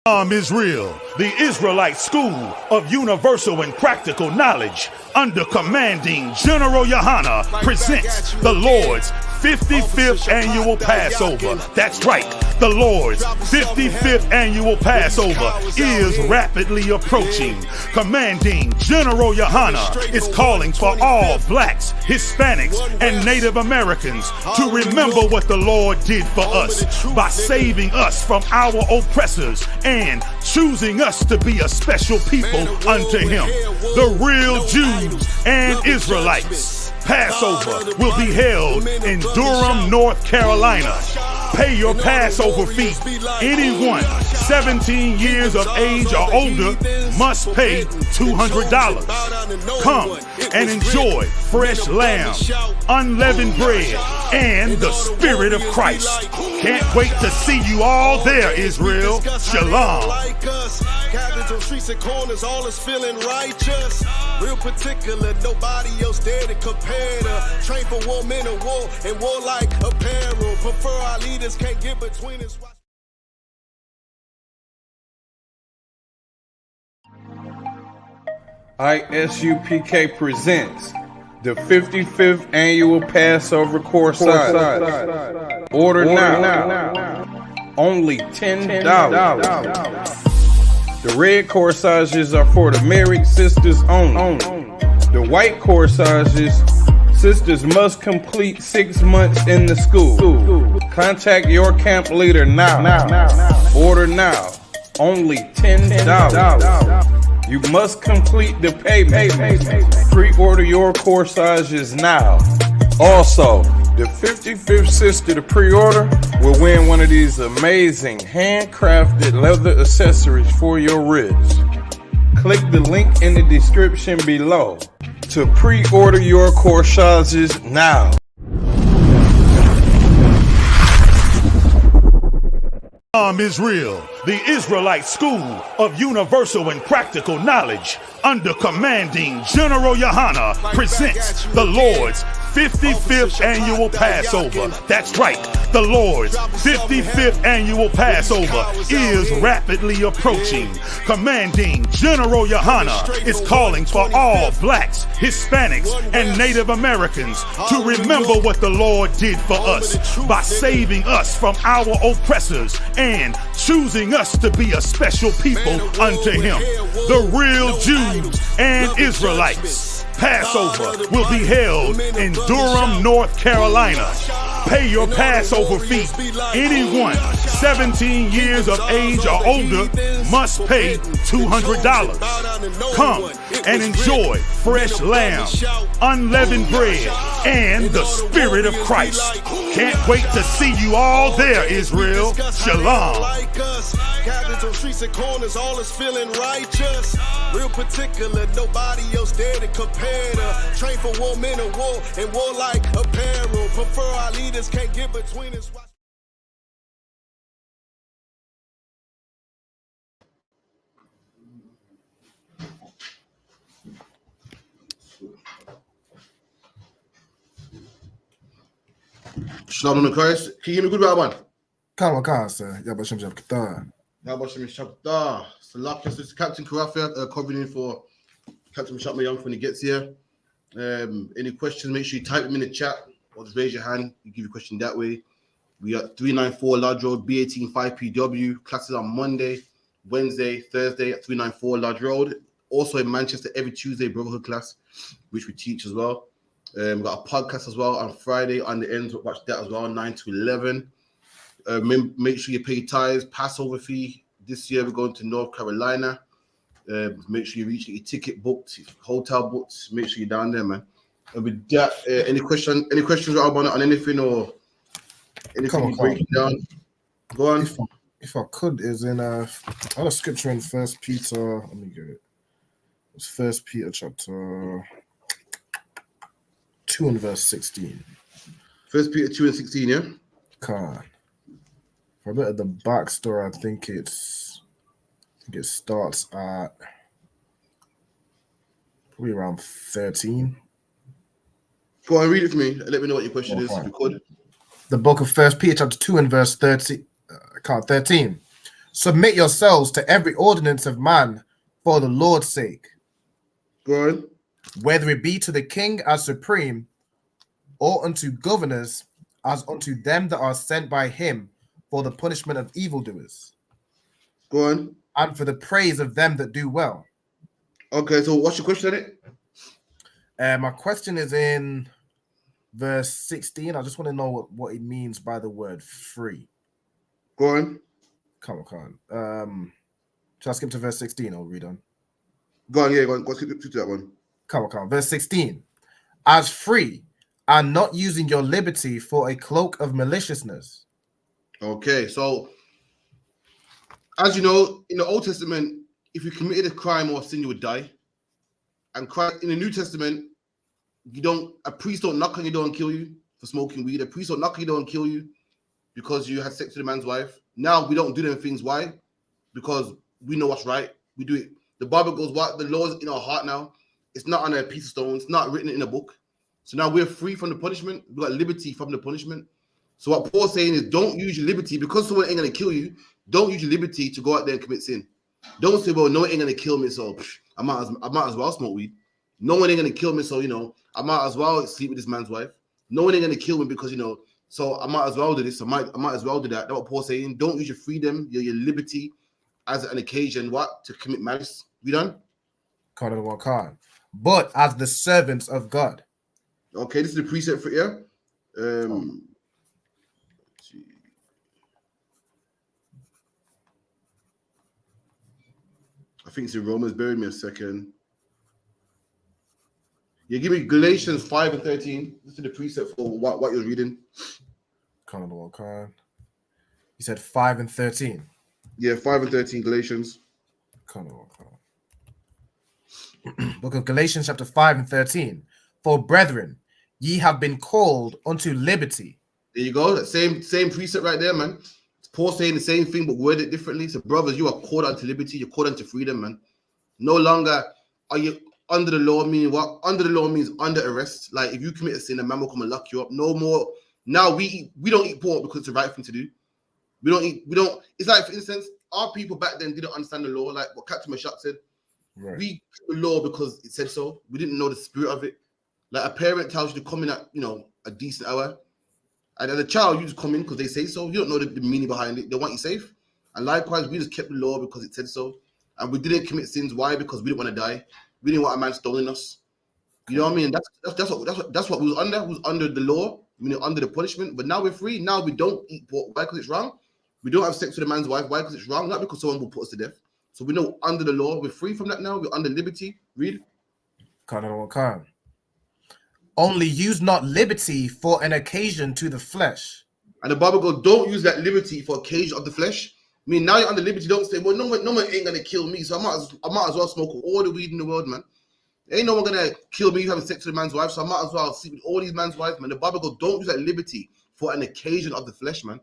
Israel, the Israelite School of Universal and Practical Knowledge, under commanding General Yohana, presents the Lord's 55th Annual Passover. That's right, the Lord's 55th Annual Passover is rapidly approaching. Commanding General Yohana is calling for all blacks, Hispanics, and Native Americans to remember what the Lord did for us by saving us from our oppressors and choosing us to be a special people unto Him, the real Jews and Israelites. Passover will be held in Durham, North Carolina. Pay your Passover fee. Anyone 17 years of age or older must pay $200. Come and enjoy fresh lamb, unleavened bread, and the Spirit of Christ. Can't wait to see you all there, Israel. Shalom. Cabins on streets and corners, all is feeling righteous. Real particular, nobody else there to compare to. Train for war, men of war, and warlike apparel. Prefer our leaders, can't get between us. ISUPK presents the 55th Annual Passover Corsage. Order now. Only $10. The red corsages are for the married sisters only. The white corsages, sisters must complete 6 months in the school. Contact your camp leader now. Order now. Only $10. You must complete the payment. Pre-order your corsages now. Also, the 55th sister to pre-order will win one of these amazing handcrafted leather accessories for your wrist. Click the link in the description below to pre-order your corsages now. Israel, the Israelite School of Universal and Practical Knowledge, under commanding General Yohana, presents the Lord's 55th Annual Passover. That's right, the Lord's 55th Annual Passover is rapidly approaching. Commanding General Yohana is calling for all blacks, Hispanics, and Native Americans to remember what the Lord did for us by saving us from our oppressors and choosing us to be a special people unto Him, the real Jews and Israelites. Passover will be held in Durham, North Carolina. Pay your Passover fee. Anyone 17 years of age or older must pay $200. Come and enjoy fresh lamb, unleavened bread, and the Spirit of Christ. Can't wait to see you all there, Israel. Shalom. Cabins on streets and corners, all is feeling righteous. Real particular, nobody else there to compare to. Train for war, men of war, and warlike apparel. Prefer our leaders, can't get between us. Shalom on Christ. Can you hear me good, Rabban? Come, sir. Yabashim Jabkatan. Yabashim Shabda. Salak, this is Captain Karafia covering in for Captain Shatma Young when he gets here. Any questions, make sure you type them in the chat or just raise your hand. You give your question that way. We got 394 Lodge Road, B18 5PW. Classes on Monday, Wednesday, Thursday at 394 Lodge Road. Also in Manchester, every Tuesday, Brotherhood class, which we teach as well. We got a podcast as well on Friday on the end. Watch that as well, 9 to 11. Make sure you pay tithes, Passover fee. This year we're going to North Carolina. Make sure you reach your ticket booked, hotel booked. Make sure you're down there, man. And with that, any questions on anything or anything you break down? Go on. If I could, is in I have a scripture in First Peter. Let me get it. It's First Peter chapter 2 and verse 16. First Peter 2 and 16, yeah? For a bit of the backstory, I think it starts at probably around 13. Go on, read it for me. Let me know what your question is if you could. The book of First Peter chapter 2 and verse 13. Submit yourselves to every ordinance of man for the Lord's sake, Go on. whether it be to the king as supreme, or unto governors as unto them that are sent by him for the punishment of evildoers, Go on. and for the praise of them that do well. Okay, so what's your question on it? My question is in verse 16. I just want to know what it means by the word free. Go on. Come on. Shall I skip to verse 16 or read on? Go on, yeah, go on. Go skip to that one. Come on. Verse 16. As free, and not using your liberty for a cloak of maliciousness. Okay, so as you know, in the Old Testament, if you committed a crime or sin, you would die. And in the New Testament, a priest don't knock on your door and kill you for smoking weed. A priest don't knock on your door and kill you because you had sex with a man's wife. Now we don't do them things. Why? Because we know what's right. We do it. The Bible goes, what? The law is in our heart now. It's not on a piece of stone. It's not written in a book. So now we're free from the punishment. We've got liberty from the punishment. So what Paul's saying is, don't use your liberty because someone ain't going to kill you. Don't use your liberty to go out there and commit sin. Don't say, well, no one ain't going to kill me, so I might as well smoke weed. No one ain't going to kill me, so, I might as well sleep with this man's wife. No one ain't going to kill me because, so I might as well do this. I might as well do that. That's what Paul's saying. Don't use your freedom, your liberty as an occasion, to commit malice. We done? But as the servants of God. Okay, this is the precept for here. I think it's in Romans. Bear with me a second. Yeah, give me Galatians 5 and 13. This is the precept for what you're reading. You said 5 and 13. Yeah, 5 and 13, Galatians. Book of Galatians chapter 5 and 13. For brethren, ye have been called unto liberty. There you go. That same precept right there, man. Paul saying the same thing, but worded differently. So, brothers, you are called unto liberty. You're called unto freedom, man. No longer are you under the law, meaning what? Under the law means under arrest. Like, if you commit a sin, a man will come and lock you up. No more. Now we don't eat pork because it's the right thing to do. We don't. It's like, for instance, our people back then didn't understand the law, like what Captain Mashak said. Right. We kept the law because it said so. We didn't know the spirit of it. Like, a parent tells you to come in at, a decent hour. And as a child, you just come in because they say so. You don't know the meaning behind it. They want you safe. And likewise, we just kept the law because it said so. And we didn't commit sins. Why? Because we didn't want to die. We didn't want a man stoning us. You know what I mean? That's what we was under. We was under the law, under the punishment. But now we're free. Now we don't eat pork. Why? Because it's wrong. We don't have sex with a man's wife. Why? Because it's wrong. Not because someone will put us to death. So we know under the law. We're free from that now. We're under liberty. Read. Only use not liberty for an occasion to the flesh. And the Bible goes, don't use that liberty for occasion of the flesh. I mean, now you're under liberty. Don't say, well, no one ain't going to kill me. So I might as well smoke all the weed in the world, man. Ain't no one going to kill me. You having sex with a man's wife. So I might as well sleep with all these man's wives, man. The Bible goes, don't use that liberty for an occasion of the flesh, man.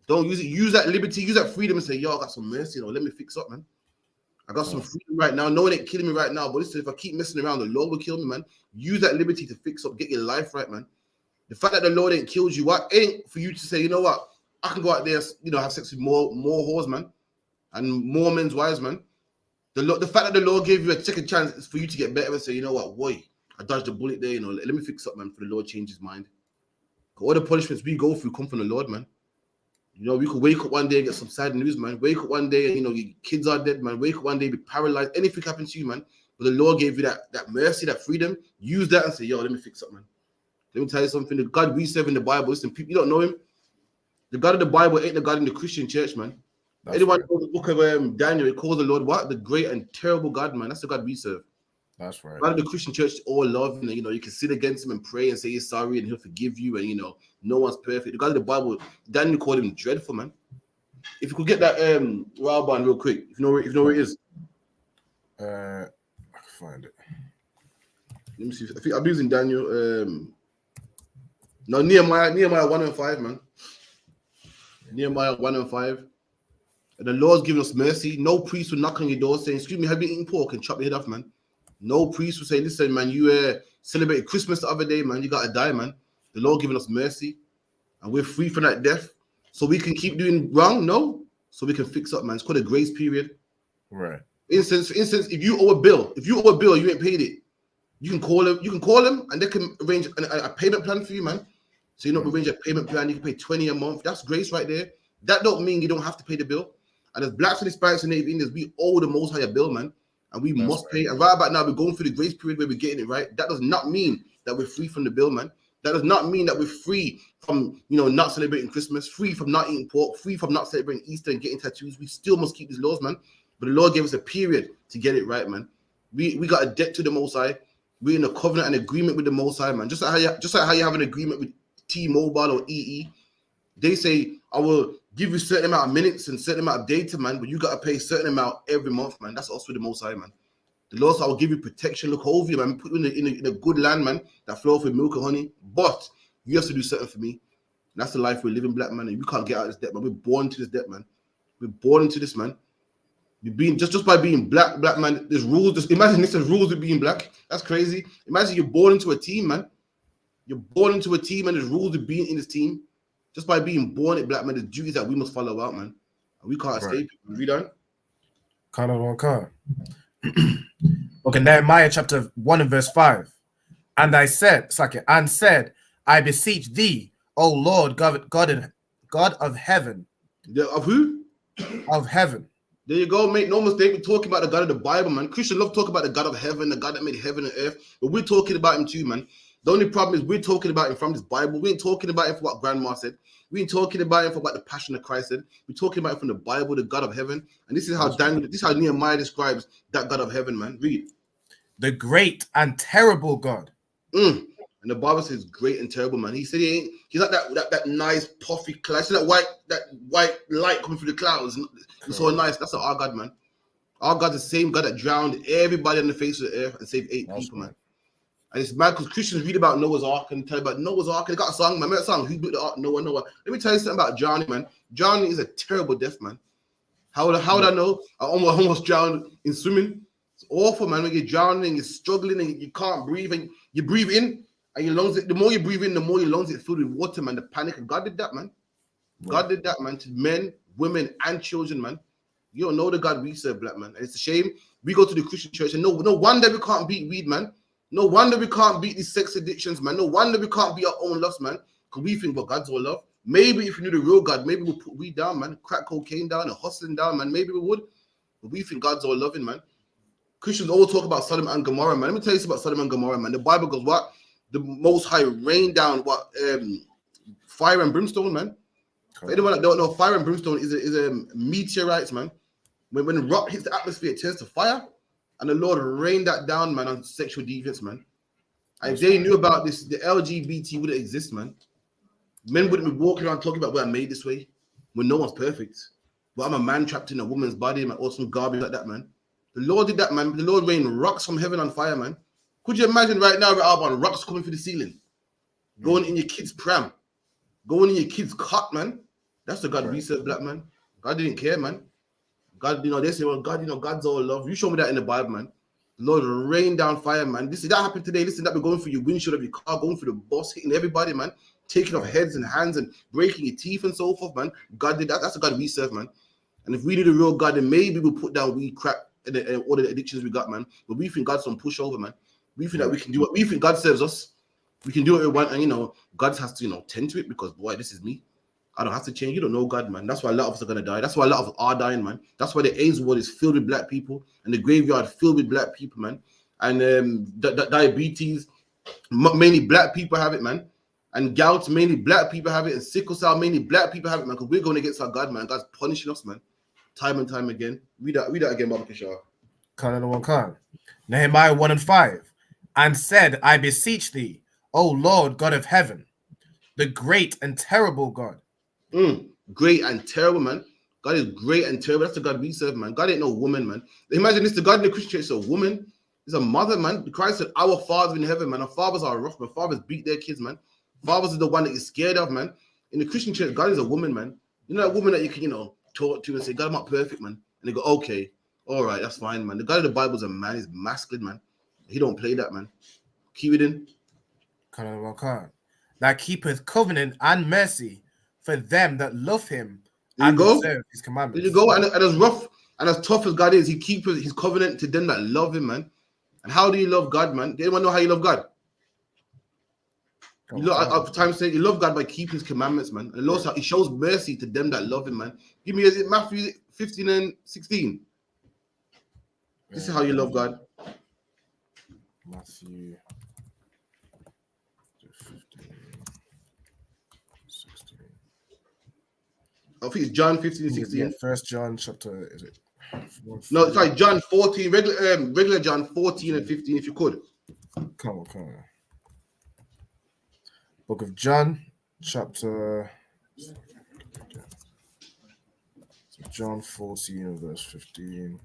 Don't use it. Use that liberty. Use that freedom and say, yo, I got some mercy. Let me fix up, man. I got some freedom right now. No one ain't killing me right now. But listen, if I keep messing around, the Lord will kill me, man. Use that liberty to fix up, get your life right, man. The fact that the Lord ain't killed you, what ain't for you to say, you know what? I can go out there, have sex with more whores, man, and more men's wives, man. The fact that the Lord gave you a second chance is for you to get better and say, you know what, boy, I dodged a bullet there, let me fix up, man, for the Lord change his mind. All the punishments we go through come from the Lord, man. We could wake up one day and get some sad news, man. Wake up one day and, your kids are dead, man. Wake up one day, be paralyzed. Anything happens to you, man. But the Lord gave you that mercy, that freedom. Use that and say, yo, let me fix up, man. Let me tell you something. The God we serve in the Bible, listen, people, you don't know him. The God of the Bible ain't the God in the Christian church, man. Anyone knows the book of Daniel, it calls the Lord what? The great and terrible God, man. That's the God we serve. That's right. God of the Christian church, all love, and you can sit against him and pray and say you're sorry and he'll forgive you, and no one's perfect. The God of the Bible, Daniel called him dreadful, man. If you could get that Railband real quick, if you know where it is. I can find it. Let me see. I think I'm using Daniel. No, Nehemiah 1 and 5, man. Nehemiah 1 and 5. And the Lord's given us mercy. No priest will knock on your door saying, excuse me, have you eaten pork, and chop your head off, man. No priest will say, listen, man, you celebrated Christmas the other day, man. You got to die, man. The Lord giving us mercy. And we're free from that death. So we can keep doing wrong? No. so we can fix up, man. It's called a grace period. Right. For instance, if you owe a bill, you ain't paid it, you can call them, and they can arrange a payment plan for you, man. So you know, arrange a payment plan, you can pay 20 a month. That's grace right there. That don't mean you don't have to pay the bill. And as Blacks and Hispanics and Native Indians, we owe the Most High a bill, man, and we must pay. And right about now, we're going through the grace period where we're getting it right. That does not mean that we're free from the bill, man. That does not mean that we're free from, not celebrating Christmas, free from not eating pork, free from not celebrating Easter and getting tattoos. We still must keep these laws, man. But the Lord gave us a period to get it right, man. We got a debt to the Most High. We're in a covenant and agreement with the Most High, man. Just like how you have an agreement with T-Mobile or EE. They say, I will give you a certain amount of minutes and certain amount of data, man, but you got to pay a certain amount every month, man. That's us with the Most High, man. The Lord said, I will give you protection, look over you, man, put you in a good land, man, that flows with milk and honey. But you have to do something for me. And that's the life we're living, black man. And we can't get out of this debt, man. We're born into this debt, man. We're born into this, man. Being just by being black man, there's rules. Imagine this, there's rules with being black. That's crazy. Imagine you're born into a team, man. You're born into a team, and there's rules with being in this team. Just by being born in black man, there's duties that we must follow out, man. And we can't escape. Read on. Okay, Nehemiah chapter 1 and verse 5. And I said, I beseech thee, O Lord God of heaven. Of who? Of heaven. There you go, mate. No mistake. We're talking about the God of the Bible, man. Christians love talking about the God of heaven, the God that made heaven and earth. But we're talking about him too, man. The only problem is we're talking about him from this Bible. We ain't talking about him for what Grandma said. We ain't talking about him for what the Passion of Christ said. We're talking about him from the Bible, the God of heaven. And this is how Nehemiah describes that God of heaven, man. Read. The great and terrible God. And the Bible says great and terrible, man. He said he's like that nice puffy cloud. See that white light coming through the clouds. It's so nice. That's our God, man. Our God's the same God that drowned everybody on the face of the earth and saved 8 people, man. And it's mad because Christians read about Noah's Ark and tell about Noah's Ark. They got a song, man. Remember that song? Who built the Ark? Noah. Let me tell you something about drowning, man. Drowning is a terrible death, man. How would I know? I almost drowned in swimming. It's awful, man. When you're drowning, you're struggling and you can't breathe, and you breathe in and your lungs. The more you breathe in, the more your lungs get filled with water, man. The panic. And God did that, man. God did that, man, to men, women, and children, man. You don't know the God we serve, black man. And it's a shame. We go to the Christian church and no wonder we can't beat weed, man. No wonder we can't beat these sex addictions, man. No wonder we can't beat our own lust, man. Because we think, well, God's all love. Maybe if we knew the real God, maybe we'll put weed down, man. Crack cocaine down and hustling down, man. Maybe we would. But we think God's all loving, man. Christians always talk about Sodom and Gomorrah, man. Let me tell you something about Sodom and Gomorrah, man. The Bible goes, what? The Most High rained down, what? Fire and brimstone, man. For anyone that don't know, fire and brimstone is a meteorites, man. When rock hits the atmosphere, it turns to fire. And the Lord rained that down, man, on sexual deviance, man. And if they knew about this, the LGBT wouldn't exist, man. Men wouldn't be walking around talking about, well, I'm made this way, when no one's perfect. But I'm a man trapped in a woman's body, man, or some garbage like that, man. The Lord did that, man. The Lord rained rocks from heaven on fire, man. Could you imagine right now, we're out on rocks coming through the ceiling? Going in your kid's pram. Going in your kid's cot, man. That's the God we serve, black man. God didn't care, man. God, they say, well, God, God's all love. You show me that in the Bible, man. The Lord rained down fire, man. That happened today. Listen, that we're going through your windshield of your car, going through the bus, hitting everybody, man. Taking off heads and hands and breaking your teeth and so forth, man. God did that. That's the God we serve, man. And if we knew the real God, then maybe we'll put down weed, crack, and all the addictions we got, man. But we think God's some pushover, man. We think that we can do what we think God serves us. We can do what we want, and God has to, tend to it because, boy, this is me. I don't have to change. You don't know God, man. That's why a lot of us are going to die. That's why a lot of us are dying, man. That's why the AIDS ward is filled with black people and the graveyard filled with black people, man. And diabetes, mainly black people have it, man. And gout, mainly black people have it. And sickle cell, mainly black people have it, man. Because we're going against our God, man. God's punishing us, man. Time and time again. Read that again, Baba Kishar. Nehemiah 1 and 5. And said, I beseech thee, O Lord God of heaven, the great and terrible God. Great and terrible, man. God is great and terrible. That's the God we serve, man. God ain't no woman, man. Imagine this, the God in the Christian church is a woman. It's a mother, man. Christ said, our Father in heaven, man. Our fathers are rough, man. Fathers beat their kids, man. Fathers are the one that you're scared of, man. In the Christian church, God is a woman, man. You know that woman that you can, talk to and say, God, I'm not perfect, man. And they go, okay, all right, that's fine, man. The God of the Bible is a man. He's masculine, man. He don't play that, man. Keep it in. That keepeth covenant and mercy for them that love him There you and go. observe his There commandments. you go. And as rough and as tough as God is, he keeps his covenant to them that love him, man. And how do you love God, man? Does anyone know how you love God? You know, for time's sake, you love God by keeping his commandments, man. And also, he shows mercy to them that love him, man. Give me, is it Matthew 15 and 16? This is how you love God. Matthew 15, 16. I think it's John 15 and 16. Yeah, First John chapter, is it? No, sorry, John 14, regular John 14 and 15, if you could. Come on. Book of John, chapter John 14, verse 15.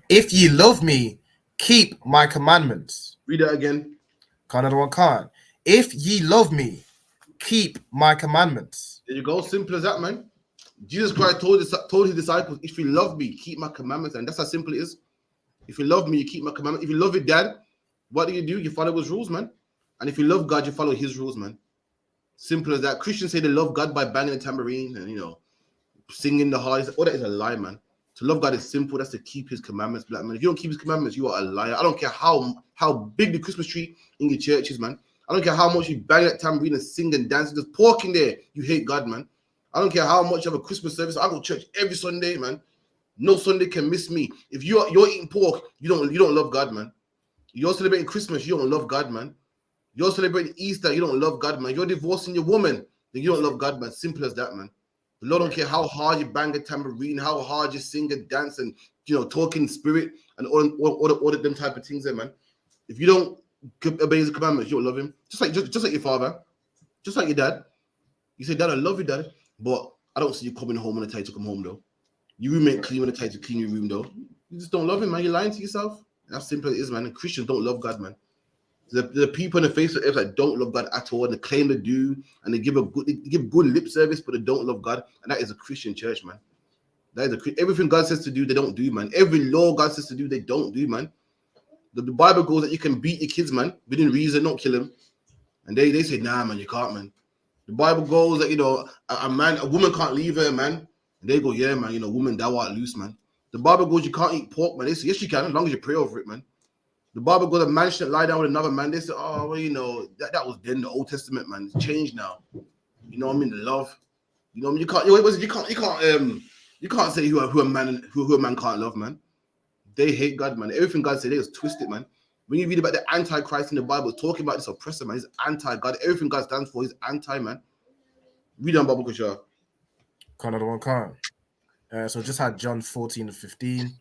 If ye love me, keep my commandments. Read that again. Can't. If ye love me, keep my commandments. There you go. Simple as that, man. Jesus Christ told his disciples, if you love me, keep my commandments. And that's how simple it is. If you love me, you keep my commandments. If you love your dad, what do? You follow his rules, man. And if you love God, you follow his rules, man. Simple as that. Christians say they love God by banging the tambourine and, singing the hardest. All that is a lie, man. To love God is simple. That's to keep his commandments, black man. If you don't keep his commandments, you are a liar. I don't care how big the Christmas tree in your church is, man. I don't care how much you bang that tambourine and sing and dance. There's pork in there. You hate God, man. I don't care how much you have a Christmas service. I go to church every Sunday, man. No Sunday can miss me. If you're eating pork, you don't love God, man. You're celebrating Christmas, you don't love God, man. You're celebrating Easter, you don't love God, man. You're divorcing your woman, then you don't love God, man. Simple as that, man. The Lord don't care how hard you bang a tambourine, how hard you sing and dance and talk in spirit and all them type of things there, man. If you don't obey his commandments, you don't love him. Just like your father, just like your dad. You say, Dad, I love you, Dad, but I don't see you coming home when I tell you to come home, though. You room ain't clean when I tell you to clean your room, though. You just don't love him, man. You're lying to yourself. That's simple as it is, man. And Christians don't love God, man. The people on the face of earth that don't love God at all, and they claim to do, and they give good lip service, but they don't love God, and that is a Christian church, man. That is everything God says to do, they don't do, man. Every law God says to do, they don't do, man. The Bible goes that you can beat your kids, man, within reason, don't kill them, and they say, nah, man, you can't, man. The Bible goes that a woman can't leave her, man, and they go, yeah, man, woman thou art loose, man. The Bible goes you can't eat pork, man. They say yes, you can, as long as you pray over it, man. The Bible goes a man shouldn't lie down with another man. They say, oh, well, that was then the Old Testament, man. It's changed now. You know what I mean? The love. You know what I mean? You can't say who a man can't love, man. They hate God, man. Everything God said, they just twist it, man. When you read about the Antichrist in the Bible, talking about this oppressor, man, he's anti-God. Everything God stands for is anti, man. Read on Bible, Kushar. So just had John 14 and 15.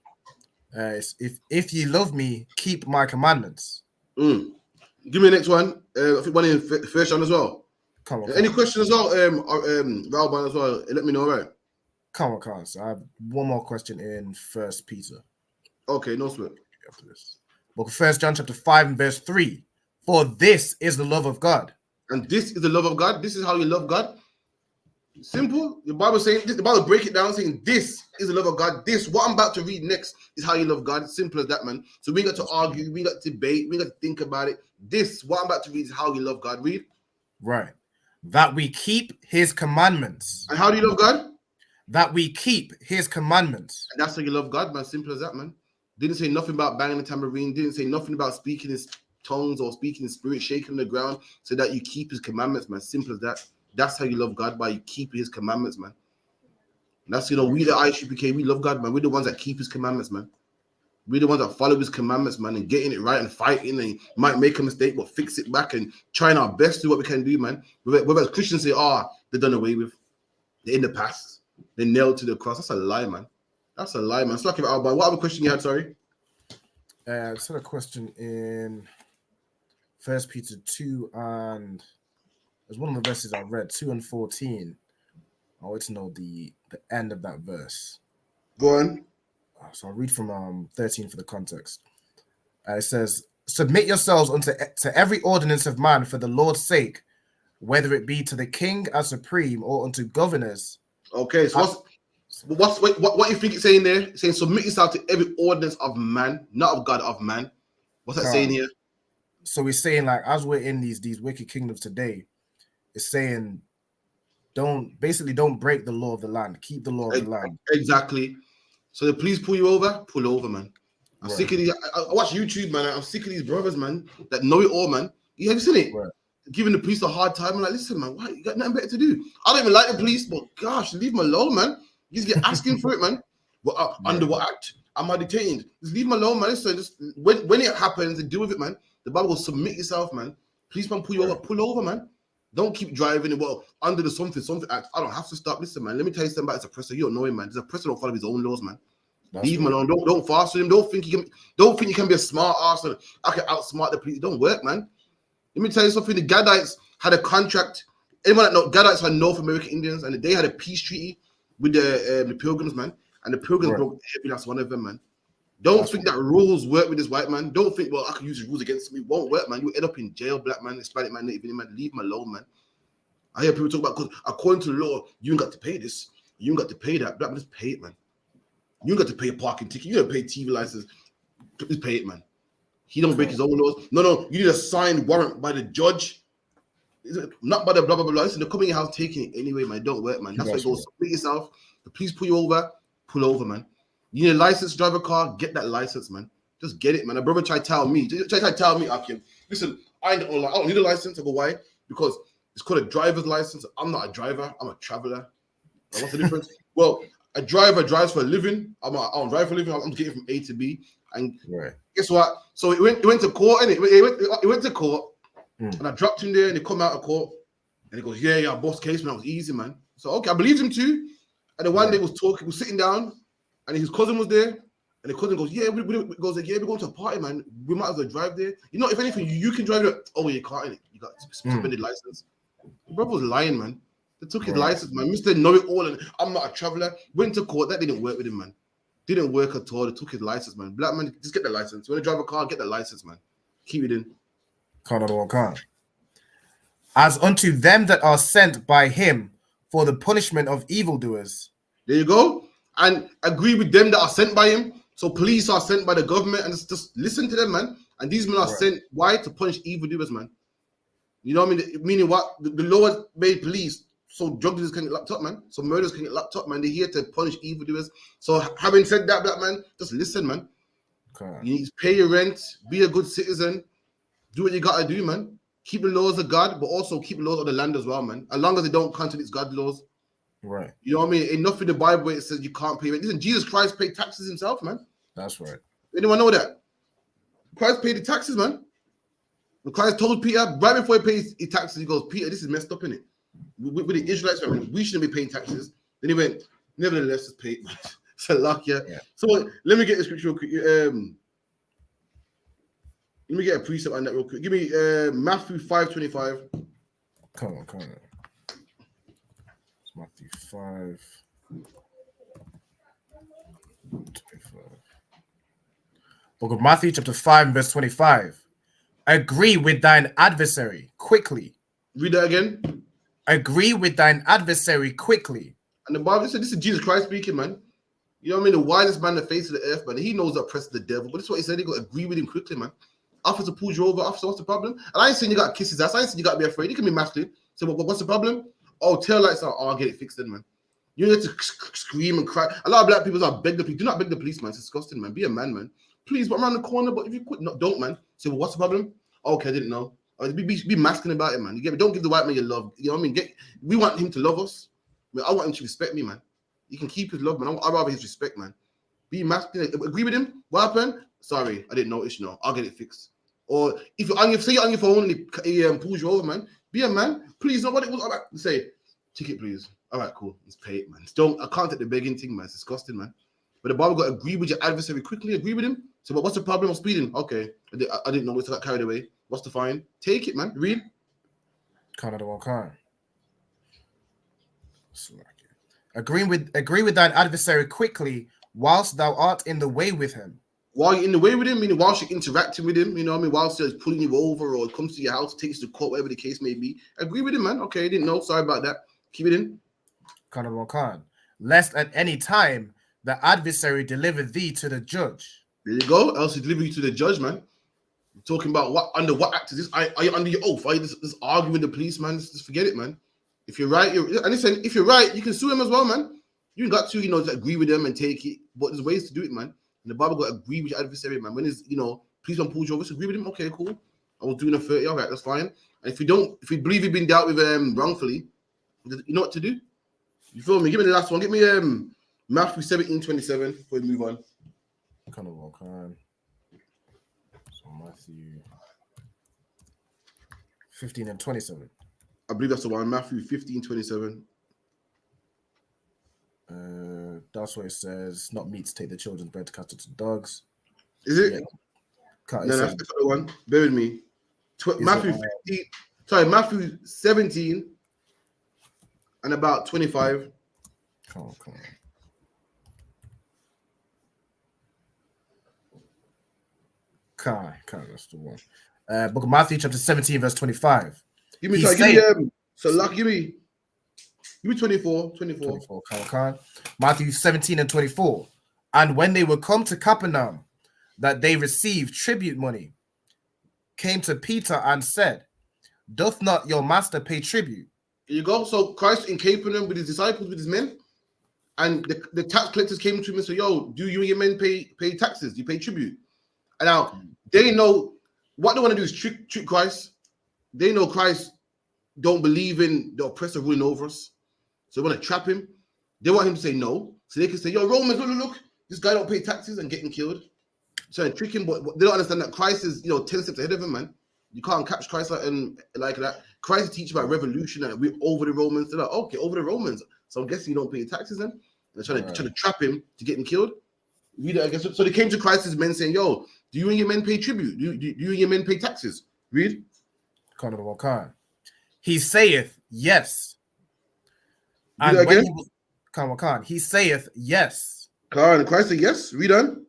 If ye love me, keep my commandments. Give me the next one. I think one in First John as well. Come on. Any questions as well? Ralban as well. Let me know, right? Come on. So I have one more question in First Peter. Okay, no sweat. After this, book of First John chapter 5 and verse 3. For this is the love of God. And this is the love of God. This is how you love God. Simple. The Bible break it down saying this is the love of God. This, what I'm about to read next, is how you love God. Simple as that, man. So we got to argue, we got to debate, we got to think about it. This, what I'm about to read, is how you love God. Read. Right. That we keep his commandments. And how do you love God? That we keep his commandments. And that's how you love God, man. Simple as that, man. Didn't say nothing about banging the tambourine. Didn't say nothing about speaking in tongues or speaking in spirit, shaking the ground, so that you keep his commandments, man. Simple as that. That's how you love God, by you keep his commandments, man. And that's, we the ISUPK, we love God, man. We're the ones that keep his commandments, man. We're the ones that follow his commandments, man, and getting it right and fighting, and might make a mistake, but fix it back and trying our best to do what we can do, man. Whether Christians say, they're done away with, they're in the past, they're nailed to the cross. That's a lie, man. That's a lie, man. Slack it out, man. What other question you had, sorry? I just had a question in First Peter 2 and there's one of the verses I read, 2 and 14. I want to know the end of that verse. Go on. So I'll read from 13 for the context. It says, submit yourselves to every ordinance of man for the Lord's sake, whether it be to the king as supreme or unto governors. Okay, so what you think it's saying there? It's saying submit yourself to every ordinance of man, not of God, of man. What's that saying here? So we're saying, like, as we're in these wicked kingdoms today, it's saying don't break the law of the land. Keep the law of the land. Exactly. So the police pull you over, pull over, man. I'm Right. sick of these. I watch YouTube, man. I'm sick of these brothers, man, that know it all, man. You have you seen it? Right. Giving the police a hard time. I'm like, listen, man, why? You got nothing better to do. I don't even like the police, but gosh, leave them alone, man. You just get asking for it, man. Well, under what act am I detained? Just leave them alone, man. Listen, just when it happens, deal with it, man. The Bible will submit yourself, man. Policeman pull you over, pull over, man. Don't keep driving. Well, under the something act. I don't have to stop. Listen, man. Let me tell you something about this oppressor. You don't know him, man. This oppressor don't follow his own laws, man. Leave him alone. Don't fast with him. Don't think you can be a smart ass and I can outsmart the police. It don't work, man. Let me tell you something. The Gadites had a contract. Anyone that know, Gadites are North American Indians, and they had a peace treaty with the Pilgrims, man. And the Pilgrims broke every last one of them, man. Don't think that rules work with this white man. Don't think, well, I can use the rules against me. It won't work, man. You end up in jail, black man, Hispanic man, Native Indian man. Leave him alone, man. I hear people talk about, because according to the law, you ain't got to pay this. You ain't got to pay that. Black man, just pay it, man. You ain't got to pay a parking ticket. You got to pay TV license. Just pay it, man. He don't break his own laws. No. You need a signed warrant by the judge. Not by the blah, blah, blah. Listen, they're coming in your house taking it anyway, man. Don't work, man. That's why you go submit yourself. The police pull you over, pull over, man. You need a license to drive a car, get that license, man. Just get it, man. A brother tried to tell me, Akim, listen, I don't need a license. I go, why? Because it's called a driver's license. I'm not a driver. I'm a traveler. Now, what's the difference? Well, a driver drives for a living. I don't drive for a living. I'm getting from A to B. And guess what? So it went to court, and it went to court. And I dropped him there, and he come out of court, and he goes, yeah, boss case, man. That was easy, man. So okay, I believed him too. And then one day he was sitting down, and his cousin was there, and the cousin goes, yeah, we're going to a party, man. We might as well drive there. You know, if anything, you can drive there. Oh, you can't. You got suspended license. The brother was lying, man. They took his license, man. Mr. Know It All, and I'm not a traveler. Went to court. That didn't work with him, man. Didn't work at all. They took his license, man. Black man, just get the license. You want to drive a car, get the license, man. Keep it in. Can't. As unto them that are sent by him for the punishment of evildoers. There you go. And agree with them that are sent by him. So police are sent by the government, and just listen to them, man. And these men are sent, why? To punish evildoers, man. You know what I mean? Meaning what? The Lord made police so drug dealers can get locked up, man. So murderers can get locked up, man. They're here to punish evildoers. So having said that, black man, just listen, man. You need to pay your rent, be a good citizen, do what you gotta do, man. Keep the laws of God, but also keep the laws of the land as well, man. As long as they don't contradict God's laws. Right. You know what I mean? Enough in the Bible where it says you can't pay rent. Listen, Jesus Christ paid taxes himself, man. That's right. Anyone know that? Christ paid the taxes, man. When Christ told Peter, right before he pays his taxes, he goes, Peter, this is messed up, innit? With the Israelites, man, we shouldn't be paying taxes. Then he went, nevertheless, just pay it. So luck, yeah. So let me get the scripture real quick. Let me get a precept on that real quick. Give me Matthew 5:25. Come on. It's Matthew 5:25. Book of Matthew, chapter 5, verse 25. Agree with thine adversary quickly. Read that again. Agree with thine adversary quickly. And the Bible said, this is Jesus Christ speaking, man. You know what I mean? The wisest man on the face of the earth, man. He knows that oppress the devil. But this is what he said. He got to agree with him quickly, man. Officer pulls you over. Officer, what's the problem? And I ain't saying you got to kiss his ass. I ain't saying you got to be afraid. You can be masculine. Say, what's the problem? Oh, tail lights are. Oh, I'll get it fixed then, man. You need to scream and cry. A lot of black people are beg the police. Do not beg the police, man. It's disgusting, man. Be a man, man. Please, but around the corner. But if you quit, no, don't, man. Say, what's the problem? Okay, I didn't know. Be masculine about it, man. You get me? Don't give the white man your love. You know what I mean? We want him to love us. I mean, I want him to respect me, man. You can keep his love, man. I'd rather his respect, man. Be masculine. Agree with him. What happened? Sorry, I didn't notice. You know, I'll get it fixed. Or if you're on your phone, he pulls you over, man. Be a man. Please, know what it was. All right, say, ticket, please. All right, cool. Let's pay it, man. I can't take the begging thing, man. It's disgusting, man. But the Bible got to agree with your adversary quickly. Agree with him. So, what's the problem of speeding? Okay, I didn't notice. I got carried away. What's the fine? Take it, man. Read. Agree with thine adversary quickly, whilst thou art in the way with him. While you're in the way with him, meaning whilst you're interacting with him, you know what I mean? Whilst he's pulling you over or comes to your house, takes you to court, whatever the case may be. Agree with him, man. Okay, didn't know. Sorry about that. Keep it in. Lest at any time the adversary deliver thee to the judge. There you go. Else he deliver you to the judge, man. We're talking about under what act is this? Are you under your oath? Are you just arguing with the police, man? Just forget it, man. If you're right, and listen, if you're right, you can sue him as well, man. You ain't got to, to agree with them and take it, but there's ways to do it, man. And the Bible got to agree with your adversary, man. When it's, please don't pull you over, just agree with him. Okay, cool. I was doing a 30, all right, that's fine. And if you believe you've been dealt with wrongfully, you know what to do. You feel me? Give me the last one. Give me Matthew 17:27 before we move on. Kind of okay. So Matthew 15 and 27. I believe that's the one. Matthew 15:27. That's where it says, "Not meat to take the children's bread to cast it to dogs." Is it? Yeah. No, that's the other one. Bear with me. Matthew 15. Sorry, Matthew 17 and about 25. Come on. Kai, that's the one. Book of Matthew, chapter 17, verse 25. Give me 24. 24. Come. Matthew 17 and 24. And when they were come to Capernaum, that they received tribute money, came to Peter and said, "Doth not your master pay tribute?" Here you go. So Christ in Capernaum with his disciples, with his men, and the tax collectors came to him and said, "Yo, do you and your men pay taxes? Do you pay tribute?" And now they know what they want to do is trick Christ. They know Christ don't believe in the oppressor ruling over us, so they want to trap him. They want him to say no, so they can say, "Yo, Romans, look, this guy don't pay taxes and getting killed." So they trick him, but they don't understand that Christ is 10 steps ahead of him, man. You can't catch Christ like that. Christ teaches about revolution and we're over the Romans. They're like, okay, over the Romans. So I'm guessing you don't pay taxes then. They're trying to trap him to get him killed. Read it, I guess. So they came to Christ's men saying, "Yo, do you and your men pay tribute? Do you and your men pay taxes?" Read. He saith, "Yes." And when he saith, "Yes." And Christ said, "Yes." Read on.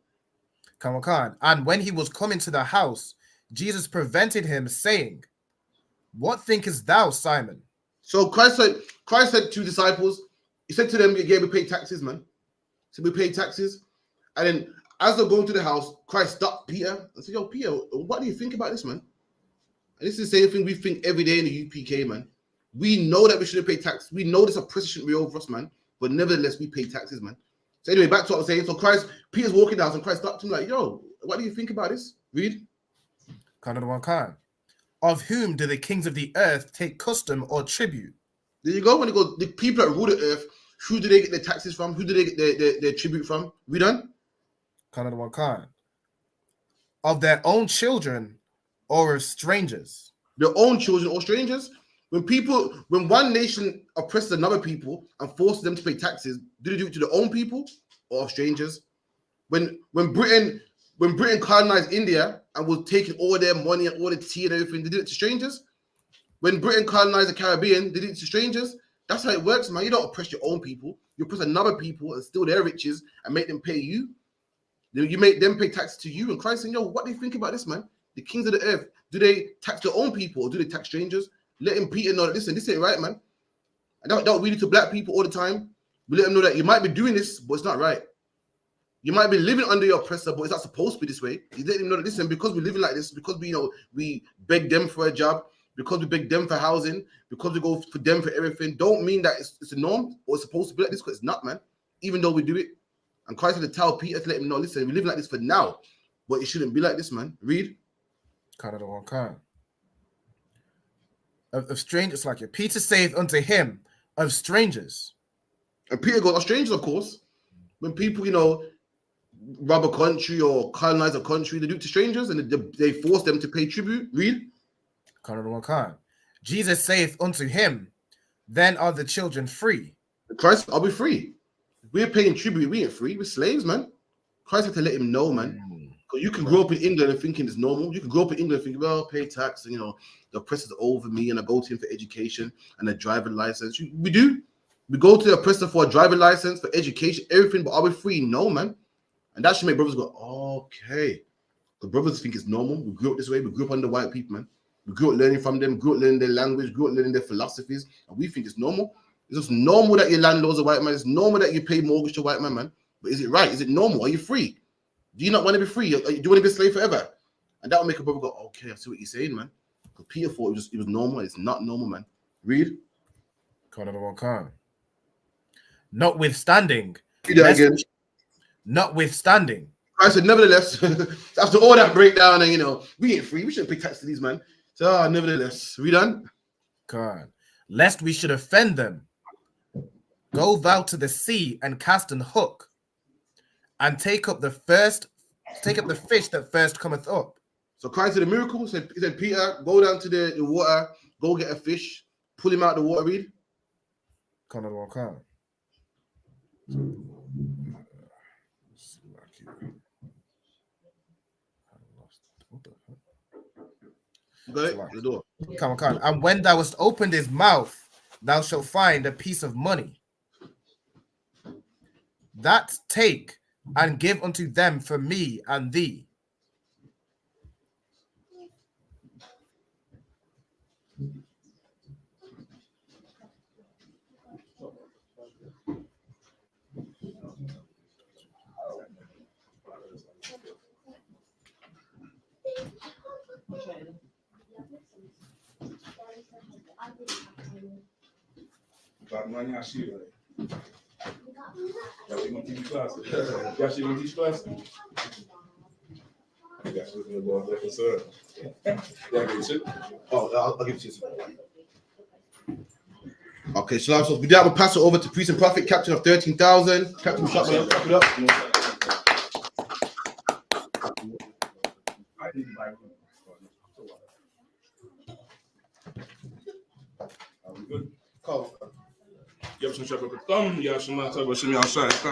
And when he was come into the house, Jesus prevented him, saying, "What thinkest thou, Simon?" So Christ said to disciples, he said to them, "Yeah, we pay taxes, man." So we pay taxes. And then as they're going to the house, Christ stopped Peter and said, "Yo, Peter, what do you think about this, man?" And this is the same thing we think every day in the UPK, man. We know that we shouldn't pay tax. We know this oppression shouldn't be over us, man. But nevertheless, we pay taxes, man. So anyway, back to what I was saying. So Peter's walking down, and Christ stopped him like, "Yo, what do you think about this?" Read. Of whom do the kings of the earth take custom or tribute? There you go. When it goes, the people that rule the earth, who do they get their taxes from? Who do they get their tribute from? Read on. Of their own children or of strangers? Their own children or strangers. When one nation oppresses another people and forces them to pay taxes, do they do it to their own people or of strangers? When Britain colonized India and was taking all their money and all the tea and everything, they did it to strangers. When Britain colonized the Caribbean, they did it to strangers. That's how it works, man. You don't oppress your own people. You oppress another people and steal their riches and make them pay you. You make them pay taxes to you. And Christ saying, "Yo, what do you think about this, man? The kings of the earth, do they tax their own people or do they tax strangers?" Letting Peter know that, listen, this ain't right, man. And don't read it to black people all the time. We let them know that you might be doing this, but it's not right. You might be living under your oppressor, but it's not supposed to be this way. You let them know that, listen, because we're living like this, because we beg them for a job, because we beg them for housing, because we go for them for everything, don't mean that it's a norm or it's supposed to be like this, because it's not, man. Even though we do it. And Christ had to tell Peter to let him know, listen, we're living like this for now, but it shouldn't be like this, man. Read. Of strangers, like it. Peter saith unto him, "Of strangers." And Peter goes, "Of strangers, of course." When people, rob a country or colonize a country, they do it to strangers and they force them to pay tribute. Read. Jesus saith unto him, "Then are the children free." Christ, are we free? We're paying tribute. We ain't free. We're slaves, man. Christ had to let him know, man. Because you can grow up in England and thinking it's normal. You can grow up in England and think, well, pay tax and, the oppressor's over me and I go to him for education and a driving license. We do. We go to the oppressor for a driving license, for education, everything, but are we free? No, man. And that should make brothers go, okay. The brothers think it's normal. We grew up this way. We grew up under white people, man. We grew up learning from them, grew up learning their language, grew up learning their philosophies, and we think it's normal. It's just normal that your landlord's a white man. It's normal that you pay mortgage to a white man. But is it right? Is it normal? Are you free? Do you not want to be free? Do you want to be a slave forever? And that will make a brother go, okay, I see what you're saying, man. Because Peter thought it was normal. It's not normal, man. Read. Another one, Khan. Notwithstanding. Do that again. Notwithstanding. I said, nevertheless, after all that breakdown, and we ain't free. We shouldn't pay tax to these man. So, nevertheless, we done. Khan. Lest we should offend them, go thou to the sea and cast an hook, and take up the fish that first cometh up. So Christ did a miracle. He said, Peter, go down to the water, go get a fish, pull him out the water, read. Another one, Khan. Got it? The door. Come on. And when thou hast opened his mouth, thou shalt find a piece of money. That take and give unto them for me and thee. I'll give it to you. Okay, so we will pass it over to Priest and Prophet, captain of 13,000. Captain, shut it up. Good. You have some trouble with thumb. You have some trouble with me outside. Hey,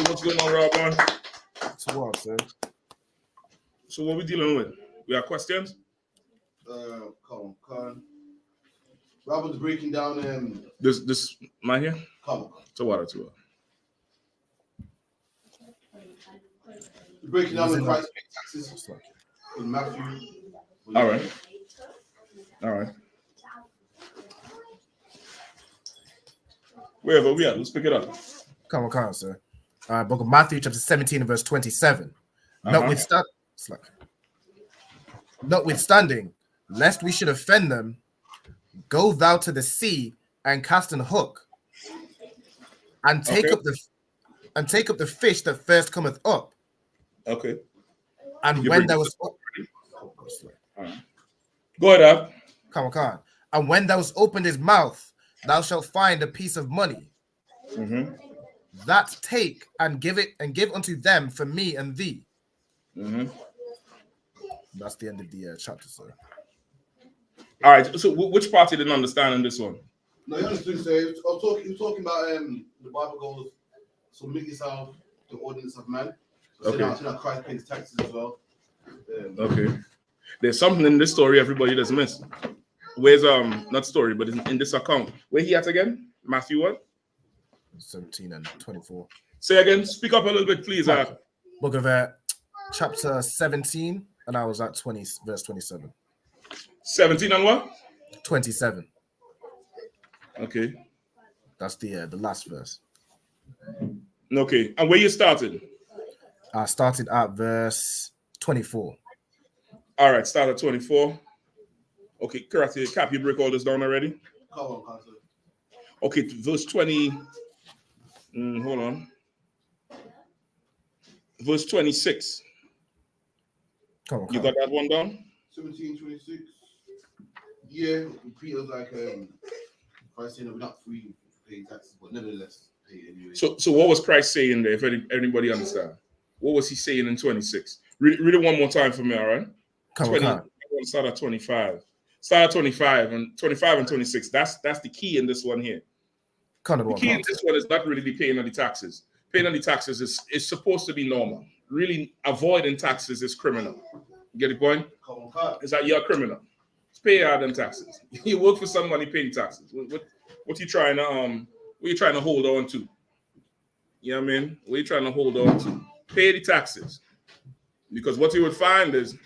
what's going on, Rob? So what, sir? So what we dealing with? We have questions? Come on. Rob was breaking down This my here? come on. To water to her. Breaking down when Christ paid taxes in Matthew. All right. Wherever we at, let's pick it up. Come on, sir. Book of Matthew, chapter 17, and verse 27. Notwithstanding, lest we should offend them, go thou to the sea and cast an hook, and take up the fish that first cometh up. Okay. And when there was go ahead, Ab. come on. And when thou hast opened his mouth, thou shalt find a piece of money. Mm-hmm. That take and give unto them for me and thee. Mm-hmm. That's the end of the chapter, sir. All right. So which part you didn't understand in this one? No, you understood. So he was talking about the Bible goes, submit yourself to the ordinance of man. So Okay. now Christ pays taxes as well. Okay. There's something in this story everybody does miss. Where's not story, but in this account. Where he at again? Matthew what? 17 and 24. Say again. Speak up a little bit, please. Book of chapter 17, and I was at verse 27. 17 and what? 27. Okay. That's the last verse. Okay. And where you started? I started at verse 24. All right. Start at 24. Okay. Karate Cap, you break all this down already? Come on, Pastor. Okay. Verse 20. Hold on. Verse 26. Come on. You got that one down? 17:26. Yeah, Peter's like, Christ saying that we're not free to pay taxes, but nevertheless, pay anyway. So what was Christ saying there, if anybody understand? What was he saying in 26? Read it one more time for me, all right? Come 20, on. start at 25. Start at 25 and 26. That's the key in this one here. The key in this one is not really the paying of the taxes. Paying of the taxes is supposed to be normal. Really, avoiding taxes is criminal. You get the point? It's that you're a criminal. It's pay out them taxes. You work for some money, pay the taxes. What you trying to hold on to? You know what I mean? What are you trying to hold on to? Pay the taxes. Because what you would find is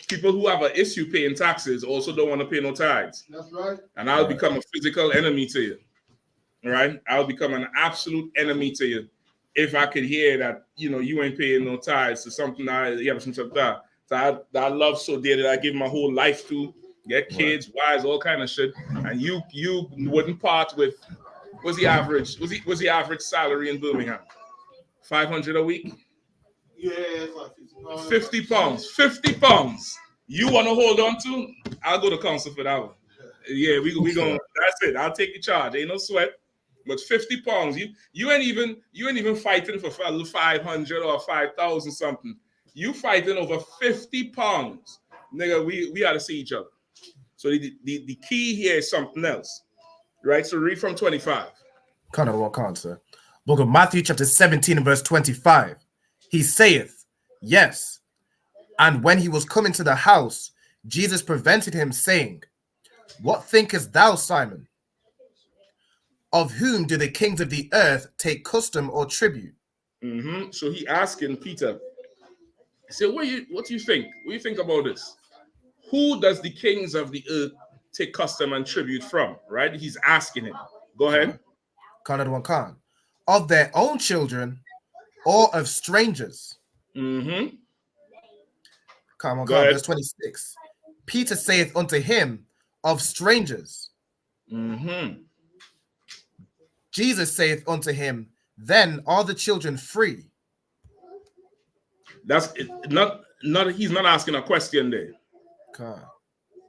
people who have an issue paying taxes also don't want to pay no tithes. That's right. And I'll become a physical enemy to you. All right? I'll become an absolute enemy to you if I could hear that, you ain't paying no tithes to something that I love so dear that I give my whole life to. get kids, wives, all kind of shit, and you wouldn't part with what's the average? Was the average salary in Birmingham? 500 a week? Yeah, it's like 50 pounds. 50 pounds. You want to hold on to? I'll go to council for that one. Yeah, we going. That's it. I'll take the charge. Ain't no sweat. But 50 pounds, you ain't even fighting for 500 or 5,000 something. You fighting over 50 pounds, nigga. We ought to see each other. So the key here is something else, right? So read from 25. Kind of what can't, sir. Book of Matthew chapter 17 and verse 25. He saith, yes. And when he was coming to the house, Jesus prevented him, saying, what thinkest thou, Simon? Of whom do the kings of the earth take custom or tribute? Mm-hmm. So he asking Peter, he said, what do you think? What do you think about this? Who does the kings of the earth take custom and tribute from? Right? He's asking him. Go ahead. Khan. Of their own children or of strangers? Mm-hmm. Come on, verse 26. Peter saith unto him, of strangers. Mm-hmm. Jesus saith unto him, then are the children free? That's it, not he's not asking a question there. Okay.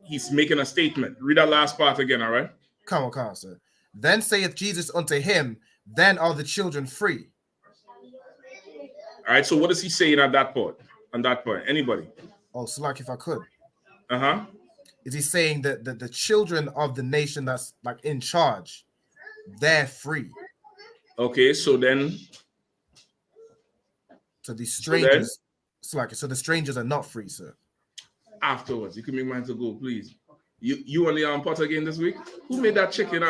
He's making a statement. Read that last part again, all right? Come on, sir. Then saith Jesus unto him, then are the children free. All right, so what is he saying at that point? On that point, anybody? Oh, so like if I could. Uh-huh. Is he saying that the children of the nation that's like in charge, they're free? Okay, so then. So the strangers, so the strangers are not free, sir. Afterwards, you can make mine to go, please. You on the pot again this week? Who made that chicken?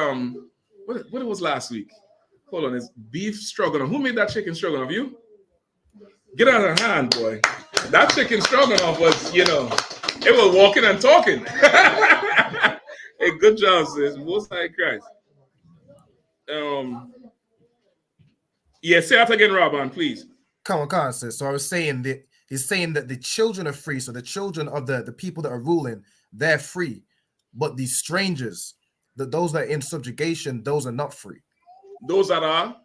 What it was last week? Hold on, it's beef stroganoff. Who made that chicken stroganoff? You? Get out of hand, boy. That chicken stroganoff was, it was walking and talking. Hey, good job, sis. Most High Christ. Yeah, say that again, Robin, please. Come on, sis. So I was saying that he's saying that the children are free. So the children of the people that are ruling, they're free. But the strangers, those that are in subjugation, those are not free. Those that are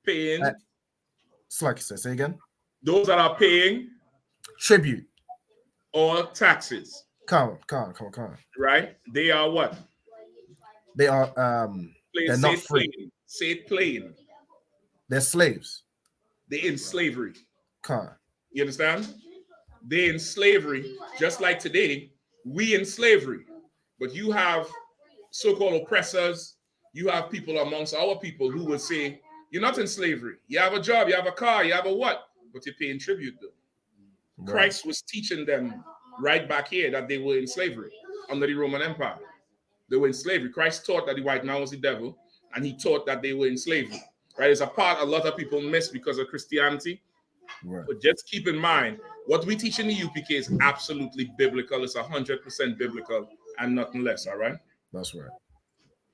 paying. So like you said, say again. Those that are paying tribute or taxes. Come. Right? They are what? They are they're not free. Say it plain. They're slaves. They're in slavery. Come. You understand? They're in slavery, just like today, we in slavery. But you have so-called oppressors, you have people amongst our people who will say, you're not in slavery. You have a job, you have a car, you have a what? But you're paying tribute though. Right. Christ was teaching them right back here that they were in slavery under the Roman Empire. They were in slavery. Christ taught that the white man was the devil, and he taught that they were in slavery. Right? It's a part a lot of people miss because of Christianity. Right. But just keep in mind, what we teach in the UPK is absolutely biblical. It's 100% biblical and nothing less. All right? That's right.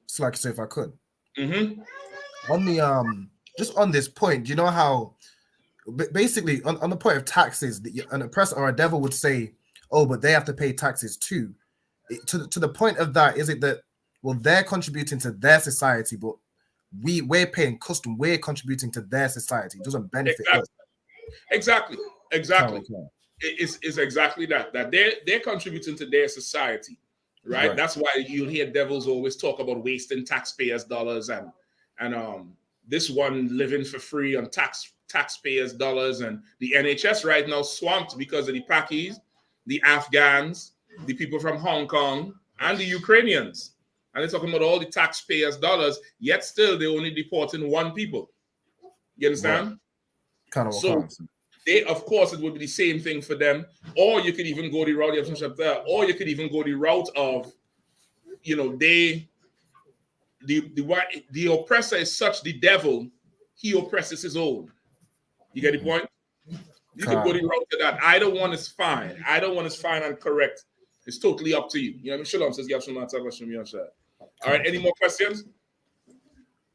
It's like I say, if I could. Mm-hmm. On the just on this point, you know how basically on the point of taxes, an oppressor or a devil would say, oh, but they have to pay taxes too. To the point of that, is it that, well, they're contributing to their society, but we're paying custom, we're contributing to their society. It doesn't benefit us. Exactly. It's exactly that they're contributing to their society, right? That's why you'll hear devils always talk about wasting taxpayers' dollars and this one living for free on taxpayers' dollars, and the NHS right now swamped because of the Pakis, the Afghans, the people from Hong Kong, and the Ukrainians. And they're talking about all the taxpayers' dollars, yet still they're only deporting one people. You understand? Right. Kind of. So they, of course, it would be the same thing for them. Or you could even go the route of, the oppressor is such the devil, he oppresses his own. You get the point? You can go the route to that. Either one is fine. Either one is fine and correct. It's totally up to you. You know what I mean? Shalom says you have some answers from your side. All right, any more questions?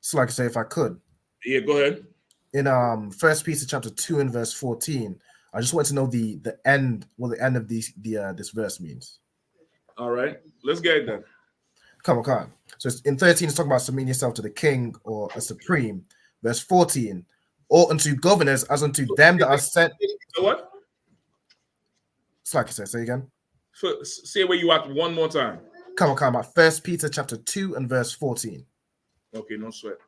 So like I say, if I could. Yeah, go ahead. In First Peter chapter 2 and verse 14, I just want to know the end, what the end of this verse means. All right, let's get it then. Come on. So in 13, it's talking about submitting yourself to the king or a supreme. Verse 14, or unto governors as unto them that are sent. What? It's like I said, say again. Say where you at one more time. Come on. 1 Peter chapter 2 and verse 14. Okay, no sweat.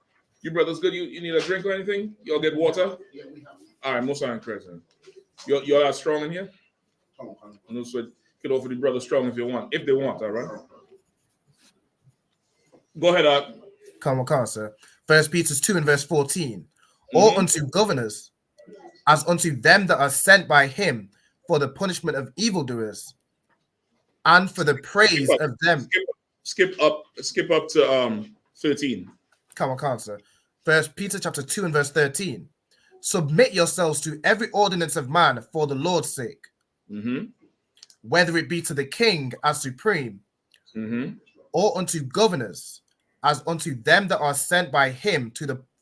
You brothers good? You need a drink or anything? Y'all get water? Yeah, we have. All right, most are present. Y'all are strong in here? No sweat. Get over the brothers strong if you want. If they want, all right? Go ahead, Art. Come on, sir. 1 Peter 2 and verse 14. Or unto governors, as unto them that are sent by him for the punishment of evildoers, and for the praise of them. Skip up to 13. Come on, sir. 1 Peter chapter 2 and verse 13. Submit yourselves to every ordinance of man for the Lord's sake, whether it be to the king as supreme, or unto governors, as unto them that are sent by him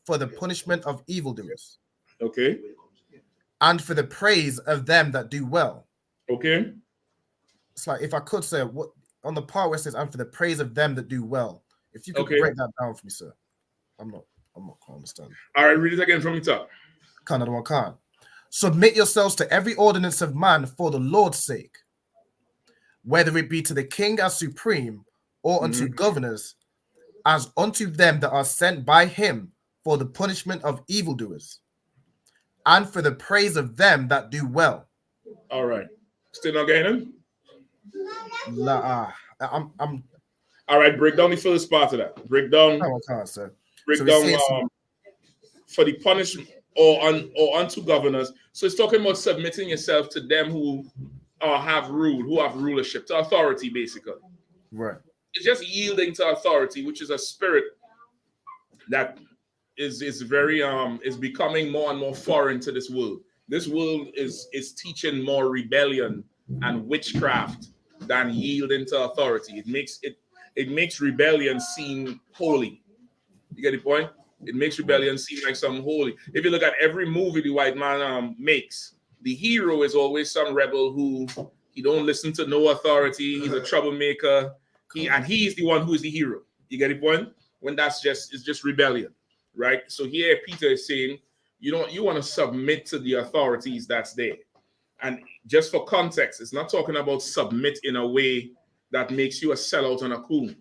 for the punishment of evildoers. Okay. And for the praise of them that do well. Okay. It's like, if I could say, what on the part where it says, and for the praise of them that do well. If you could break that down for me, sir. I'm not quite understanding. All right, read it again from the top. Can't. Submit yourselves to every ordinance of man for the Lord's sake, whether it be to the king as supreme, or unto governors, as unto them that are sent by him for the punishment of evildoers, and for the praise of them that do well. All right. Still not getting him? I'm all right, break down the first part of that. Break down. Sir. Break down for the punishment or unto governors. So it's talking about submitting yourself to them who have rulership, to authority, basically. Right. It's just yielding to authority, which is a spirit that is very is becoming more and more foreign to this world. This world is teaching more rebellion and witchcraft than yielding to authority. It makes rebellion seem holy. You get the point? It makes rebellion seem like something holy. If you look at every movie the white man makes, the hero is always some rebel who he don't listen to no authority. He's a troublemaker. He's the one who is the hero. You get the point? When it's just rebellion, right? So here Peter is saying you want to submit to the authorities that's there. And just for context, it's not talking about submit in a way that makes you a sellout and a coon.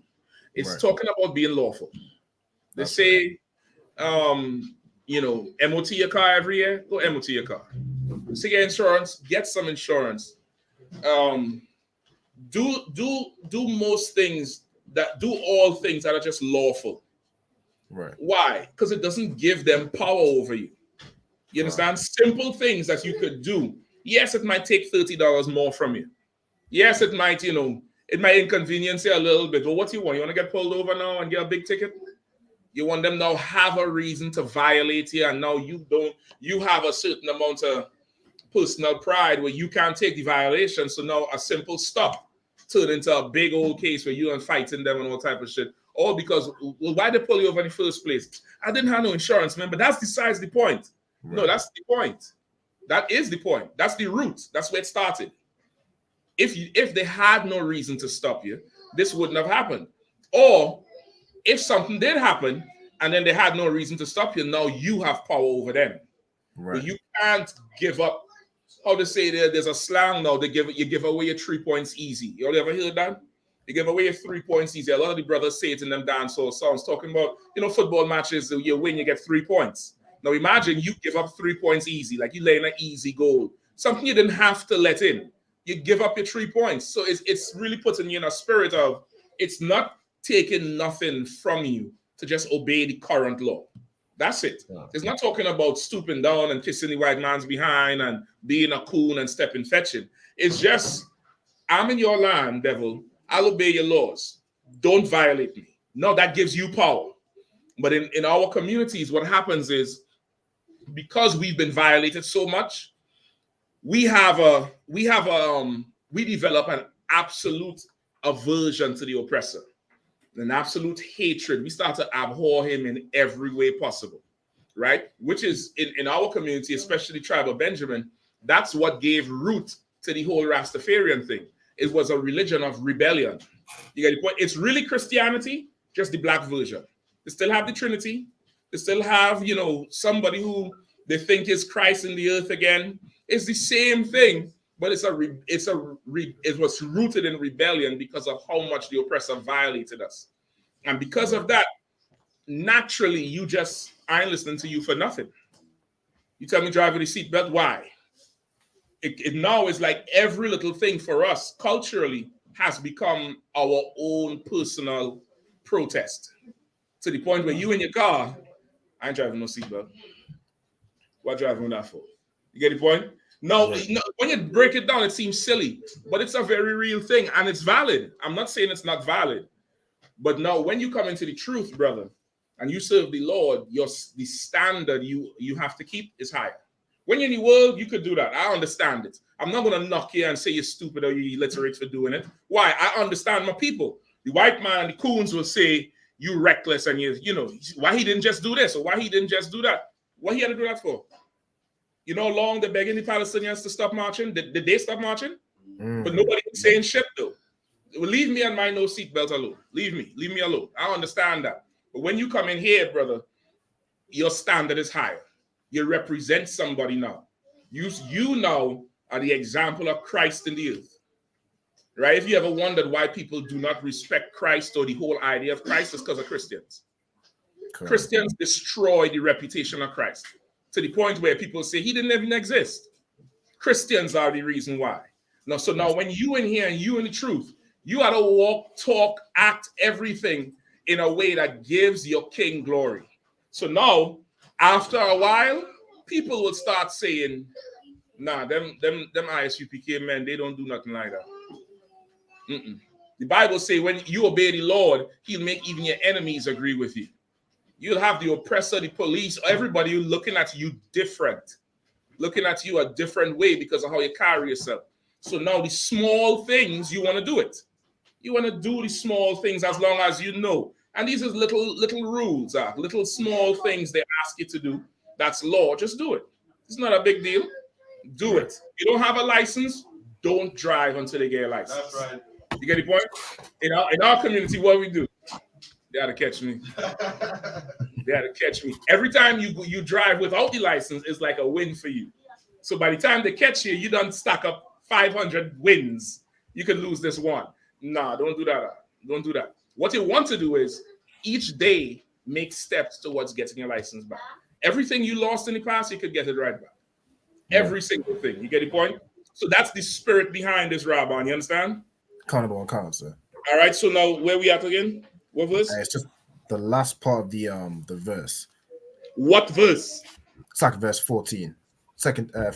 It's talking about being lawful. They say, MOT your car every year. Go MOT your car. So get insurance. Get some insurance. Do most things do all things that are just lawful. Right. Why? Because it doesn't give them power over you. You understand? Simple things that you could do. Yes, it might take $30 more from you. Yes, it might, it might inconvenience you a little bit. But what do you want? You want to get pulled over now and get a big ticket? You want them now have a reason to violate you, and now you have a certain amount of personal pride where you can't take the violation. So now a simple stop turn into a big old case where you're fighting them and all type of shit. All because, why they pull you over in the first place? I didn't have no insurance, man. But that's besides the point. Right. No, that's the point. That is the point. That's the root. That's where it started. If they had no reason to stop you, this wouldn't have happened. Or if something did happen and then they had no reason to stop you, now you have power over them. Right. But you can't give up. How to say there's a slang now. You give away your 3 points easy. You ever heard that? You give away your 3 points easy. A lot of the brothers say it in them dancehall songs, talking about football matches. You win, you get 3 points. Now imagine you give up 3 points easy, like you lay in an easy goal, something you didn't have to let in. You give up your 3 points. So it's really putting you in a spirit of, it's not taking nothing from you to just obey the current law. That's it. Yeah. It's not talking about stooping down and kissing the white man's behind and being a coon and stepping fetching. It's just, I'm in your land, devil. I'll obey your laws. Don't violate me. No, that gives you power. But in our communities, what happens is, because we've been violated so much, we develop an absolute aversion to the oppressor, an absolute hatred. We start to abhor him in every way possible, right? Which is in our community, especially Tribe of Benjamin, that's what gave root to the whole Rastafarian thing. it was a religion of rebellion. You get the point? It's really Christianity, just the black version. They still have the Trinity. They still have, somebody who they think is Christ in the earth again. It's the same thing, but it was rooted in rebellion because of how much the oppressor violated us. And because of that, naturally, I ain't listening to you for nothing. You tell me drive with a seatbelt, why? It now is like every little thing for us culturally has become our own personal protest. To the point where you in your car, I ain't driving no seatbelt. What driving that for? You get the point? No, when you break it down, it seems silly, but it's a very real thing and it's valid. I'm not saying it's not valid. But now when you come into the truth, brother, and you serve the Lord, the standard you have to keep is higher. When you're in the world, you could do that. I understand it. I'm not going to knock you and say you're stupid or you're illiterate for doing it. Why? I understand my people. The white man, the coons will say, you reckless and why he didn't just do this or why he didn't just do that. What he had to do that for? You know how long they're begging the Palestinians to stop marching? Did they stop marching? But nobody was saying shit though. Leave me and my no seatbelt alone. Leave me alone. I understand that. But when you come in here, brother, your standard is higher. You represent somebody now. You now are the example of Christ in the earth. Right? If you ever wondered why people do not respect Christ or the whole idea of Christ, it's because of Christians. Correct. Christians destroy the reputation of Christ to the point where people say he didn't even exist. Christians are the reason why. Now, so now when you in here and you in the truth, you got to walk, talk, act, everything in a way that gives your King glory. So now, after a while, people will start saying, nah, them ISUPK men, they don't do nothing like that. The Bible say when you obey the Lord, he'll make even your enemies agree with you. You'll have the oppressor, the police, everybody looking at you different, looking at you a different way because of how you carry yourself. So now the small things, you want to do it. You want to do the small things as long as you know. And these are little rules, little small things they ask you to do. That's law. Just do it. It's not a big deal. Do it. You don't have a license, don't drive until they get a license. That's right. You get the point? In our community, what we do, they had to catch me. They had to catch me. Every time you drive without the license, it's like a win for you. So by the time they catch you, you done stack up 500 wins. You could lose this one. Nah, don't do that. Don't do that. What you want to do is each day make steps towards getting your license back. Everything you lost in the past, you could get it right back. Every single thing. You get the point? So that's the spirit behind this, Rabban. You understand? Carnival and count, sir. All right. So now where we at again? What verse? It's just the last part of the verse. What verse? It's like verse 14.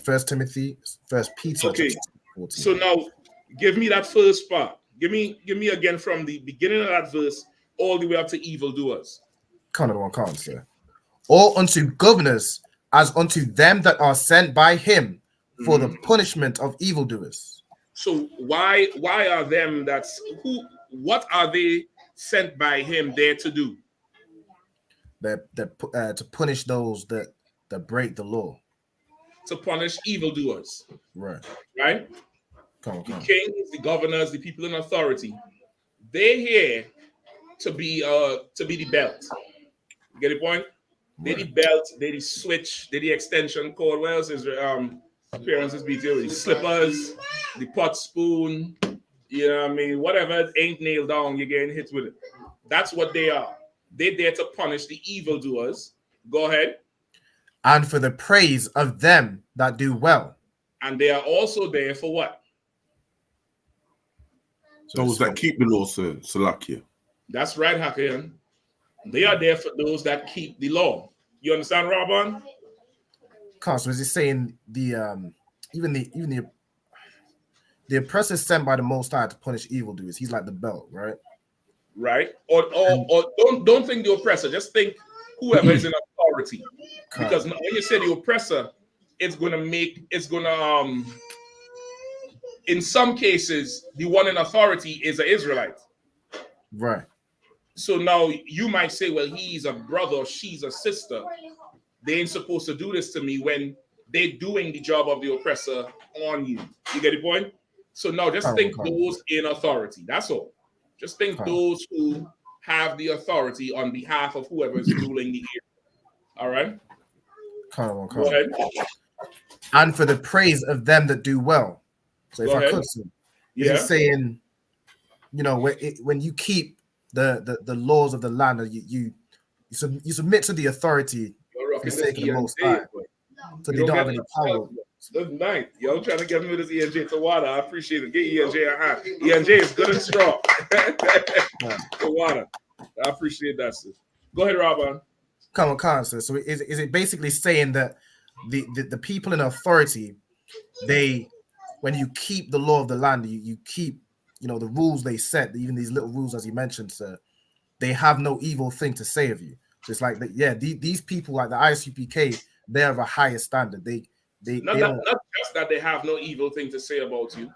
First Timothy, First Peter. Okay. 14. So now give me that first part. Give me again from the beginning of that verse all the way up to evildoers. Carnival and count, sir. Or unto governors, as unto them that are sent by him for the punishment of evildoers. So why are them what are they sent by him there to do? They're to punish those that break the law. To punish evildoers. Right. Right? Come on. The kings, the governors, the people in authority, they're here to be the belt. You get the point? They're the belt, they're the switch, they're the extension cord. What else is appearances be the slippers, the pot spoon, you know what I mean? Whatever ain't nailed down, you're getting hit with it. That's what they are. They're there to punish the evildoers. Go ahead. And for the praise of them that do well. And they are also there for what? Those that keep the law, sir, Salakia. That's right, Hakian. They are there for those that keep the law. You understand, Rabban? So is he saying the oppressor is sent by the Most High to punish evildoers? He's like the belt, right? Right. Or don't think the oppressor. Just think whoever is in authority. Because when you say the oppressor, it's gonna in some cases the one in authority is an Israelite. Right. So now you might say, well, he's a brother or she's a sister. They ain't supposed to do this to me when they're doing the job of the oppressor on you. You get the point? So now just think those in authority. That's all. Just think those who have the authority on behalf of whoever is ruling the area. All right? Go ahead. And for the praise of them that do well. So if I could, is it saying, you know, when you keep the laws of the land, you submit to the authority for the sake of the Most High, so they don't have any power. Good night. Y'all trying to get me with this ENJ to water. I appreciate it. Get ENJ a hand. ENJ is good and strong. To water. I appreciate that, sis. Go ahead, Robin. Come on, sir. So is it basically saying that the people in authority, when you keep the law of the land, you keep, you know, the rules they set, even these little rules as you mentioned, sir, they have no evil thing to say of you. So it's like these people like the ISUPK, they have a higher standard. They not just that they have no evil thing to say about you,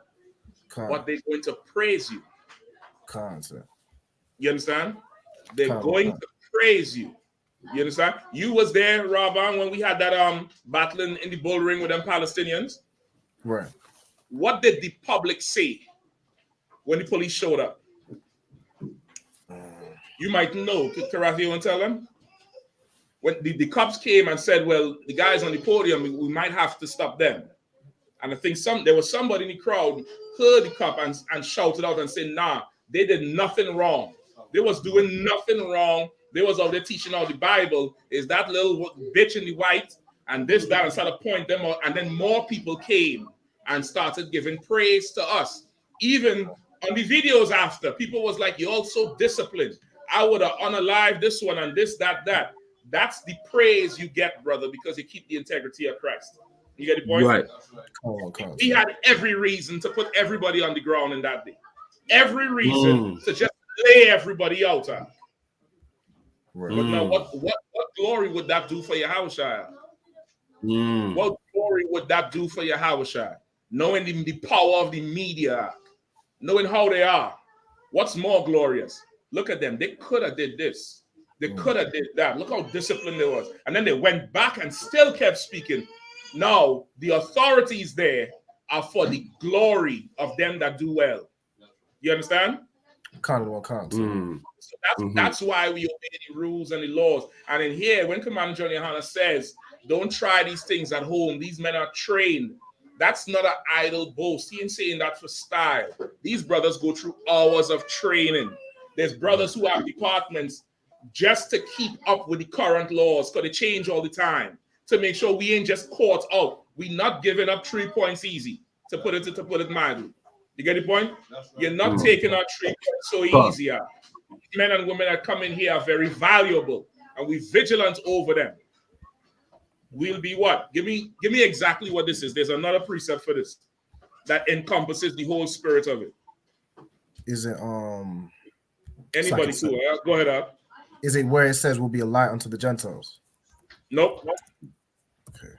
but they're going to praise you. Sir. You understand? They're going to praise you. You understand? You was there, Robin, when we had that battling in the bull ring with them Palestinians. Right. What did the public say when the police showed up? You might know. Karathi, you want to tell them? When the cops came and said, well, the guys on the podium, we might have to stop them. And I think there was somebody in the crowd heard the cop and shouted out and said, nah, they did nothing wrong. They was doing nothing wrong. They was out there teaching out the Bible. Is that little bitch in the white and this, that, and started pointing them out. And then more people came and started giving praise to us. Even on the videos after, people was like, you're all so disciplined. I would have unalived this one and this, that. That's the praise you get, brother, because you keep the integrity of Christ. You get the point? Right. We had every reason to put everybody on the ground in that day. Every reason to just lay everybody out. Right. But now, what glory would that do for Yahushua? What glory would that do for Yahushua? Knowing the power of the media, knowing how they are. What's more glorious? Look at them. They could have did this. They could have did that. Look how disciplined they was. And then they went back and still kept speaking. Now, the authorities there are for the glory of them that do well. You understand? So that's why we obey the rules and the laws. And in here, when Commander Johnny Hanna says, don't try these things at home. These men are trained. That's not an idle boast. He ain't saying that for style. These brothers go through hours of training. There's brothers who have departments just to keep up with the current laws, because they change all the time, to make sure we ain't just caught out. We not giving up 3 points easy, to put it mildly. You get the point? Right. You're not taking out 3 points so easy. Men and women that come in here are very valuable, and we're vigilant over them. We'll be what? Give me exactly what this is. There's another precept for this that encompasses the whole spirit of it. Is it anybody too? Go ahead, Ab. Is it where it says we'll be a light unto the Gentiles? Nope. Okay.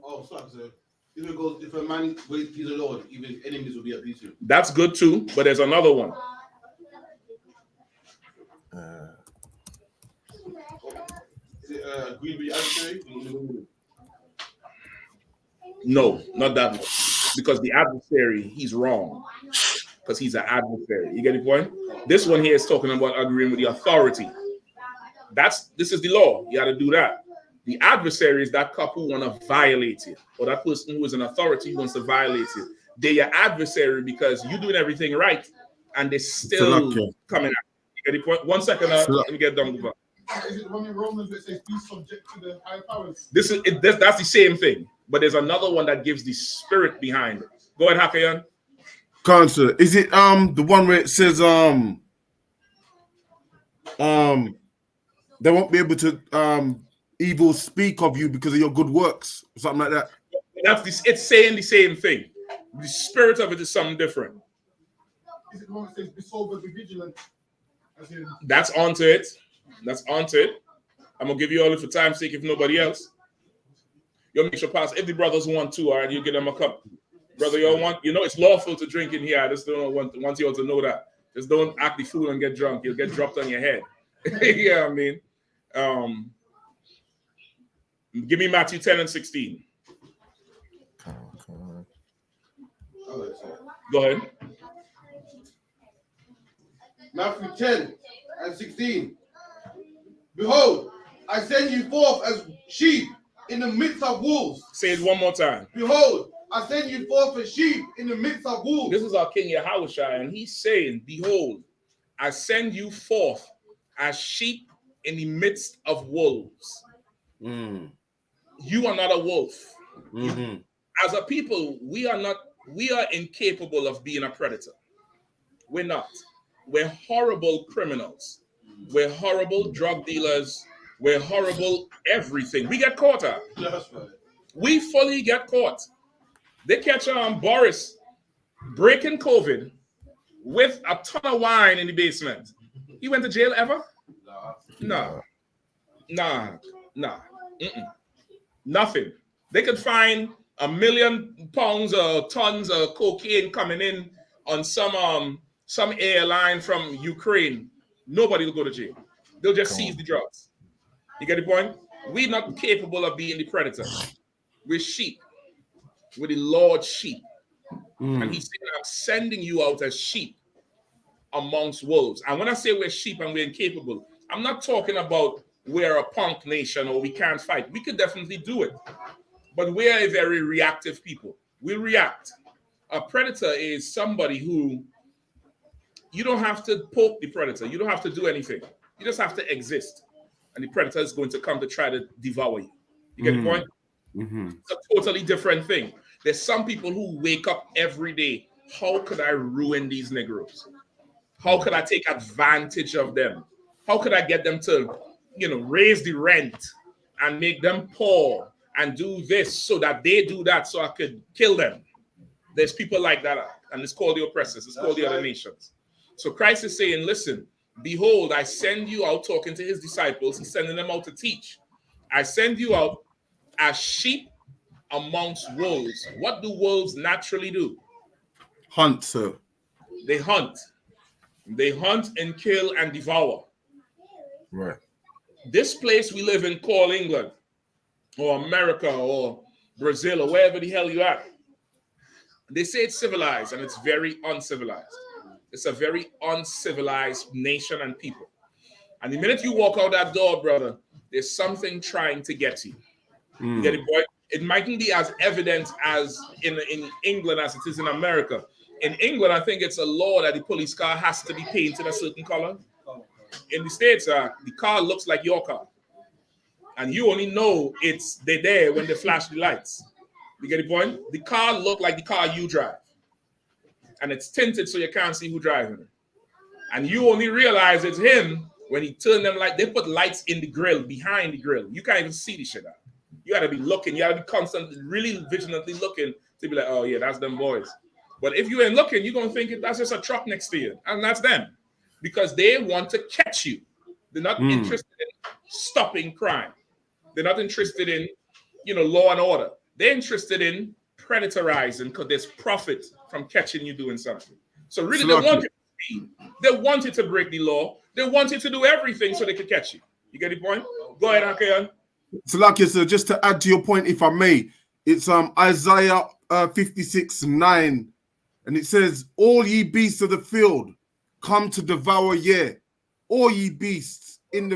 Oh, sorry, sir. If a man waits peace the Lord, even enemies will be at peace. That's good too, but there's another one. Is it agreed with your adversary? No, not that one. Because the adversary, he's wrong. Because he's an adversary. You get the point? This one here is talking about agreeing with the authority. This is the law. You got to do that. The adversary is that couple who want to violate it, or that person who is an authority who wants to violate it. They're your adversary because you're doing everything right, and they're still coming at you. You get the point? 1 second, let me get done with that. Is it the one in Romans that says be subject to the higher powers? That's the same thing, but there's another one that gives the spirit behind it. Go ahead, Hakayan. Concert. Is it the one where it says they won't be able to evil speak of you because of your good works, or something like that? It's saying the same thing. The spirit of it is something different. Is it the one that says be sober, be vigilant? That's onto it. I'm gonna give you all it for time's sake, if nobody else. You'll make sure pass. If the brothers want to, all right, you get them a cup. Brother, you want, it's lawful to drink in here. I just don't want you all to know that. Just don't act the fool and get drunk. You'll get dropped on your head. Yeah, I mean. Give me Matthew 10 and 16. Go ahead. Matthew 10:16. Behold, I send you forth as sheep in the midst of wolves. Say it one more time. Behold, I send you forth as sheep in the midst of wolves. This is our King Yahushua, and he's saying, behold, I send you forth as sheep in the midst of wolves. You are not a wolf. As a people, we are incapable of being a predator. We're not. We're horrible criminals. We're horrible drug dealers. We're horrible everything. We get caught up. That's right. We fully get caught. They catch Boris breaking COVID with a ton of wine in the basement. He went to jail ever? No. Nah. Nothing. They could find 1 million pounds or tons of cocaine coming in on some airline from Ukraine. Nobody will go to jail. They'll just seize the drugs. You get the point? We're not capable of being the predator. We're sheep. We're the Lord's sheep. And he's saying, I'm sending you out as sheep amongst wolves. And when I say we're sheep and we're incapable, I'm not talking about we're a punk nation or we can't fight. We could definitely do it. But we're a very reactive people. We react. A predator is somebody who you don't have to poke the predator. You don't have to do anything. You just have to exist. And the predator is going to come to try to devour you. You get the point? It's a totally different thing. There's some people who wake up every day. How could I ruin these Negroes? How could I take advantage of them? How could I get them to, raise the rent and make them poor and do this so that they do that so I could kill them? There's people like that, and it's called the oppressors. It's called the other nations. So Christ is saying, listen, behold, I send you out, talking to his disciples. He's sending them out to teach. I send you out as sheep amongst wolves. What do wolves naturally do? Hunt, sir. They hunt. They hunt and kill and devour. Right. This place we live in called England or America or Brazil or wherever the hell you're at, they say it's civilized, and it's very uncivilized. It's a very uncivilized nation and people. And the minute you walk out that door, brother, there's something trying to get you. You get it, boy? It mightn't be as evident as in England as it is in America. In England, I think it's a law that the police car has to be painted a certain color. In the States, the car looks like your car. And you only know they're there when they flash the lights. You get the point? The car look like the car you drive. And it's tinted so you can't see who's driving it. And you only realize it's him when he turned them lights. They put lights in the grill, behind the grill. You can't even see the shit out. You got to be looking. You got to be constantly, really vigilantly looking to be like, oh, yeah, that's them boys. But if you ain't looking, you're going to think that's just a truck next to you. And that's them. Because they want to catch you. They're not interested in stopping crime. They're not interested in, law and order. They're interested in predatorizing because there's profit from catching you doing something. So really, they want you to speed. They want you to break the law. They want you to do everything so they can catch you. You get the point? Go ahead, Akayan. Salakia, sir, just to add to your point, if I may, it's Isaiah 56:9, and it says, all ye beasts of the field come to devour ye, all ye beasts in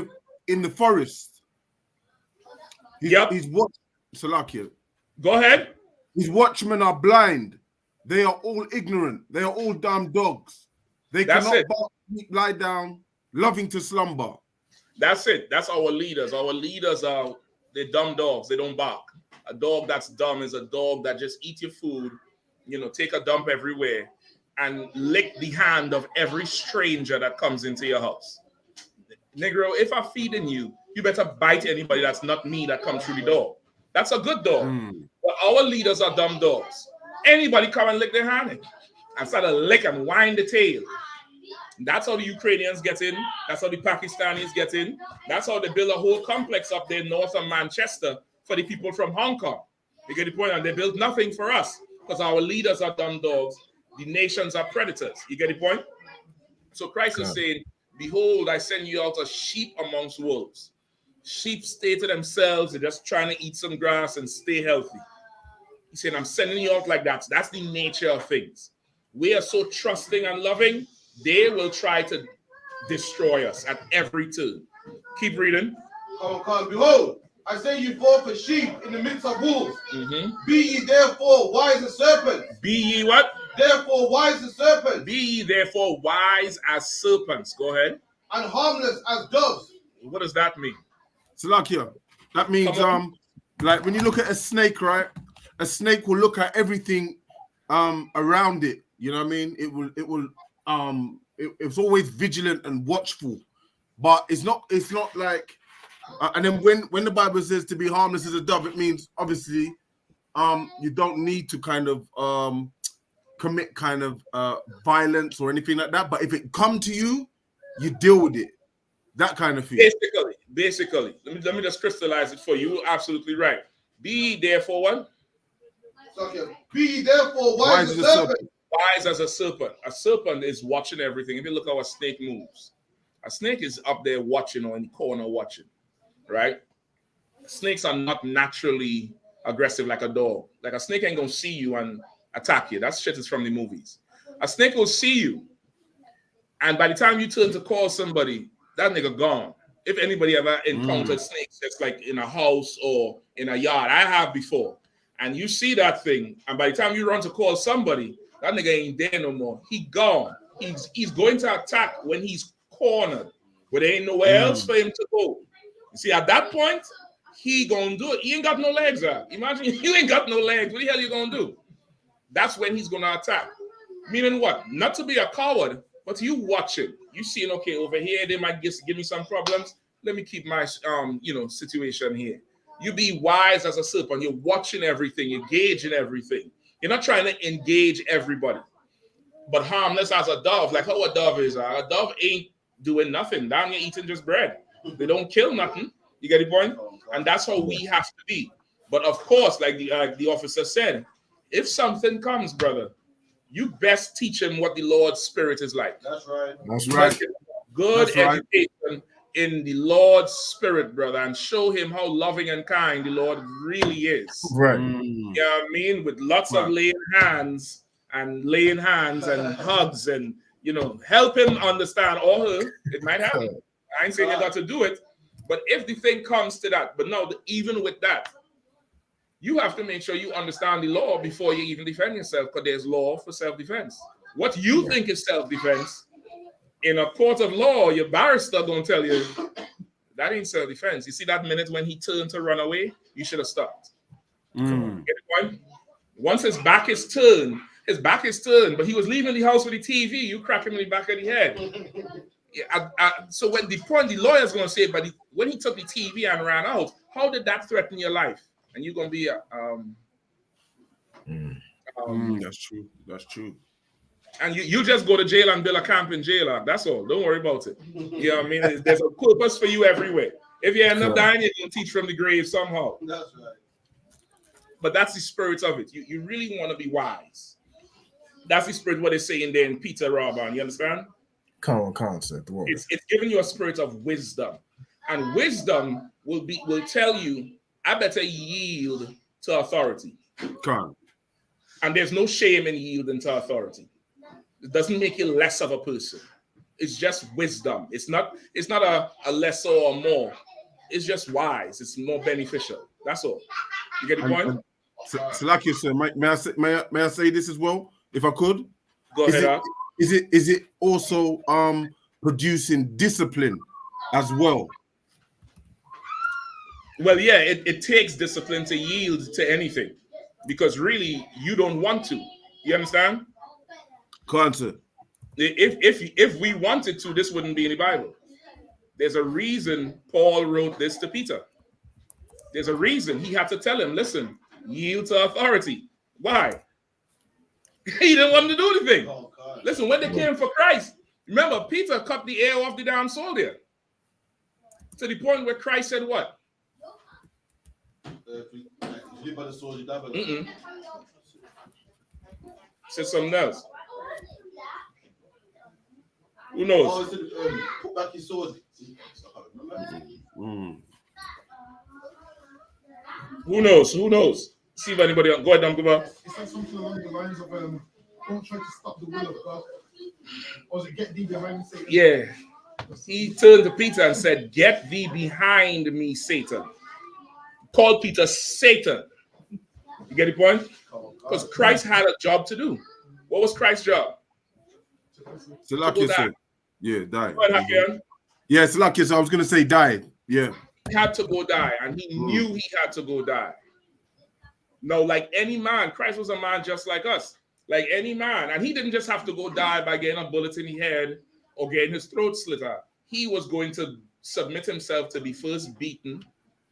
the forest. He's what? Salakia. Go ahead. His watchmen are blind. They are all ignorant. They are all dumb dogs. They cannot bark, lie down, loving to slumber. That's it. That's our leaders. Our leaders are they're dumb dogs. They don't bark. A dog that's dumb is a dog that just eats your food, take a dump everywhere, and lick the hand of every stranger that comes into your house. Negro, if I'm feeding you, you better bite anybody that's not me that comes through the door. That's a good dog. But our leaders are dumb dogs. Anybody come and lick their hand and start to lick and wind the tail. That's how the Ukrainians get in. That's how the Pakistanis get in. That's how they build a whole complex up there north of Manchester for the people from Hong Kong. You get the point? And they build nothing for us because our leaders are dumb dogs. The nations are predators. You get the point? So Christ is saying, behold, I send you out as sheep amongst wolves. Sheep stay to themselves. They're just trying to eat some grass and stay healthy. He's saying, I'm sending you out like that. So that's the nature of things. We are so trusting and loving, they will try to destroy us at every turn. Keep reading. Come. Behold, I say you forth as sheep in the midst of wolves. Mm-hmm. Be ye therefore wise as serpents. Be ye what? Therefore wise as serpents. Be ye therefore wise as serpents. Go ahead. And harmless as doves. What does that mean? Salakia. That means like when you look at a snake, right? A snake will look at everything around it. You know what I mean? It's always vigilant and watchful, but it's not like and then when the Bible says to be harmless as a dove, it means obviously you don't need to kind of commit kind of violence or anything like that, but if it come to you, you deal with it. That kind of thing. Basically. Let me just crystallize it for you. You're absolutely right. Be therefore what? Okay. Be therefore wise as a serpent. Wise as a serpent. A serpent is watching everything. If you look how a snake moves, a snake is up there watching or in the corner watching, right? Snakes are not naturally aggressive like a dog. Like a snake ain't gonna see you and attack you. That shit is from the movies. A snake will see you, and by the time you turn to call somebody, that nigga gone. If anybody ever encountered snakes that's like in a house or in a yard, I have before, and you see that thing, and by the time you run to call somebody, that nigga ain't there no more. He gone. He's going to attack when he's cornered, where there ain't nowhere else for him to go. You see, at that point, he gonna do it. He ain't got no legs. Imagine you ain't got no legs. What the hell you gonna do? That's when he's gonna attack. Meaning what? Not to be a coward, but you watching. You seeing, okay, over here they might give me some problems. Let me keep my situation here. You be wise as a serpent. You're watching everything. You're gauging everything. You're not trying to engage everybody. But harmless as a dove, like how a dove is. A dove ain't doing nothing. Down here eating just bread. They don't kill nothing. You get the point? And that's how we have to be. But of course, like the officer said, if something comes, brother, you best teach him what the Lord's Spirit is like. That's right. That's right. Good That's education right. in the Lord's Spirit, brother, and show him how loving and kind the Lord really is. Right. You know what I mean? With lots of laying hands and hugs and, help him understand, or her. It might happen. I ain't saying you got to do it. But if the thing comes to that, but no, even with that, you have to make sure you understand the law before you even defend yourself, because there's law for self-defense. What you think is self-defense, in a court of law, your barrister gonna tell you that ain't self-defense. You see that minute when he turned to run away, you should have stopped. Get the point? Once his back is turned, but he was leaving the house with the TV, you crack him in the back of the head. So when the lawyer's gonna say, but when he took the TV and ran out, how did that threaten your life? And you're gonna be that's true. That's true. And you just go to jail and build a camp in jail. That's all. Don't worry about it. You know what I mean? There's a purpose for you everywhere. If you end up dying, you're gonna teach from the grave somehow. That's right. But that's the spirit of it. You really want to be wise. That's the spirit what they say in there in Peter Rabban. You understand? Common concept. It's giving you a spirit of wisdom. And wisdom will tell you, I better yield to authority. And there's no shame in yielding to authority. It doesn't make you less of a person. It's just wisdom. It's not a lesser or more. It's just wise. It's more beneficial. That's all. You get the point? So like you said, may I say this as well, if I could? Go ahead. Is it also producing discipline as well? Well, yeah, it takes discipline to yield to anything, because really you don't want to. You understand? Concert. If we wanted to, this wouldn't be in the Bible. There's a reason Paul wrote this to Peter. There's a reason he had to tell him, listen, yield to authority. Why? He didn't want to do anything. Oh, listen, when they came for Christ, remember, Peter cut the ear off the damn soldier. To the point where Christ said what? Said something else. Who knows? Put back his sword. Who knows? See if anybody else. Go ahead, Dumbo. It says something along the lines of don't try to stop the will of God. Or is it get thee behind me, Satan? Yeah. He turned to Peter and said, "Get thee behind me, Satan." Called Peter Satan. You get the point? Because Christ had a job to do. What was Christ's job? Salakia said, yeah, die. Go ahead, Hakian. Yeah, Salakia, so I was going to say die. Yeah. He had to go die, and he knew he had to go die. No, like any man, Christ was a man just like us. Like any man. And he didn't just have to go die by getting a bullet in the head or getting his throat slit out. He was going to submit himself to be first beaten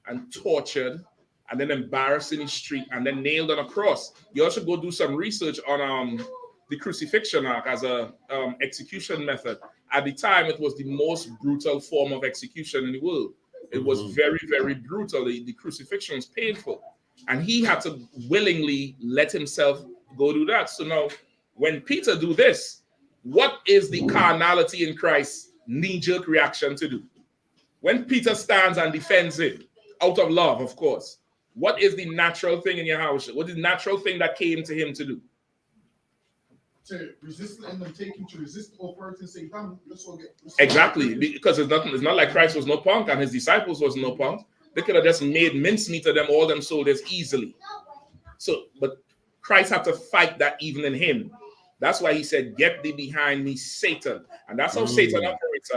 and tortured and then embarrassed in the street and then nailed on a cross. You also go do some research on the crucifixion arc as a execution method. At the time, it was the most brutal form of execution in the world. It was very, very brutal. The crucifixion was painful. And he had to willingly let himself go do that. So now, when Peter do this, what is the carnality in Christ's knee-jerk reaction to do? When Peter stands and defends it, out of love, of course, what is the natural thing in your house? What is the natural thing that came to him to do? To resist and then take him to resist the authority and say, damn, let's all get... Exactly, because it's not like Christ was no punk and his disciples was no punk. They could have just made mincemeat of them, all them soldiers easily. So, but Christ had to fight that even in him. That's why he said, "Get thee behind me, Satan." And that's how Satan operates.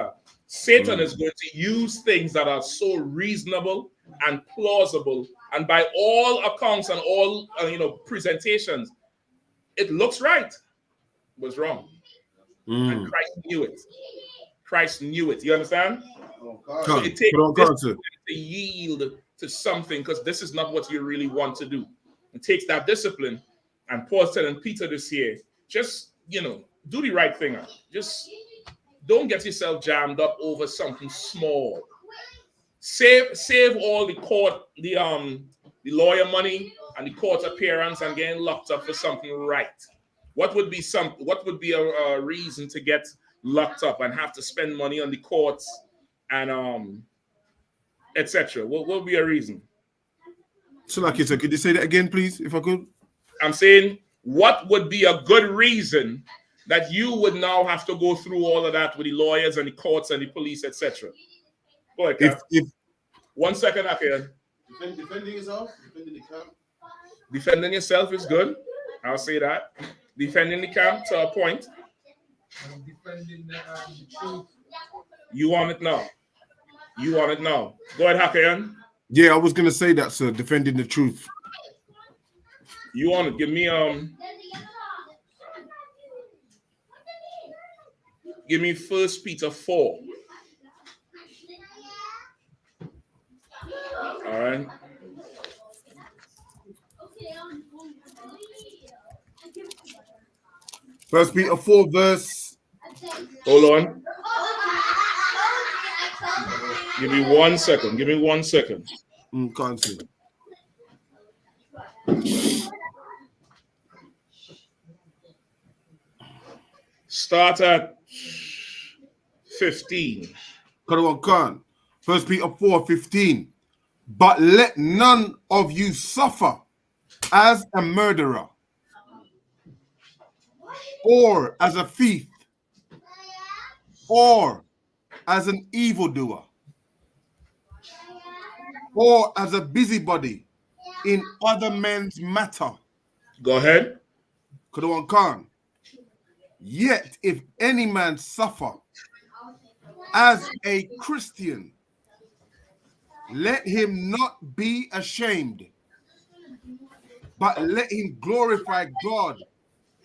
Satan is going to use things that are so reasonable and plausible, and by all accounts and all presentations, it looks right. It was wrong. And Christ knew it. Christ knew it. You understand? So it takes discipline to yield to something, because this is not what you really want to do. It takes that discipline. And Paul's telling Peter this here, just, do the right thing. Just don't get yourself jammed up over something small. Save all the court, the lawyer money and the court appearance and getting locked up for something right. What would be a reason to get locked up and have to spend money on the courts and etc.? What would be a reason? So, like, could you say that again, please, if I could? I'm saying, what would be a good reason that you would now have to go through all of that with the lawyers and the courts and the police, etc.? Go ahead, if 1 second, Akia. Defending yourself, defending the camp. Defending yourself is good. I'll say that. Defending the camp to a point. Defending the truth. You want it now. You want it now. Go ahead, Hakayan. Yeah, I was gonna say that, sir. Defending the truth. You want it? Give me 1 Peter 4. All right. First Peter 4 verse. Hold on. Give me 1 second. Give me 1 second. Can't see. Start at 15. First Peter 4:15. But let none of you suffer as a murderer, or as a thief, or as an evildoer, or as a busybody in other men's matter. Go ahead. Khan. Yet if any man suffer as a Christian, let him not be ashamed, but let him glorify God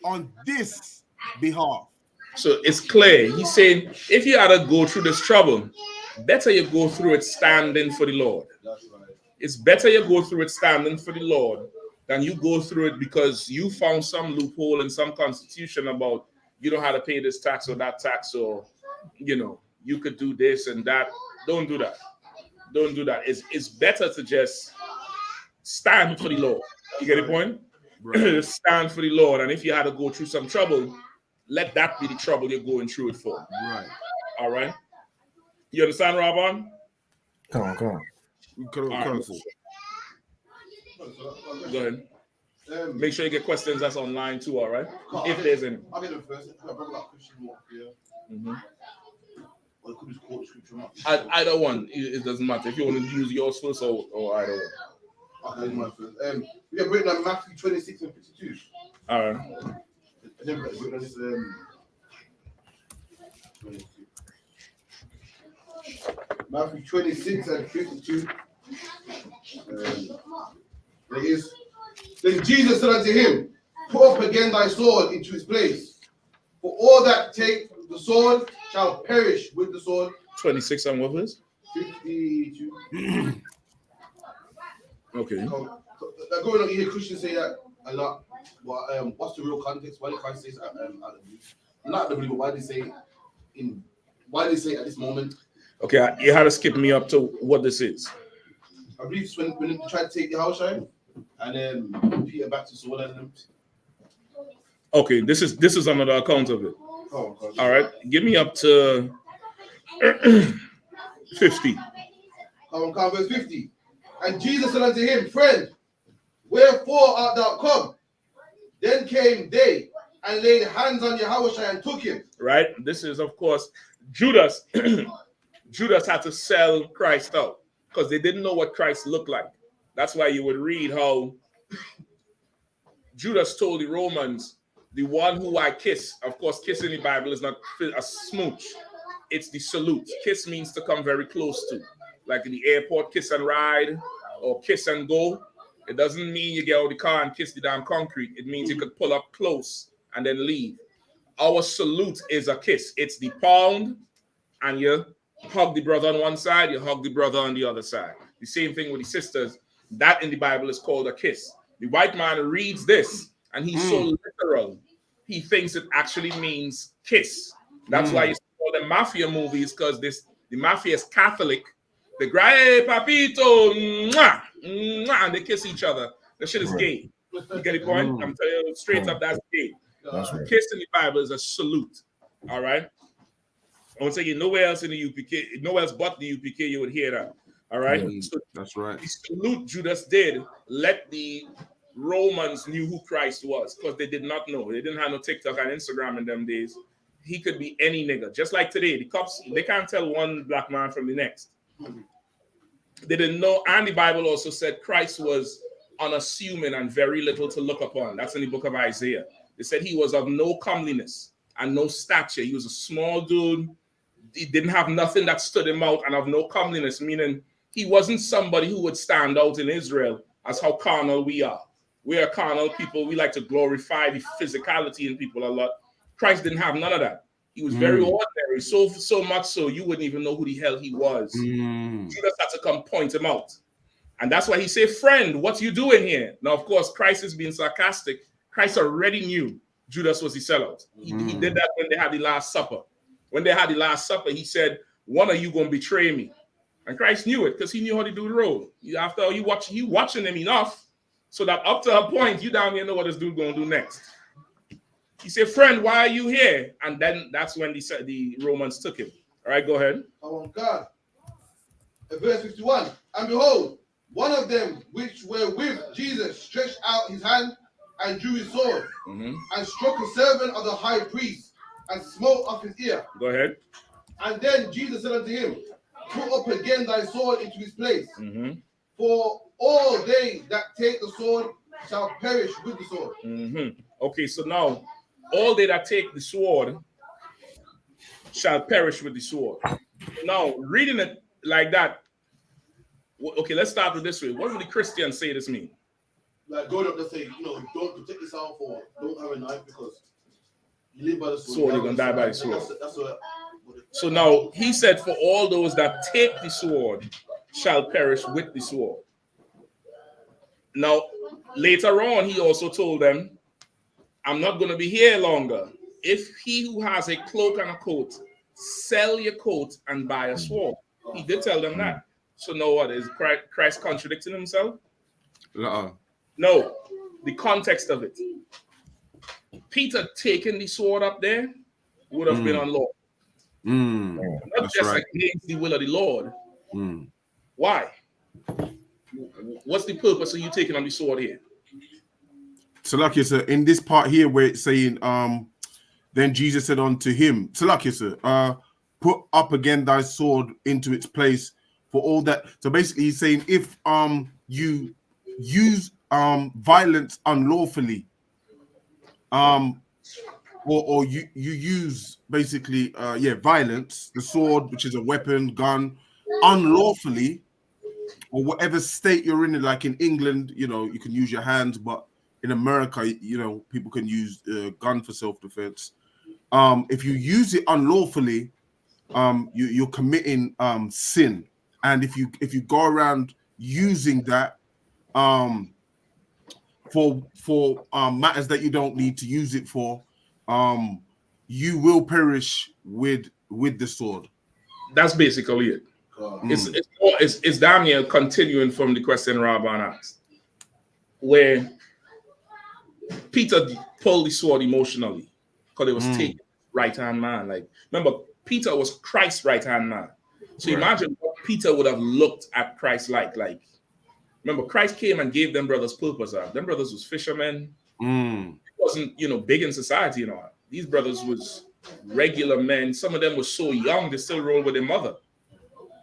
on this behalf. So it's clear. He's saying, if you had to go through this trouble, better you go through it standing for the Lord. That's right. It's better you go through it standing for the Lord than you go through it because you found some loophole in some constitution about you don't have to pay this tax or that tax, or you could do this and that. Don't do that. Don't do that. It's better to just stand for the Lord. You get the point? Right. Stand for the Lord. And if you had to go through some trouble, let that be the trouble you're going through it for. Right. All right. You understand, Robon? Come on. Right. Go ahead. Make sure you get questions that's online too, all right? If there's any. I'll get them first. I'll bring up Christian more. Yeah. Or it could just quote scripture. Either one. It doesn't matter. If you want to use yours first or either one. Okay, mine first. We have written on Matthew 26 and 52. All right. And then written on this. Matthew 26 and 52. There is. Then Jesus said unto him, put up again thy sword into its place. For all that take the sword shall perish with the sword. 26 and what was? 52. Okay. Going on, you hear Christians say that a lot. But what's the real context? Why did Christ say at the not the believer? Why did they say Why did they say at this moment? Okay, you had to skip me up to what this is. I believe it's when they tried to take the house, right? And then Peter back to Saul and them. Okay, this is another account of it. Oh, God. All right, give me up to 50. Come on, verse 50. And Jesus said unto him, friend, wherefore art thou come? Then came they and laid hands on Yahushua and took him. Right, this is of course Judas. Judas had to sell Christ out because they didn't know what Christ looked like. That's why you would read how Judas told the Romans, the one who I kiss. Of course, kiss in the Bible is not a smooch. It's the salute. Kiss means to come very close to. Like in the airport, kiss and ride or kiss and go. It doesn't mean you get out of the car and kiss the damn concrete. It means you could pull up close and then leave. Our salute is a kiss. It's the pound and you hug the brother on one side, you hug the brother on the other side. The same thing with the sisters. That in the Bible is called a kiss. The white man reads this and he's so literal. He thinks it actually means kiss. That's why you see all the mafia movies, because the mafia is Catholic. They go, hey, papito, mwah, mwah, and they kiss each other. That shit is gay. You get the point? I'm telling you straight up, that's gay. That's right. Kiss in the Bible is a salute. All right? I would say nowhere else in the UPK, nowhere else but the UPK, you would hear that. All right? So that's right. The salute Judas did let the Romans knew who Christ was, because they did not know. They didn't have no TikTok and Instagram in them days. He could be any nigga. Just like today, the cops, they can't tell one black man from the next. They didn't know. And the Bible also said Christ was unassuming and very little to look upon. That's in the book of Isaiah. They said he was of no comeliness and no stature. He was a small dude. He didn't have nothing that stood him out and of no comeliness, meaning he wasn't somebody who would stand out in Israel as how carnal we are. We are carnal people. We like to glorify the physicality in people a lot. Christ didn't have none of that. He was very ordinary, so much so you wouldn't even know who the hell he was. Judas had to come point him out. And that's why he said, friend, what you doing here? Now, of course, Christ is being sarcastic. Christ already knew Judas was the sellout. He did that when they had the Last Supper. When they had the Last Supper, he said, one of you going to betray me. And Christ knew it because he knew how to do the role. After all, you watching him enough so that up to a point, you down here know what this dude going to do next. He said, friend, why are you here? And then that's when the Romans took him. All right, go ahead. Oh, God. Verse 51. And behold, one of them which were with Jesus stretched out his hand and drew his sword and struck a servant of the high priest and smote off his ear. Go ahead. And then Jesus said unto him, put up again thy sword into his place. For all they that take the sword shall perish with the sword. Okay, so now, all they that take the sword shall perish with the sword. Now, reading it like that, okay, let's start with this way. What would the Christians say this mean? Like going up to say, don't protect yourself or don't have a knife because you live by the sword. Sword, you're going to die by the sword. That's what. So now, he said, for all those that take the sword shall perish with the sword. Now, later on, he also told them, I'm not going to be here longer. If he who has a cloak and a coat, sell your coat and buy a sword. He did tell them that. So now what? Is Christ contradicting himself? No. The context of it. Peter taking the sword up there would have been unlawful. Not just against the will of the Lord. Why? What's the purpose of you taking on the sword here? Salakia, sir, in this part here where it's saying, then Jesus said unto him, Salakia, sir, put up again thy sword into its place for all that. So basically he's saying if you use violence unlawfully, or you use basically violence, the sword, which is a weapon, gun, unlawfully, or whatever state you're in, like in England, you know, you can use your hands, but in America, you know, people can use a gun for self-defense. If you use it unlawfully, you're committing sin. And if you go around using that for matters that you don't need to use it for, you will perish with the sword. That's basically it. It's damn near continuing from the question Rabban asked, where Peter pulled the sword emotionally because it was taking right-hand man. Like, remember, Peter was Christ's right-hand man. So imagine what Peter would have looked at Christ like. Like, remember, Christ came and gave them brothers purpose. Them brothers was fishermen. It wasn't, you know, big in society, you know. These brothers was regular men. Some of them were so young, they still roll with their mother.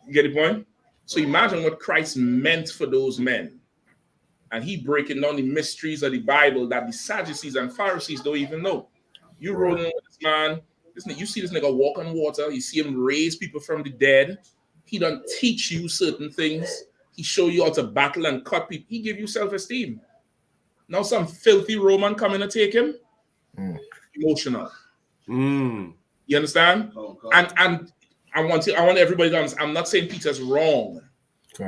You get the point? So imagine what Christ meant for those men. And he breaking down the mysteries of the Bible that the Sadducees and Pharisees don't even know. You rolling with this man. You see this nigga walk on water. You see him raise people from the dead. He don't teach you certain things. He show you how to battle and cut people. He give you self-esteem. Now some filthy Roman coming to take him. Emotional. You understand? And I want everybody to understand. I'm not saying Peter's wrong.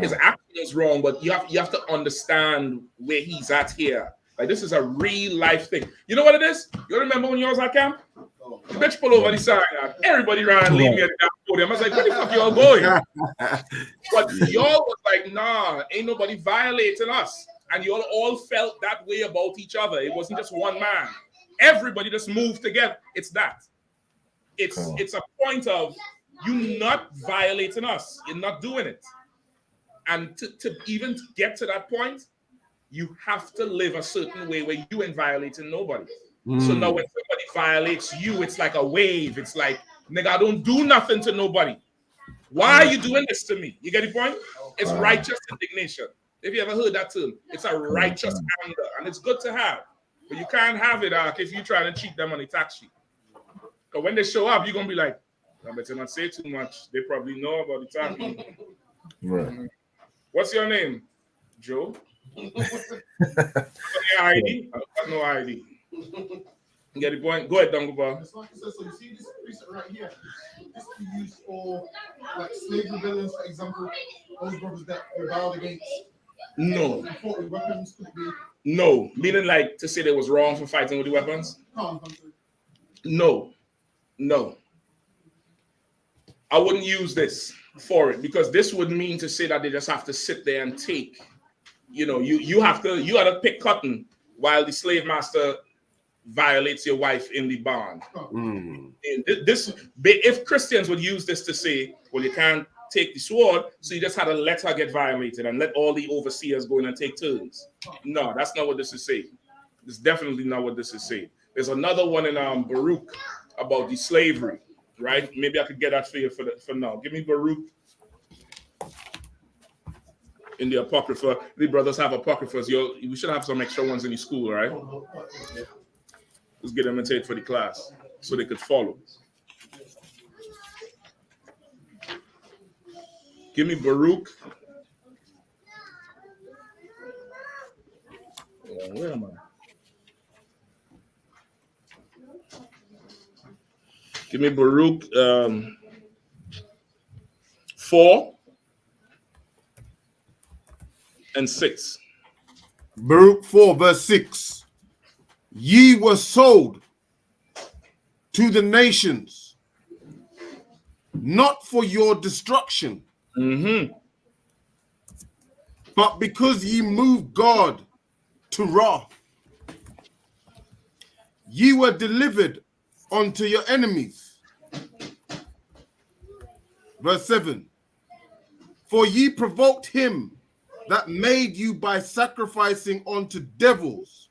His action is wrong, but you have to understand where he's at here. Like, this is a real life thing. You know what it is? You remember when you was at camp? The bitch pull over the side. Everybody ran and leave me at the damn podium. I was like, where the fuck y'all going? But y'all was like, nah, ain't nobody violating us. And y'all all felt that way about each other. It wasn't just one man. Everybody just moved together. It's that. It's a point of you not violating us. You're not doing it. And to even get to that point, you have to live a certain way where you ain't violating nobody. So now when somebody violates you, it's like a wave. It's like, nigga, I don't do nothing to nobody. Why are you doing this to me? You get the point? It's righteous indignation. If you ever heard that term, it's a righteous anger, and it's good to have. But you can't have it if you're trying to cheat them on the tax sheet. Because when they show up, you're going to be like, I better not say too much. They probably know about the tax sheet. Right. What's your name? Joe? Your ID? I've got no ID. You get the point? Go ahead, Dungoba. It's like I said, so you see this precept right here. This can be used for like slave rebellions, for example. Those brothers that rebelled against. No. Fought with weapons could be. No. Meaning like to say they was wrong for fighting with the weapons? No. I wouldn't use this for it because this would mean to say that they just have to sit there and take. You know, you have to pick cotton while the slave master violates your wife in the barn. If Christians would use this to say, well, you can't take the sword, so you just had to let her get violated and let all the overseers go in and take turns. No, that's not what this is saying. It's definitely not what this is saying. There's another one in Baruch about the slavery, right? Maybe I could get that for you for now. Give me Baruch. In the Apocrypha, the brothers have Apocryphas. We should have some extra ones in the school, right? Let's get them and take for the class so they could follow. Give me Baruch. Where am I? Give me Baruch 4 and 6. Baruch 4 verse 6. Ye were sold to the nations, not for your destruction, but because ye moved God to wrath. Ye were delivered unto your enemies. Verse 7. For ye provoked him that made you by sacrificing unto devils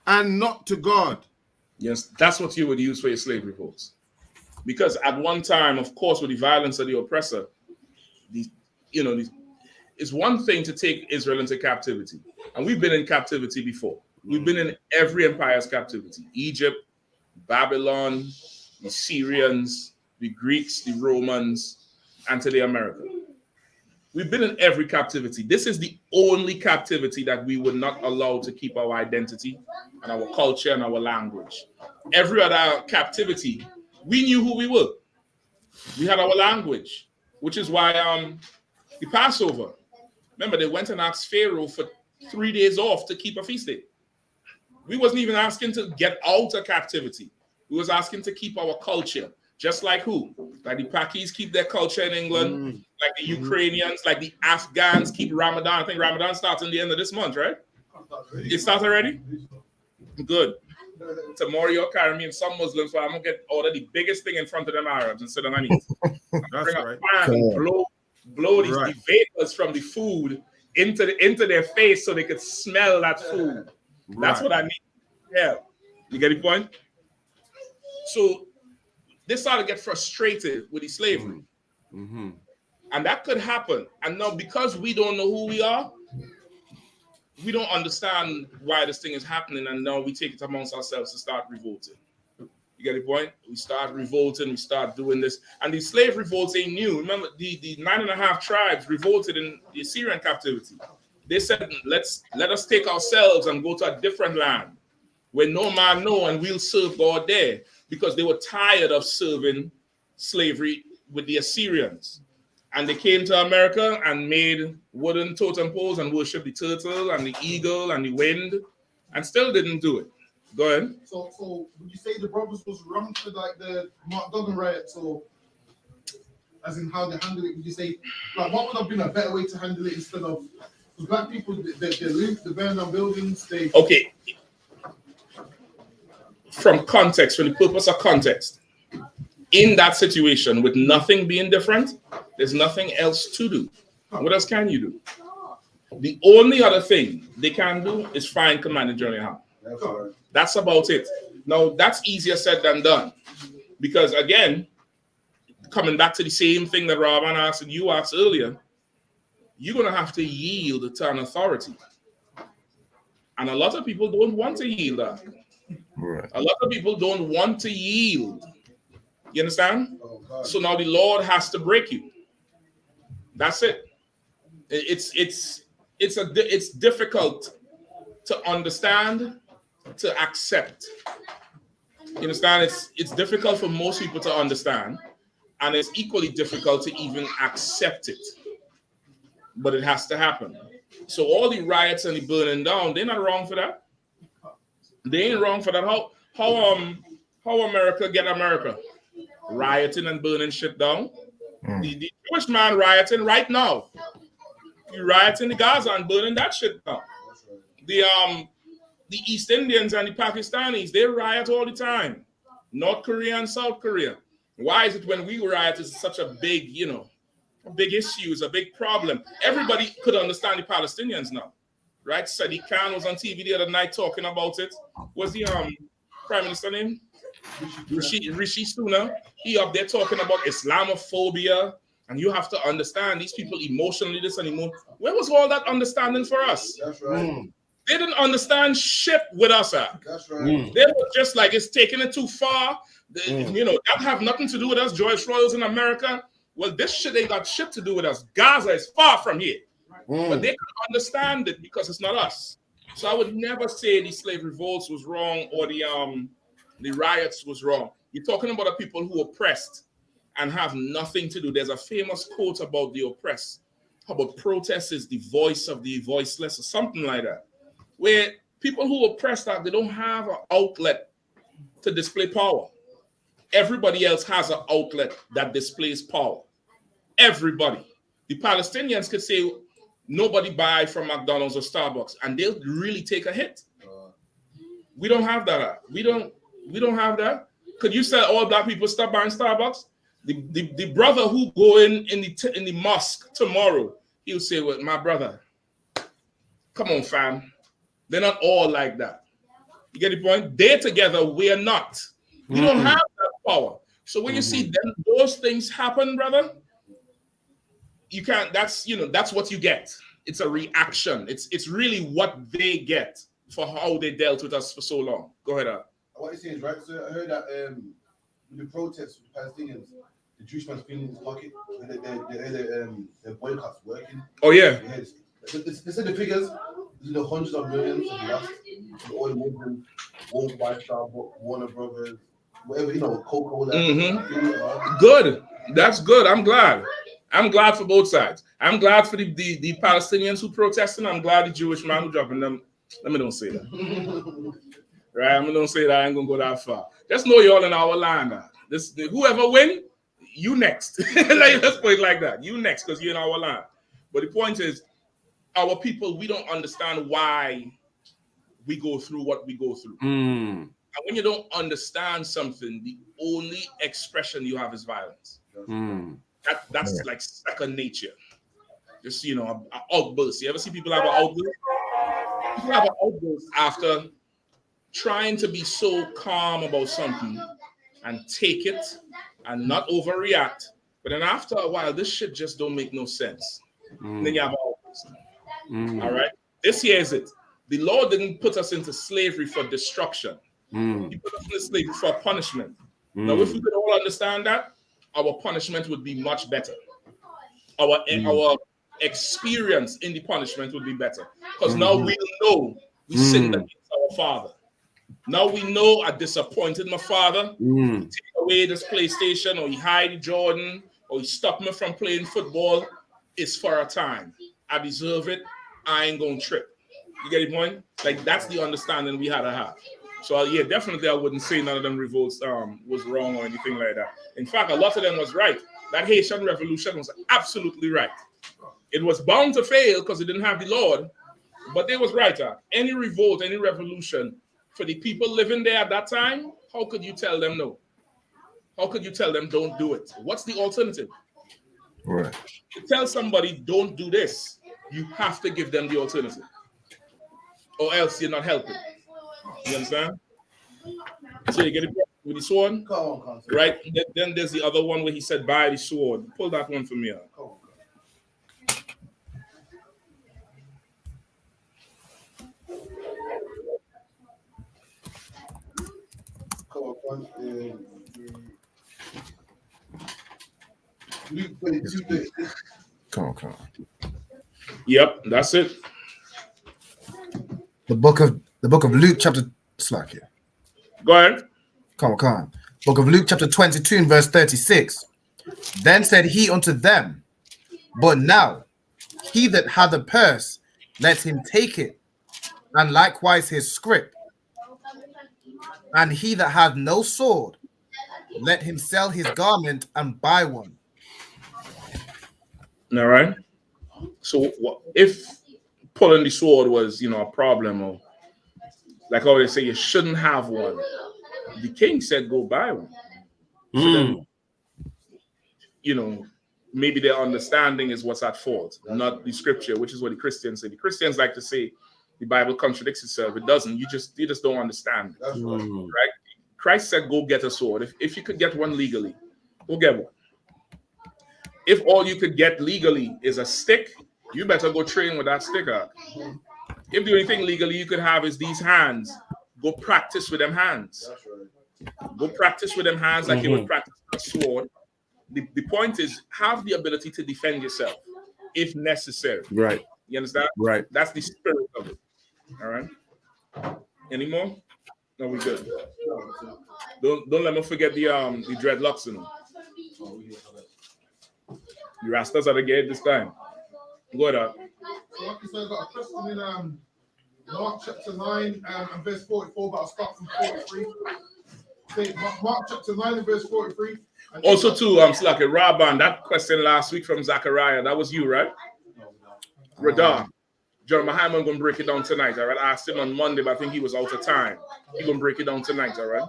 and not to God. Yes, that's what you would use for your slave revolts. Because at one time, of course, with the violence of the oppressor, it's one thing to take Israel into captivity. And we've been in captivity before. We've been in every empire's captivity. Egypt, Babylon, the Syrians, the Greeks, the Romans, and today America. We've been in every captivity. This is the only captivity that we would not allow to keep our identity and our culture and our language. Every other captivity, we knew who we were. We had our language, which is why the Passover, remember they went and asked Pharaoh for 3 days off to keep a feast day. We wasn't even asking to get out of captivity. We was asking to keep our culture. Just like who? Like the Pakis keep their culture in England, like the Ukrainians, like the Afghans keep Ramadan. I think Ramadan starts in the end of this month, right? It starts already? Good. Tomorrow you'll carry me and some Muslims, so I'm gonna get order the biggest thing in front of them Arabs and sit underneath. That's right. Blow these the vapors from the food into their face so they could smell that food. That's what I need. Yeah. You get the point? So they started to get frustrated with the slavery. And that could happen. And now because we don't know who we are, we don't understand why this thing is happening. And now we take it amongst ourselves to start revolting. You get the point? We start revolting, we start doing this. And the slave revolts ain't new. Remember, the 9.5 tribes revolted in the Assyrian captivity. They said, let us take ourselves and go to a different land where no man know, and we'll serve God there, because they were tired of serving slavery with the Assyrians. And they came to America and made wooden totem poles and worshiped the turtle and the eagle and the wind, and still didn't do it. Go ahead. So would you say the brothers was wrong for like the Mark Duggan riots, or as in how they handle it? Would you say like what would have been a better way to handle it instead of black people they loot, they burn down buildings, they okay. From context, from the purpose of context, in that situation with nothing being different, there's nothing else to do. What else can you do? The only other thing they can do is find Commander General Ham. That's about it. Now, that's easier said than done. Because again, coming back to the same thing that Robin asked and you asked earlier, you're going to have to yield to an authority. And a lot of people don't want to yield that. Right. A lot of people don't want to yield. You understand? So now the Lord has to break you. That's it. It's difficult to understand, to accept. You understand? It's difficult for most people to understand, and it's equally difficult to even accept it. But it has to happen. So all the riots and the burning down, they're not wrong for that. They ain't wrong for that. How America get America? Rioting and burning shit down. The Jewish man rioting right now. He rioting in Gaza and burning that shit down. The East Indians and the Pakistanis, they riot all the time. North Korea and South Korea. Why is it when we riot it's such a big, a big issue, it's a big problem? Everybody could understand the Palestinians now. Right? Sadiq Khan was on TV the other night talking about it. What's the Prime Minister name? Rishi Sunak. He up there talking about Islamophobia. And you have to understand these people emotionally this and emotionally. Where was all that understanding for us? That's right. They didn't understand shit with us. That's right. They were just like, it's taking it too far. That have nothing to do with us. George Floyd's in America. Well, this shit ain't got shit to do with us. Gaza is far from here. But they could understand it because it's not us. So I would never say the slave revolts was wrong or the riots was wrong. You're talking about the people who oppressed and have nothing to do. There's a famous quote about the oppressed. How about protest is the voice of the voiceless or something like that. Where people who oppressed they don't have an outlet to display power. Everybody else has an outlet that displays power. Everybody. The Palestinians could say, nobody buy from McDonald's or Starbucks, and they'll really take a hit. We don't have that. We don't have that. Could you say all black people stop buying Starbucks? The brother who go in the mosque tomorrow, he'll say, well, my brother, come on, fam. They're not all like that. You get the point? They're together, we're not. We don't have that power. So when you see those things happen, brother, you can't, that's what you get. It's a reaction. It's really what they get for how they dealt with us for so long. Go ahead, What you're saying is right, sir. I heard that the protests with Palestinians, the Jewish man's feeling in his pocket, their boycotts working. Oh, yeah. They said the figures, the hundreds of millions have lost. All the movement, owned by Starbucks, Warner Brothers, whatever, Coca-Cola. Good. That's good. I'm glad. I'm glad for both sides. I'm glad for the Palestinians who protesting. I'm glad the Jewish man who dropping them. Let me don't say that. Right? I'm don't say that. I ain't gonna go that far. Just know you're all in our land. Whoever win, you next. Let's put it like that. You next, because you're in our land. But the point is, our people, we don't understand why we go through what we go through. And when you don't understand something, the only expression you have is violence. That's like second nature. Just, an outburst. You ever see people have an outburst? People have an outburst after trying to be so calm about something and take it and not overreact. But then after a while, this shit just don't make no sense. And then you have an outburst. All right? This here is it. The Lord didn't put us into slavery for destruction. He put us into slavery for punishment. Now, if we could all understand that, our punishment would be much better. Our experience in the punishment would be better. Because now we know we sinned against our Father. Now we know I disappointed my Father. He take away this PlayStation, or he hide Jordan, or he stop me from playing football. It's for a time. I deserve it. I ain't gonna trip. You get the point? Like, that's the understanding we had to have. So yeah, definitely I wouldn't say none of them revolts was wrong or anything like that. In fact, a lot of them was right. That Haitian revolution was absolutely right. It was bound to fail because it didn't have the Lord, but they was right. Any revolt, any revolution, for the people living there at that time, how could you tell them no? How could you tell them don't do it? What's the alternative? Right. To tell somebody don't do this, you have to give them the alternative, or else you're not helping. You understand? So you get it with the sword, right? Then there's the other one where he said, "Buy the sword." Pull that one for me. Come on. Yep, that's it. The book of Luke, chapter slack here. Go ahead. Come on. Book of Luke, chapter 22, and verse 36. Then said he unto them, but now he that hath a purse, let him take it, and likewise his scrip. And he that hath no sword, let him sell his garment and buy one. All right. So if pulling the sword was, a problem, or like how they say you shouldn't have one, the king said go buy one. So then, maybe their understanding is what's at fault, not the scripture, which is what the Christians say. The Christians like to say the Bible contradicts itself. It doesn't. You just don't understand. That's right? Christ said go get a sword. If you could get one legally, go get one. If all you could get legally is a stick, you better go train with that stick up. If the only thing legally you could have is these hands, go practice with them hands. That's right. Go practice with them hands like you would practice a sword. The point is, have the ability to defend yourself if necessary. Right. You understand? Right. That's the spirit of it. All right. Any more? No, we good. Don't let me forget the dreadlocks in them. The Rastas are the game this time. Go ahead. So like I said, I got a question in Mark chapter 9 and verse 44, but I'll start from 43. Mark chapter 9 and verse 43. Also, too, Slacky Rabban, that question last week from Zachariah, that was you, right? Radar. John Mahaman gonna break it down tonight, all right? I asked him on Monday, but I think he was out of time. He's gonna break it down tonight, all right?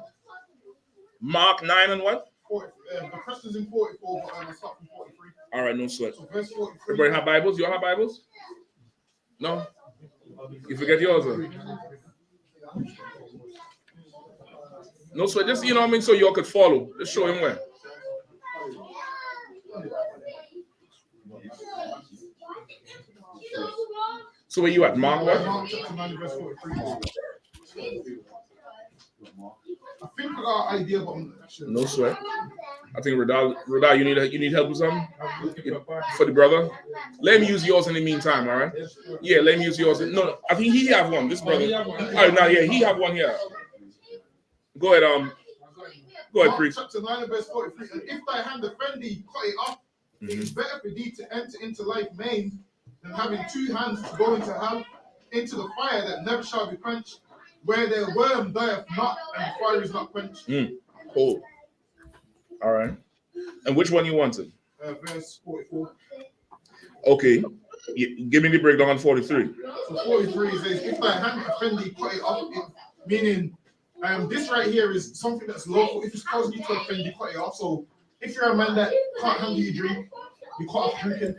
Mark 9 and what? the question's in 44, but I start from 43. All right, no sweat. So verse 43. Everybody have Bibles? You all have Bibles? No? You forget yours? Huh? No sweat. Just, you know what I mean? So y'all could follow. Just show him where. So where you at? Mark what? Mark chapter 9, verse 43. I think I got an idea, but I'm not sure. No sweat. I think Rodal, you need help with something for the brother. Let me use yours in the meantime, all right? Yeah, let me use yours. No, I think he have one. This brother. Oh, no, yeah, he have one here. Go ahead, preach. Chapter 9, verse 43. And if thy hand offend thee, cut it off. It is better for thee to enter into life maimed than having two hands to go into hell, into the fire that never shall be quenched, where their worm dieth not and the fire is not quenched. Cool. All right. And which one you wanted? Verse 44. Okay. Give me the breakdown on 43. So 43 says, if thy hand offend thee, cut it off. Meaning, this right here is something that's lawful. If it's causing you to offend, you cut it off. So if you're a man that can't handle your drink, you cut off drinking.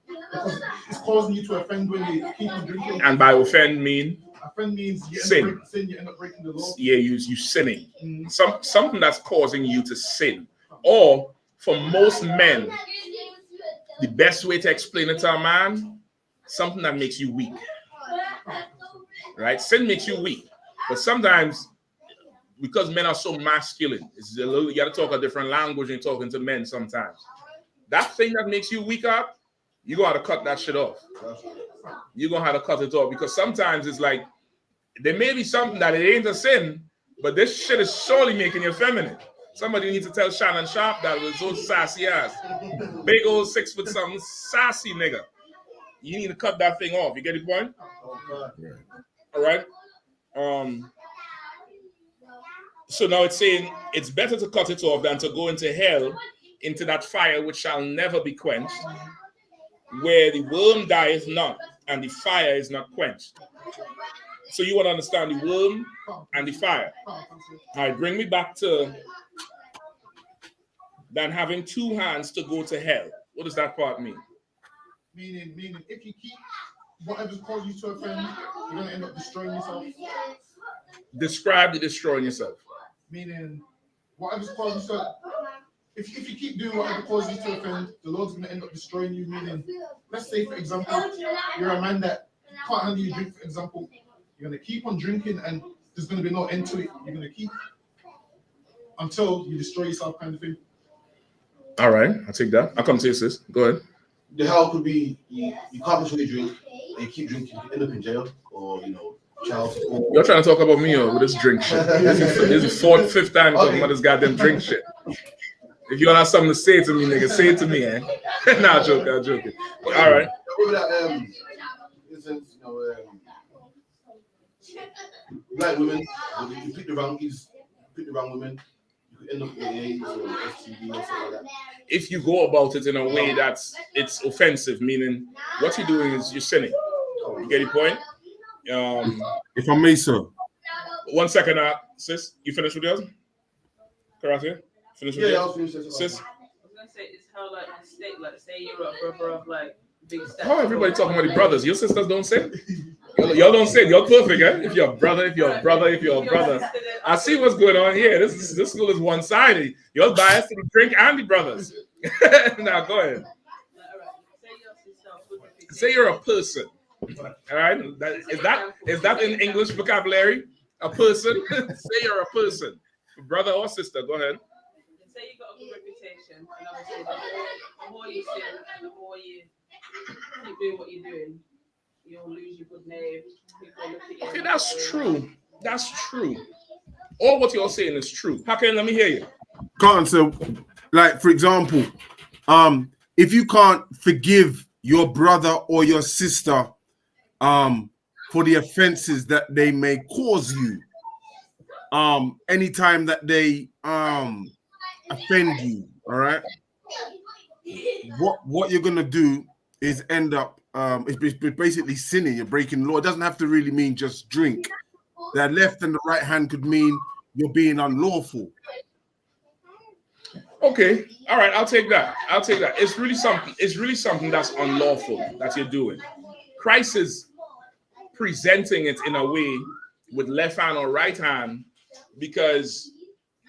Because it's causing you to offend when you keep on drinking. And by offend means? Offend means you sin. You end up breaking the law. Yeah, you sinning. Something that's causing you to sin. Or for most men, the best way to explain it to a man, something that makes you weak. Right? Sin makes you weak. But sometimes, because men are so masculine, it's a little, you got to talk a different language when you're talking to men sometimes. That thing that makes you weak up, you're going to have to cut that shit off. You're going to have to cut it off because sometimes it's like, there may be something that it ain't a sin, but this shit is surely making you feminine. Somebody needs to tell Shannon Sharp that with those sassy ass. Big old 6 foot something sassy nigga. You need to cut that thing off. You get the point? All right. So now it's saying it's better to cut it off than to go into hell, into that fire which shall never be quenched, where the worm dieth not and the fire is not quenched. So you want to understand the worm and the fire. All right, bring me back to than having two hands to go to hell. What does that part mean? Meaning if you keep whatever's caused you to offend, you're going to end up destroying yourself. Describe the destroying yourself. Meaning whatever's caused you to, if you keep doing whatever causes you to offend, the Lord's going to end up destroying you. Meaning, let's say, for example, you're a man that can't handle your drink, for example. You're going to keep on drinking and there's going to be no end to it. You're going to keep until you destroy yourself, kind of thing. All right, I'll take that. I'll come to you, sis. Go ahead. The hell could be you can't control your drink and you keep drinking, you end up in jail or, child support. You're trying to talk about me with this drink shit. This is the fourth, fifth time talking about this goddamn drink shit. If you don't have something to say to me, nigga, say it to me, eh? Nah, I'm joking. All right. Remember that instance, black women, you pick the wrong women, you could end up with AIDS or STD or something like that. If you go about it in a way it's offensive, meaning what you're doing is you're sinning. You get the point? If I may, sir. 1 second, sis. You finished with yours? Karate? Finish with yours? Yeah, I was finished. Sis? I was gonna say it's how like a state, like say you're a brother of like big stature. How everybody talking about the brothers? Your sisters don't sin? Y'all don't sin. You're perfect, eh? If you're a brother. I see what's going on here. This school is one-sided. You're biased to the drink and the brothers. Now go ahead. Say you're a person. All right. Is that in English vocabulary? A person? Say you're a person. Brother or sister. Go ahead. Say you got a good reputation, and obviously the more you sin and the more you keep doing what you're doing, you'll lose your good name. People look at you. Okay, that's true. That's true. All what you're saying is true. How can let me hear you? Can't so like for example, if you can't forgive your brother or your sister for the offenses that they may cause you, anytime that they offend you, all right, what you're gonna do is end up it's basically sinning. You're breaking law. It doesn't have to really mean just drink. The left and the right hand could mean you're being unlawful. Okay, all right, I'll take that. I'll take that. It's really something. It's really something that's unlawful that you're doing. Christ is presenting it in a way with left hand or right hand because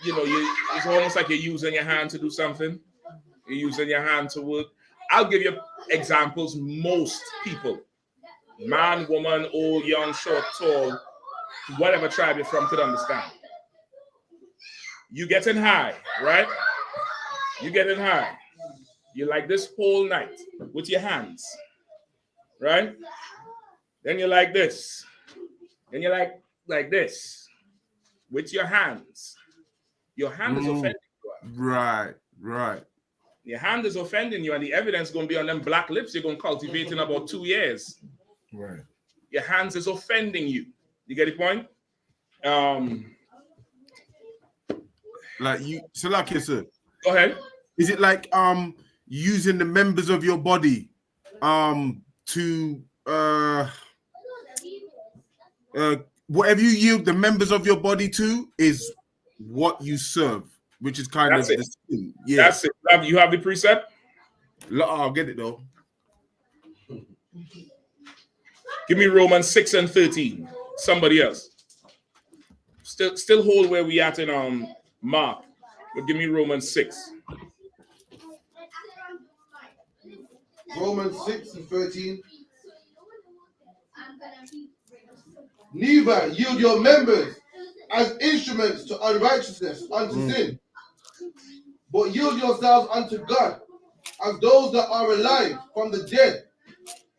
it's almost like you're using your hand to do something. You're using your hand to work. I'll give you examples. Most people, man, woman, old, young, short, tall, whatever tribe you're from, could understand. You getting high, right? You getting high. You like this whole night with your hands, right? Then you're like this. Then you're like this with your hands. Your hand is offending you. Right. Your hand is offending you, and the evidence is going to be on them black lips you're going to cultivate in about 2 years. Right. Your hands is offending you. You get the point? Like you, so like you said. Go ahead. Is it like using the members of your body to whatever you yield the members of your body to is what you serve, which is kind of the sin. Yeah. That's it. You have the precept? I'll get it though. Give me Romans 6 and 13. Somebody else. Still hold where we at in Mark, but give me Romans 6. Romans 6 and 13. Neither yield your members as instruments to unrighteousness, unto sin, but yield yourselves unto God as those that are alive from the dead,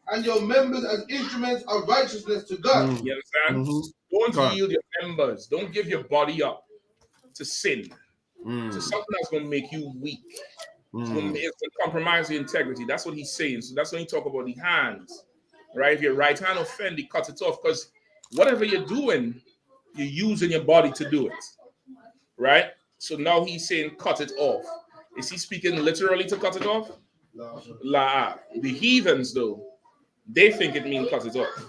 and your members as instruments of righteousness to God. You understand? Don't yield your members. Don't give your body up to sin, to something that's going to make you weak. It's going to compromise your integrity. That's what he's saying. So that's when he talk about the hands, right? If your right hand offend, he cuts it off, because whatever you're doing, you're using your body to do it, right? So now he's saying cut it off. Is he speaking literally to cut it off? La. The heathens, though, they think it means cut it off.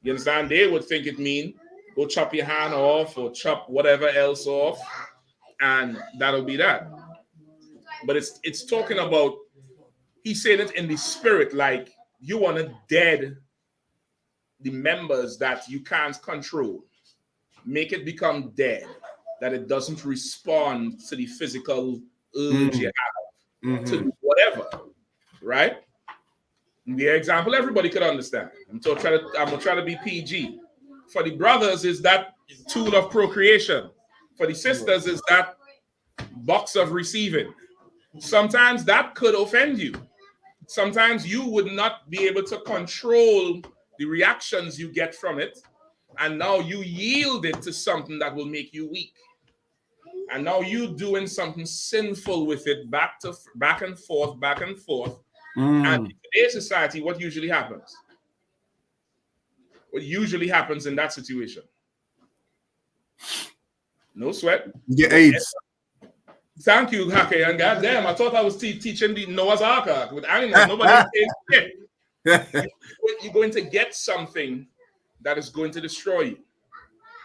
You understand? They would think it mean go chop your hand off or chop whatever else off, and that'll be that. But it's talking about, he's saying it in the spirit, like you want to dead the members that you can't control. Make it become dead, that it doesn't respond to the physical urge you have to do whatever, right? The example everybody could understand. I'm gonna try to be PG. For the brothers, is that tool of procreation. For the sisters, is that box of receiving. Sometimes that could offend you. Sometimes you would not be able to control the reactions you get from it, and now you yield it to something that will make you weak. And now you doing something sinful with it, back and forth. And in today's society, what usually happens? What usually happens in that situation? No sweat. Get AIDS. Thank you, Hake. And goddamn, I thought I was teaching the Noah's Ark with animals. Nobody says shit. You're going to get something that is going to destroy you.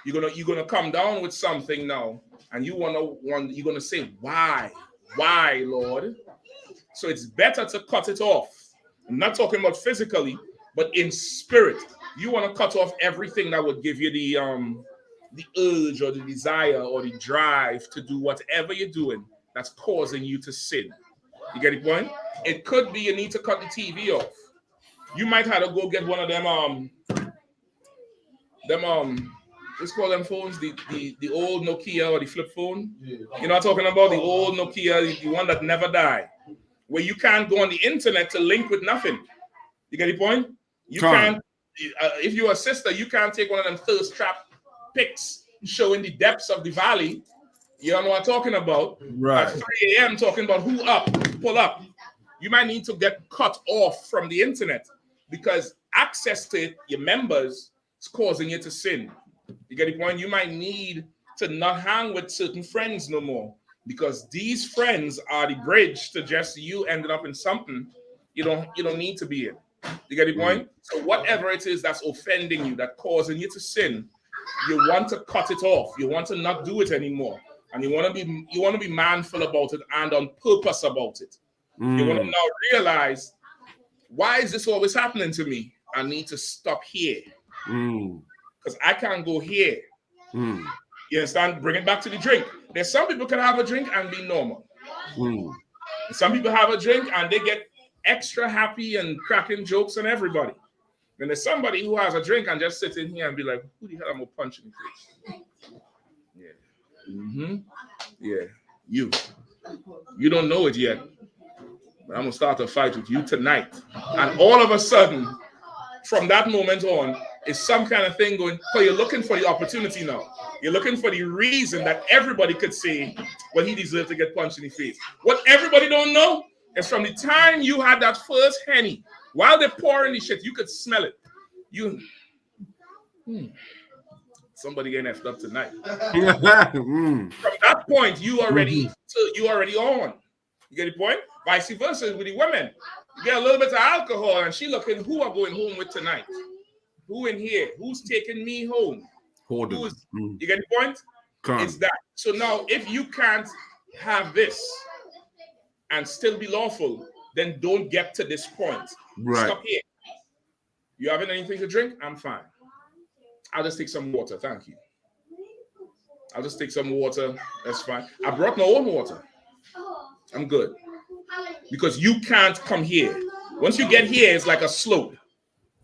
You're gonna come down with something now, and you're gonna say, why, Lord? So it's better to cut it off. I'm not talking about physically, but in spirit. You want to cut off everything that would give you the urge or the desire or the drive to do whatever you're doing that's causing you to sin. You get the point? It could be you need to cut the TV off. You might have to go get one of them let's call them phones, the old Nokia or the flip phone. Yeah. You know what I'm talking about? The old Nokia, the one that never died, where you can't go on the internet to link with nothing. You get the point? You can't. If you're a sister, you can't take one of them thirst trap pics showing the depths of the valley. You don't know what I'm talking about. Right. At 3 a.m. talking about who up, pull up. You might need to get cut off from the internet because access to it, your members, is causing you to sin. You get the point? You might need to not hang with certain friends no more because these friends are the bridge to just you ending up in something you don't need to be in. You get the point? So whatever it is that's offending you, that causing you to sin, you want to cut it off. You want to not do it anymore. and you want to be manful about it and on purpose about it. You want to now realize, why is this always happening to me? I need to stop here because I can't go here. You understand? Bring it back to the drink. There's some people can have a drink and be normal. Some people have a drink and they get extra happy and cracking jokes on everybody. Then there's somebody who has a drink and just sit in here and be like, who the hell am I punching in the face? Yeah. Yeah. You don't know it yet. But I'm going to start a fight with you tonight. And all of a sudden, from that moment on, is some kind of thing going, so you're looking for the opportunity now. You're looking for the reason that everybody could say, well, he deserved to get punched in the face. What everybody don't know is from the time you had that first Henny, while they're pouring the shit, you could smell it. Somebody getting effed up tonight. From that point, you already on. You get the point? Vice versa with the women. You get a little bit of alcohol and she looking, who are going home with tonight? Who in here? Who's taking me home? You get the point? It's that. So now, if you can't have this and still be lawful, then don't get to this point. Right. Stop here. You having anything to drink? I'm fine. I'll just take some water. Thank you. I'll just take some water. That's fine. I brought my own water. I'm good. Because you can't come here. Once you get here, it's like a slope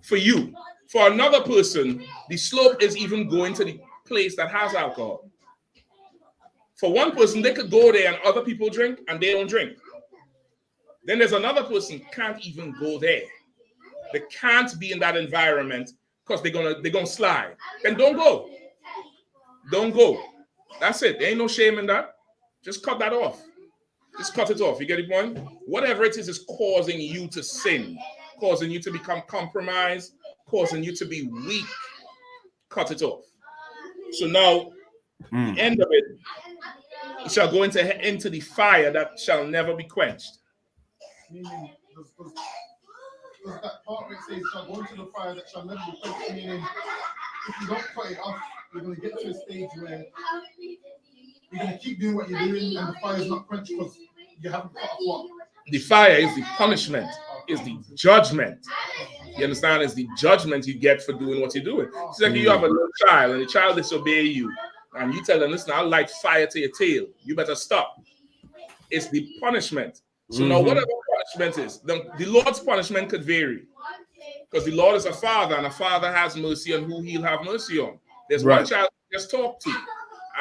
for you. For another person, the slope is even going to the place that has alcohol. For one person, they could go there and other people drink and they don't drink. Then there's another person can't even go there. They can't be in that environment because they're gonna slide. Then don't go. Don't go. That's it. There ain't no shame in that. Just cut that off. Just cut it off. You get the point? Whatever it is causing you to sin, causing you to become compromised, causing you to be weak. Cut it off. So now, the end of it, you shall go into the fire that shall never be quenched. Does that part where it says shall go into the fire that shall never be quenched, meaning if you don't cut it off, you're going to get to a stage where you're going to keep doing what you're doing and the fire is not quenched because you haven't cut off what? The fire is the punishment, is the judgment. You understand? It's the judgment you get for doing what you're doing. It's like you have a little child and the child disobey you and you tell them, listen, I'll light fire to your tail. You better stop. It's the punishment. So now whatever punishment is, the Lord's punishment could vary. Because the Lord is a father and a father has mercy on who he'll have mercy on. There's one child he just talk to,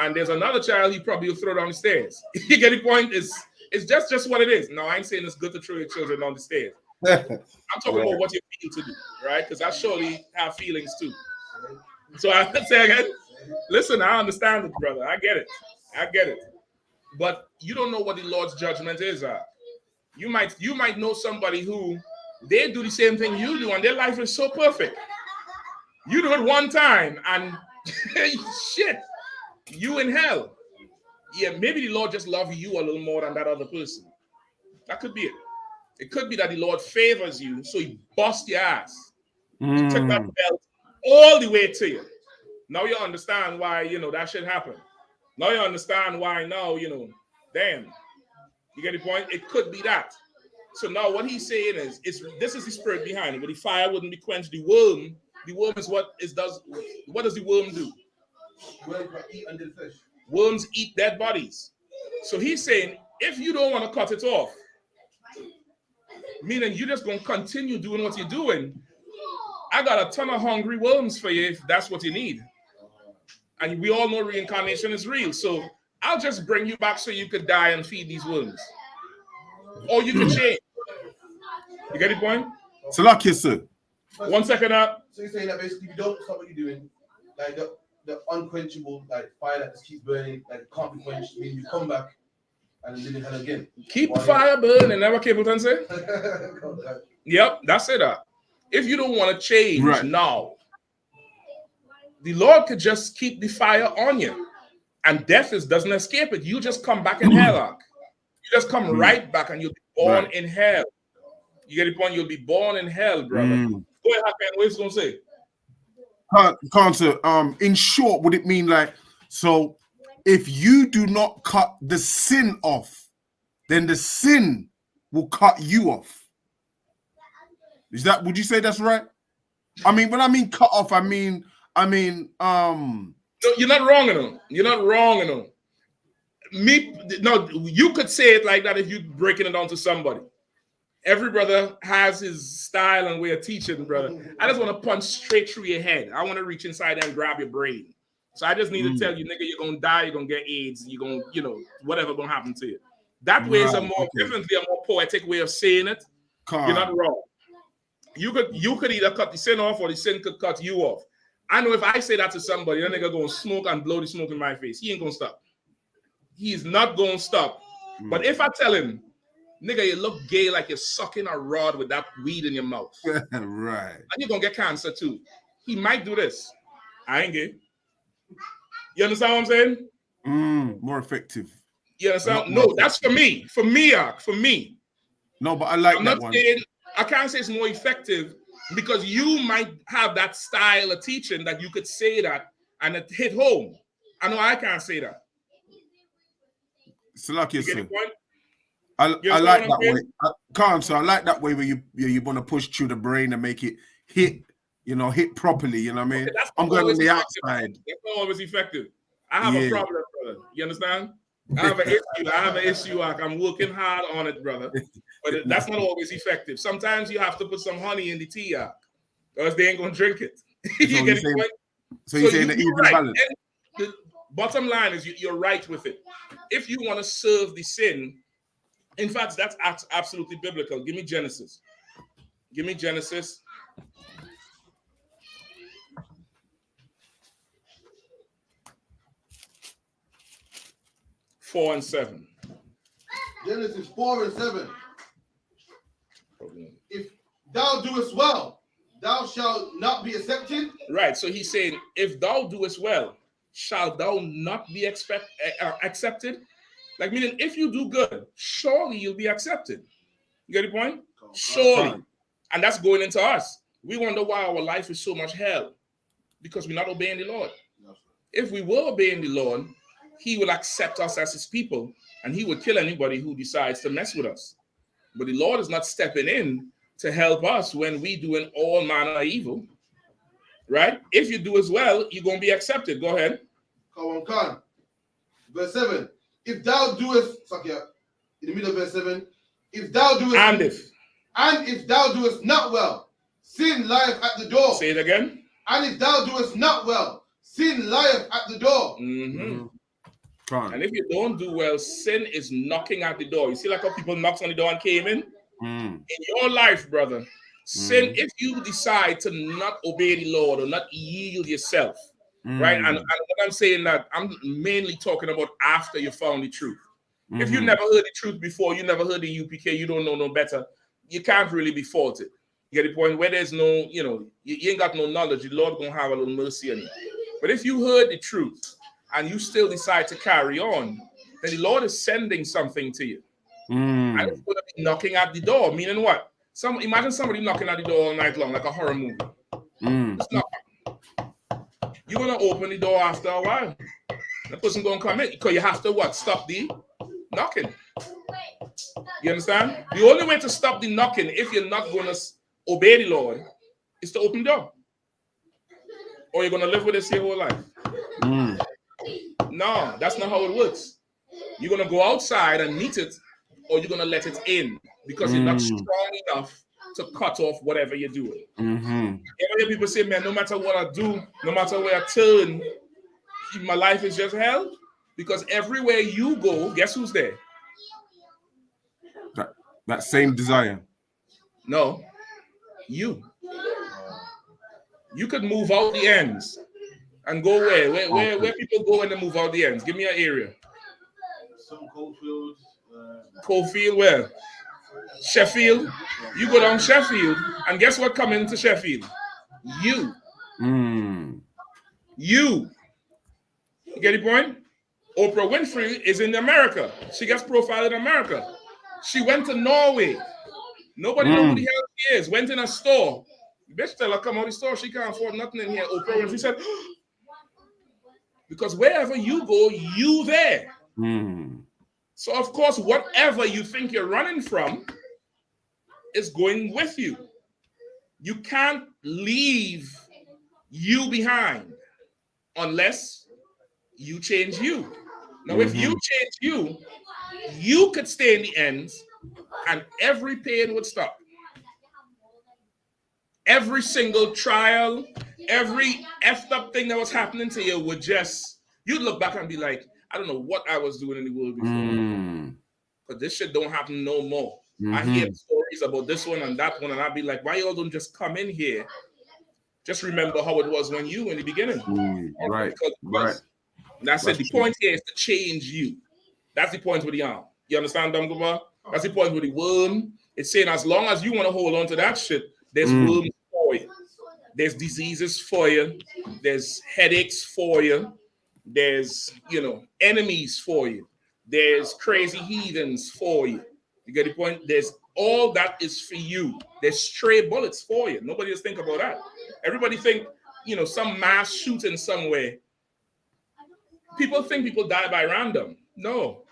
and there's another child he probably will throw down the stairs. You get the point? It's just what it is. Now, I ain't saying it's good to throw your children down the stairs. I'm talking about what you feel to do, right? Because I surely have feelings too. So I say again, listen, I understand it, brother. I get it. But you don't know what the Lord's judgment is. You might know somebody who they do the same thing you do, and their life is so perfect. You do it one time, and shit, you in hell. Yeah, maybe the Lord just loves you a little more than that other person. That could be it. It could be that the Lord favors you, so he busts your ass. He took that belt all the way to you. Now you understand why, that shit happened. Now you understand why now, damn. You get the point? It could be that. So now what he's saying is, this is the spirit behind it. But the fire wouldn't be quenched. The worm is what does the worm do? Worms eat dead bodies. So he's saying, if you don't want to cut it off, meaning you're just going to continue doing what you're doing, I got a ton of hungry worms for you if that's what you need. And we all know reincarnation is real. So I'll just bring you back so you could die and feed these worms. Or you can change. You get the point? So like you said. 1 second up. So you're saying that basically you don't stop what you're doing, like the unquenchable fire that just keeps burning, can't be quenched, meaning you come back and live in hell again. Keep the fire burning, never Capleton say? Yep, that's it. If you don't want to change now, the Lord could just keep the fire on you. And death doesn't escape it. You just come back in hell. You just come right back and you'll be born in hell. You get the point? You'll be born in hell, brother. Go ahead, Hakan. What you going to say? Cancer, in short, would it mean so if you do not cut the sin off, then the sin will cut you off. Would you say that's right? I mean, when I mean cut off, I mean, no, you're not wrong enough. You're not wrong enough. No, you could say it like that if you're breaking it down to somebody. Every brother has his style and way of teaching, brother. I just want to punch straight through your head. I want to reach inside there and grab your brain. So I just need to tell you, nigga, you're going to die, you're going to get AIDS, you're going to, whatever going to happen to you. That way is definitely a more poetic way of saying it. You're not wrong. You could either cut the sin off or the sin could cut you off. I know if I say that to somebody, that nigga going to smoke and blow the smoke in my face. He ain't going to stop. He's not going to stop. But if I tell him, nigga, you look gay like you're sucking a rod with that weed in your mouth. Right. And you're going to get cancer too. He might do this. I ain't gay. You understand what I'm saying? More effective. You understand? No, that's for me. For me. No, but I like I'm that not one. saying, I can't say it's more effective because you might have that style of teaching that you could say that and it hit home. I know I can't say that. So like you said. I like that way. So I like that way where you want to push through the brain and make it hit, hit properly. You know what I mean? Okay, I'm going on the outside. That's not always effective. I have a problem, brother. You understand? I have an issue. I'm working hard on it, brother. But that's not always effective. Sometimes you have to put some honey in the tea, because they ain't gonna drink it. You get it? So you're saying the even balance. And the bottom line is you're right with it. If you want to serve the sin, in fact, that's absolutely biblical. Give me Genesis. 4 and 7. Genesis 4 and 7. If thou doest well, thou shalt not be accepted. Right. So he's saying, if thou doest well, shalt thou not be accepted? Like, meaning, if you do good, surely you'll be accepted. You get the point? Surely. And that's going into us. We wonder why our life is so much hell. Because we're not obeying the Lord. If we were obeying the Lord, he will accept us as his people, and he would kill anybody who decides to mess with us. But the Lord is not stepping in to help us when we doing all manner of evil. Right? If you do as well, you're going to be accepted. Go ahead. Come on. Verse 7. If thou doest, in the middle of verse 7, if thou doest, and if thou doest not well, sin lieth at the door. Say it again. And if thou doest not well, sin lieth at the door. Mm-hmm. And if you don't do well, sin is knocking at the door. You see like how people knocked on the door and came in? In your life, brother, sin, if you decide to not obey the Lord or not yield yourself, right? And what I'm saying that I'm mainly talking about after you found the truth. If you never heard the truth before, you never heard the UPK, you don't know no better, you can't really be faulted. You get the point? Where there's no, you ain't got no knowledge, the Lord gonna have a little mercy on you. But if you heard the truth and you still decide to carry on, then the Lord is sending something to you. And it's going to be knocking at the door. Meaning what? Imagine somebody knocking at the door all night long, like a horror movie. It's not. You're going to open the door after a while. The person going to come in. Because you have to what? Stop the knocking. You understand? The only way to stop the knocking, if you're not going to obey the Lord, is to open the door. Or you're going to live with this your whole life. No, that's not how it works. You're going to go outside and meet it, or you're going to let it in because you're not strong enough to cut off whatever you're doing. You hear people say, man, no matter what I do, no matter where I turn, my life is just hell. Because everywhere you go, guess who's there? That same desire. No, you. You could move out the ends and go where people go when they move out the ends. Give me an area. Some Coalfield. Coalfield where? Sheffield. You go down Sheffield, and guess what coming into Sheffield? You. You get the point? Oprah Winfrey is in America. She gets profiled in America. She went to Norway. Nobody knows who the hell she is. Went in a store. The bitch tell her come out of the store. She can't afford nothing in here. Oprah Winfrey said, Because wherever you go, you there. Mm. So of course, whatever you think you're running from is going with you. You can't leave you behind unless you change you. Now, if you change you could stay in the ends and every pain would stop. Every single trial, every effed up thing that was happening to you would just, you'd look back and be like, I don't know what I was doing in the world before. But this shit don't happen no more. I hear stories about this one and that one, and I'd be like, why y'all don't just come in here? Just remember how it was when you in the beginning. Right. And I said the point here is to change you. That's the point with the arm. You understand, Dumgaba? That's the point with the worm. It's saying as long as you want to hold on to that shit, there's worms for you. There's diseases for you. There's headaches for you. There's, enemies for you. There's crazy heathens for you. You get the point? There's all that is for you. There's stray bullets for you. Nobody just think about that. Everybody think, some mass shooting somewhere. People think people die by random. No.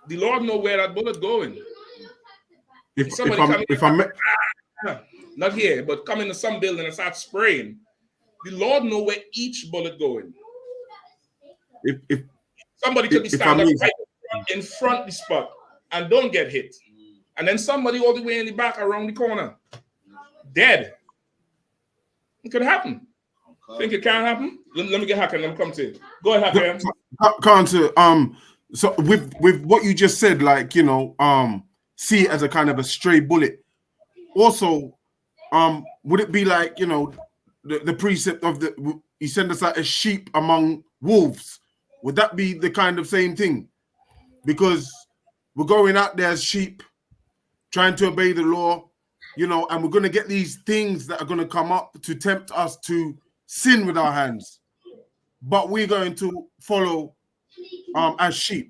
The Lord know where that bullet going. Not here, but come into some building and start spraying. The Lord know where each bullet going. If somebody could be standing right in front of the spot and don't get hit, and then somebody all the way in the back around the corner, dead. It could happen. Think it can happen? Let me get Hakan. Let me come to you. Go ahead, Hakan. Can't. So with what you just said, see it as a kind of a stray bullet. Also, would it be like the precept of you send us out as sheep among wolves? Would that be the kind of same thing? Because we're going out there as sheep, trying to obey the law, and we're going to get these things that are going to come up to tempt us to sin with our hands, but we're going to follow as sheep.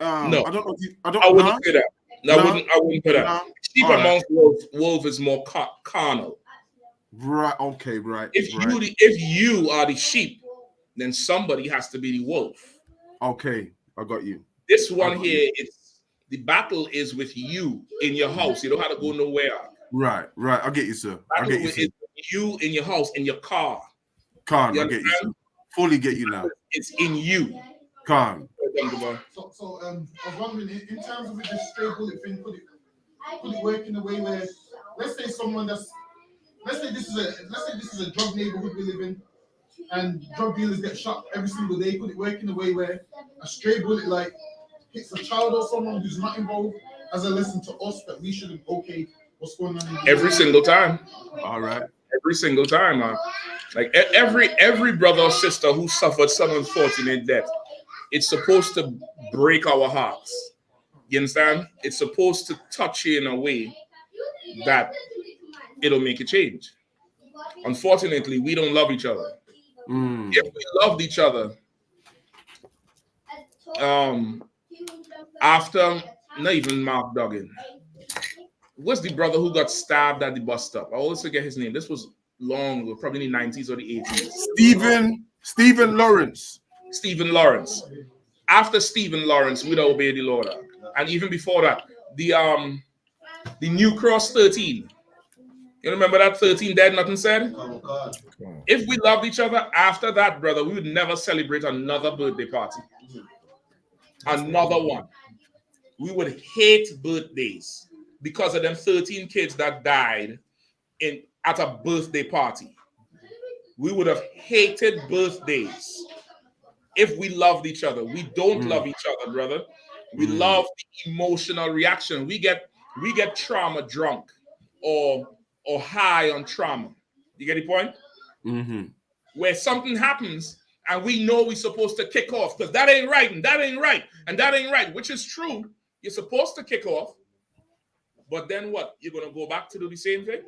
No, I don't know. I wouldn't say that. No, I wouldn't put that. No? Sheep amongst wolf is more carnal. Right. Okay. Right. If you are the sheep, then somebody has to be the wolf. Okay, I got you. This one here, the battle is with you in your house. You don't have to go nowhere. Right. I get you, sir. I get you, sir. You in your house, in your car. I get you, sir. Fully get you now. It's in you. So I was wondering, in terms of this stray bullet thing, could it work in a way where, let's say this is a drug neighborhood we live in, and drug dealers get shot every single day. Could it work in a way where a stray bullet hits a child or someone who's not involved as a lesson to us that we shouldn't what's going on every single time? All right. Every single time, man. Like every brother or sister who suffered some unfortunate death, it's supposed to break our hearts. You understand? It's supposed to touch you in a way that it'll make a change. Unfortunately, we don't love each other. If we loved each other, after not even Mark Duggan, what's the brother who got stabbed at the bus stop? I always forget his name. This was long ago, probably in the 90s or the 80s. Stephen Lawrence. Stephen Lawrence. After Stephen Lawrence, we'd obey the Lord. And even before that, the New Cross 13. You remember that 13 dead, nothing said? If we loved each other after that, brother, we would never celebrate another birthday party. Another one. We would hate birthdays because of them 13 kids that died at a birthday party. We would have hated birthdays if we loved each other. We don't love each other, brother. We love the emotional reaction. We get trauma drunk or high on trauma. You get the point? Where something happens and we know we're supposed to kick off because that ain't right and that ain't right and that ain't right, which is true. You're supposed to kick off, but then what? You're going to go back to do the same thing?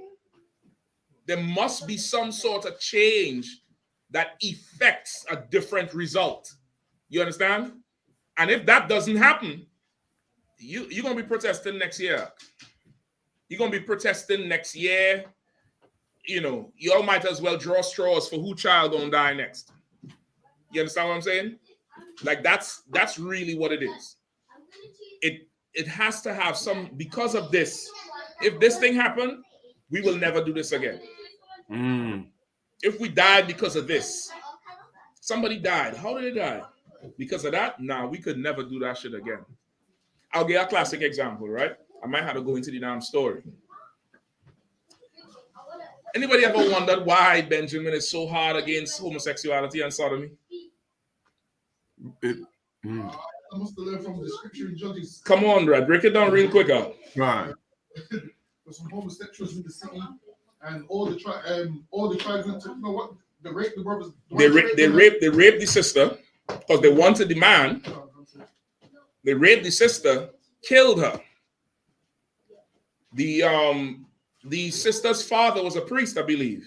There must be some sort of change that affects a different result. You understand? And if that doesn't happen, you're going to be protesting next year. You're going to be protesting next year. You all might as well draw straws for who child going to die next. You understand what I'm saying? Like that's really what it is. It has to have some, because of this. If this thing happened, we will never do this again. If we died because of this, somebody died. How did they die? Because of that? Nah, we could never do that shit again. I'll give you a classic example, right? I might have to go into the damn story. Anybody ever wondered why Benjamin is so hard against homosexuality and sodomy? I must have learned from the scripture in Judges. Come on, Brad, break it down real quick out. Right. There's some homosexuals in the city, and all the tribes went to, you know what? They raped the brothers. They raped the sister because they wanted the man. They raped the sister, killed her. The sister's father was a priest, I believe.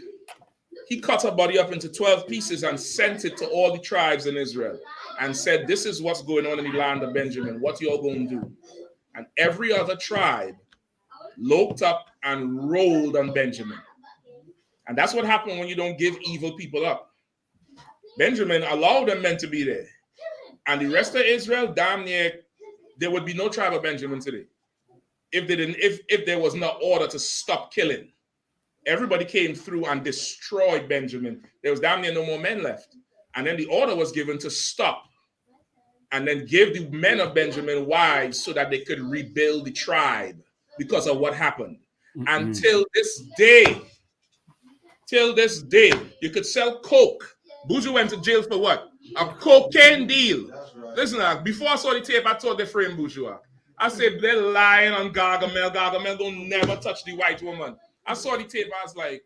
He cut her body up into 12 pieces and sent it to all the tribes in Israel and said, this is what's going on in the land of Benjamin. What you're going to do? And every other tribe looked up and rolled on Benjamin. And that's what happened when you don't give evil people up. Benjamin allowed them men to be there. And the rest of Israel, damn near, there would be no tribe of Benjamin today. If there was no order to stop killing. Everybody came through and destroyed Benjamin. There was damn near no more men left. And then the order was given to stop and then give the men of Benjamin wives so that they could rebuild the tribe because of what happened. Until this day, you could sell coke. Buju went to jail for what? A cocaine deal. Right. Listen, before I saw the tape, I told the frame Buju. I said, they're lying on Gargamel. Gargamel don't never touch the white woman. I saw the tape, I was like,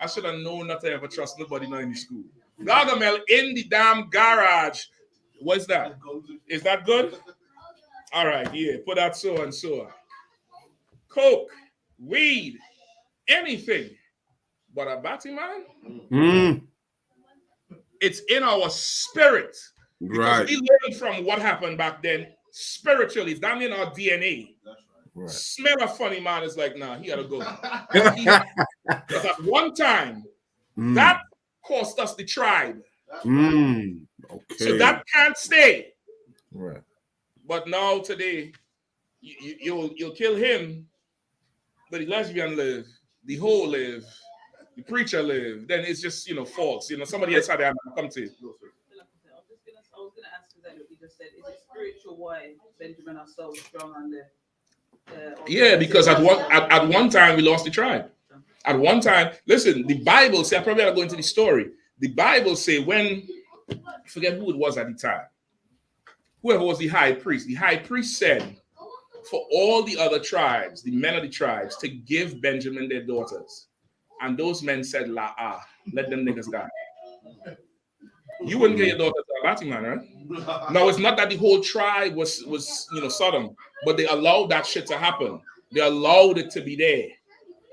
I should have known not to ever trust nobody now in the school. Gargamel in the damn garage. What's that? Is that good? All right, yeah, put that so and so. Coke, weed, anything. But a batty man, it's in our spirit. Because we learned from what happened back then spiritually. It's down in our DNA. Right. Smell a funny man is like, nah, he gotta go. Because at one time, that cost us the tribe. Okay. So that can't stay. Right. But now today, you'll kill him, but the lesbian live, the hoe live, the preacher live. Then it's just false. Somebody else had to come to it. I was gonna ask exactly what you just said. Is it spiritual why Benjamin are so strong on the? Yeah, because at one time we lost the tribe. At one time, listen, the Bible say, I probably gotta go into the story. The Bible say when, I forget who it was at the time, whoever was the high priest said for all the other tribes, the men of the tribes, to give Benjamin their daughters. And those men said, let them niggas die. You wouldn't get your daughter to a batty man, right? No, it's not that the whole tribe was Sodom, but they allowed that shit to happen. They allowed it to be there.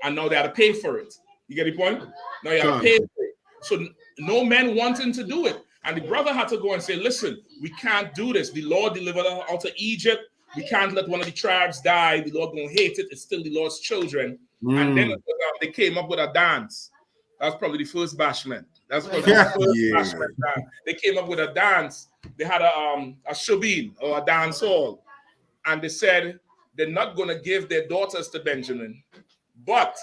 And now they had to pay for it. You get the point? Now you have to pay for it. So no men wanting to do it. And the brother had to go and say, listen, we can't do this. The Lord delivered us out of Egypt. We can't let one of the tribes die. The Lord gonna hate it. It's still the Lord's children. And then they came up with a dance. That's probably the first bashment. That's probably the first bashment dance. They came up with a dance. They had a shubin or a dance hall. And they said they're not going to give their daughters to Benjamin, but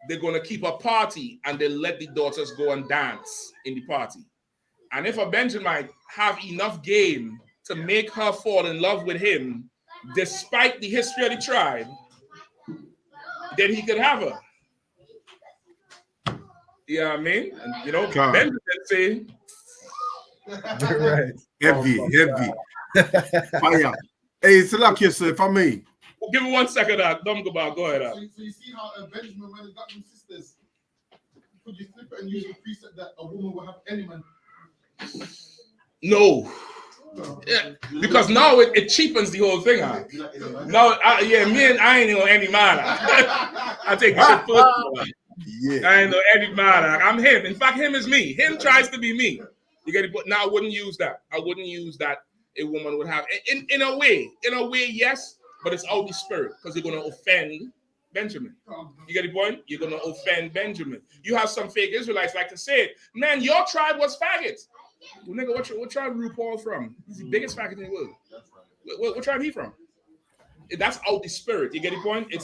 they're going to keep a party and they let the daughters go and dance in the party. And if a Benjamin have enough game to make her fall in love with him, despite the history of the tribe, then he could have her. You know what I mean? And Benjamin say, right. Heavy. Fire. Hey, Salakia, sir, if I may. Well, give me 1 second, don't go back. Go ahead. So you see how Benjamin, when he got them sisters, could you flip it and use the precept that a woman will have any man? No. Yeah, because now it cheapens the whole thing out. Now, I ain't know any man. I take this shit personal. Yeah. I ain't know any man. I'm him. In fact, him is me. Him tries to be me. You get it? But now I wouldn't use that. I wouldn't use that a woman would have. In a way, yes, but it's out the spirit because you're going to offend Benjamin. You get the point? You're going to offend Benjamin. You have some fake Israelites like to say, man, your tribe was faggots. Well, nigga, what tribe RuPaul from? He's the biggest fact in the world. What tribe he from? That's out the spirit. You get the point?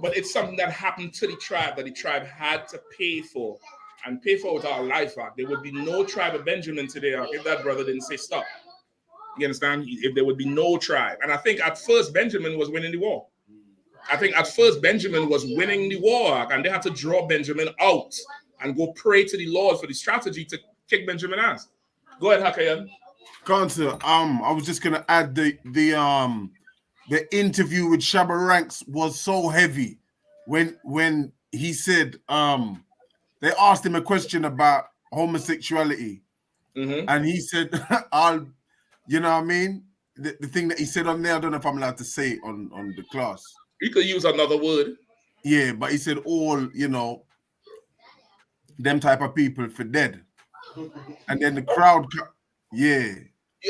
But it's something that happened to the tribe that the tribe had to pay for, and pay for with our life act. There would be no tribe of Benjamin today if that brother didn't say stop. You understand? If there would be no tribe. And I think at first Benjamin was winning the war. I think at first Benjamin was winning the war, and they had to draw Benjamin out and go pray to the Lord for the strategy to kick Benjamin ass. Go ahead, Hakayan. Cancer. I was just gonna add the interview with Shabba Ranks was so heavy when he said they asked him a question about homosexuality, and he said, "I'll," you know what I mean? The thing that he said on there, I don't know if I'm allowed to say it on the class. You could use another word. Yeah, but he said all, you know, them type of people for dead, and then the crowd, yeah.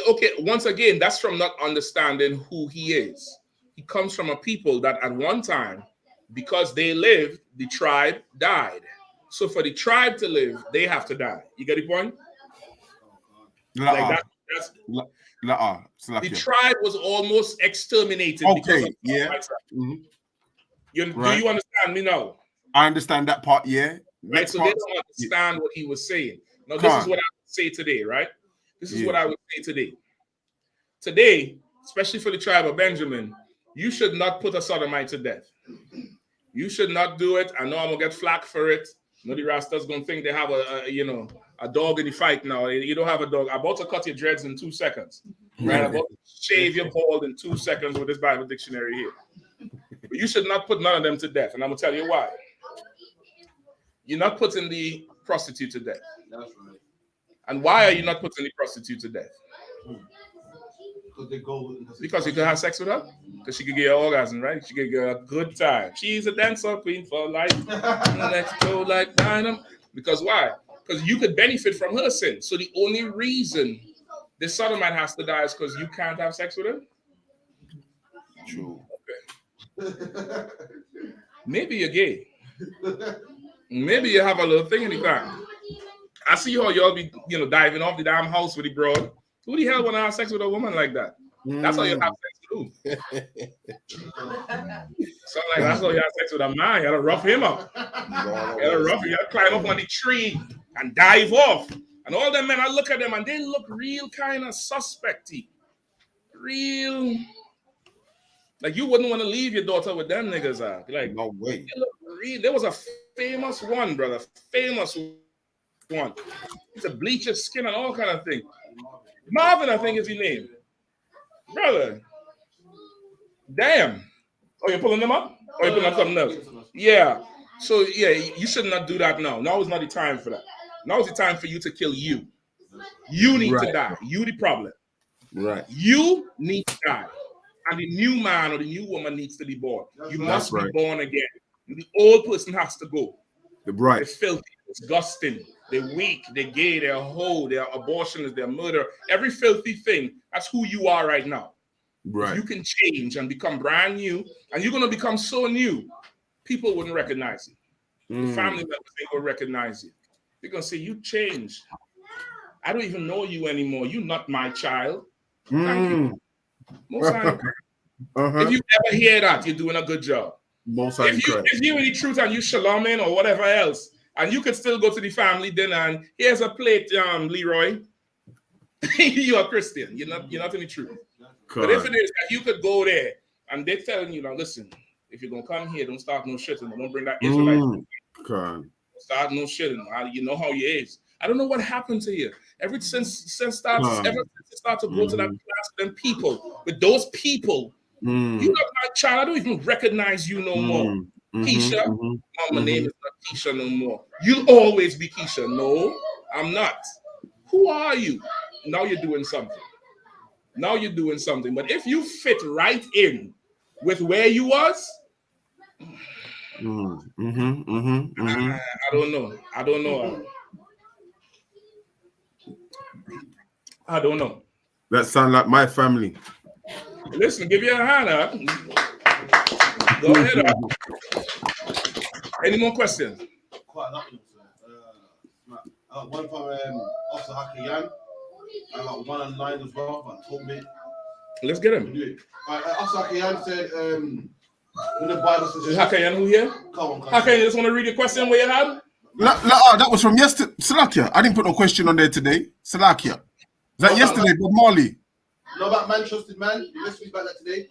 Okay, once again, that's from not understanding who he is. He comes from a people that at one time, because they lived, the tribe died. So for the tribe to live, they have to die. You get the point? Like that's the tribe was almost exterminated. Okay, yeah. Do you understand me now? I understand that part, yeah. Right, so they don't understand what he was saying. Now, this is what I would say today, right? This is what I would say today. Today, especially for the tribe of Benjamin, you should not put a sodomite to death. You should not do it. I know I'm gonna get flack for it. No, the Rastas gonna think they have a dog in the fight now. You don't have a dog. I'm about to cut your dreads in 2 seconds. Right? I'm about to shave your bald in 2 seconds with this Bible dictionary here. But you should not put none of them to death, and I'm gonna tell you why. You're not putting the prostitute to death. That's right. And why are you not putting the prostitute to death? Because you can have sex with her. Because she could get an orgasm, right? She could get a good time. She's a dancer queen for life. Let's go like dynamite. Because why? Because you could benefit from her sin. So the only reason this sodomite has to die is because you can't have sex with her? True. Okay. Maybe you're gay. Maybe you have a little thing in the back. I see how y'all be, diving off the damn house with the broad. Who the hell want to have sex with a woman like that? That's how you have sex with who? So like that's how you have sex with a man. You gotta rough him up. You gotta climb up on the tree and dive off. And all them men, I look at them and they look real kind of suspecty. Real. Like you wouldn't want to leave your daughter with them niggas. Like no way. There was a famous one, brother. Famous one. He's a bleach his skin and all kind of thing. Marvin, I think is his name. Brother. Damn. Oh, you're pulling them up? Or you're pulling up something else? Yeah. So yeah, you should not do that now. Now is not the time for that. Now is the time for you to kill you. You need to die. You the problem. Right. You need to die. And the new man or the new woman needs to be born. You must be born again. The old person has to go. Right. They're filthy, disgusting, they're weak, they're gay, they're hoe, they're abortionists, they're murder. Every filthy thing, that's who you are right now. Right. If you can change and become brand new, and you're going to become so new, people wouldn't recognize you. The family members ain't going to recognize you. They're going to say, you changed. I don't even know you anymore. You're not my child. Thank you. Most if you ever hear that, you're doing a good job. If you in the truth and you shaloming or whatever else, and you could still go to the family dinner and here's a plate, Leroy. You're a Christian. You're not in the truth. But if it is that you could go there and they're telling you, now listen, if you're gonna come here, don't start no shit and don't bring that Israelite. Start no shit and you know how you is. I don't know what happened to you. Ever since it started to go to that class with them people, with those people. You're not my child. I don't even recognize you no more. Keisha. My name is not Keisha no more. You'll always be Keisha. No, I'm not. Who are you? Now you're doing something. But if you fit right in with where you was, I don't know. I don't know. That sounds like my family. Listen, give you a hand up. Go ahead up. Any more questions? Quite a lot. One from Officer Hakayan. I got 1 and 9 as well. But told me. Let's get him. Asakayan said, when the Bible says, Hakayan, who here? Come on, Hakayan, you just want to read your question where you had? That was from yesterday. Salakia. I didn't put no question on there today. Salakia. Is that yesterday, Bob Marley? No, about man trusted man. You messaged me about that today.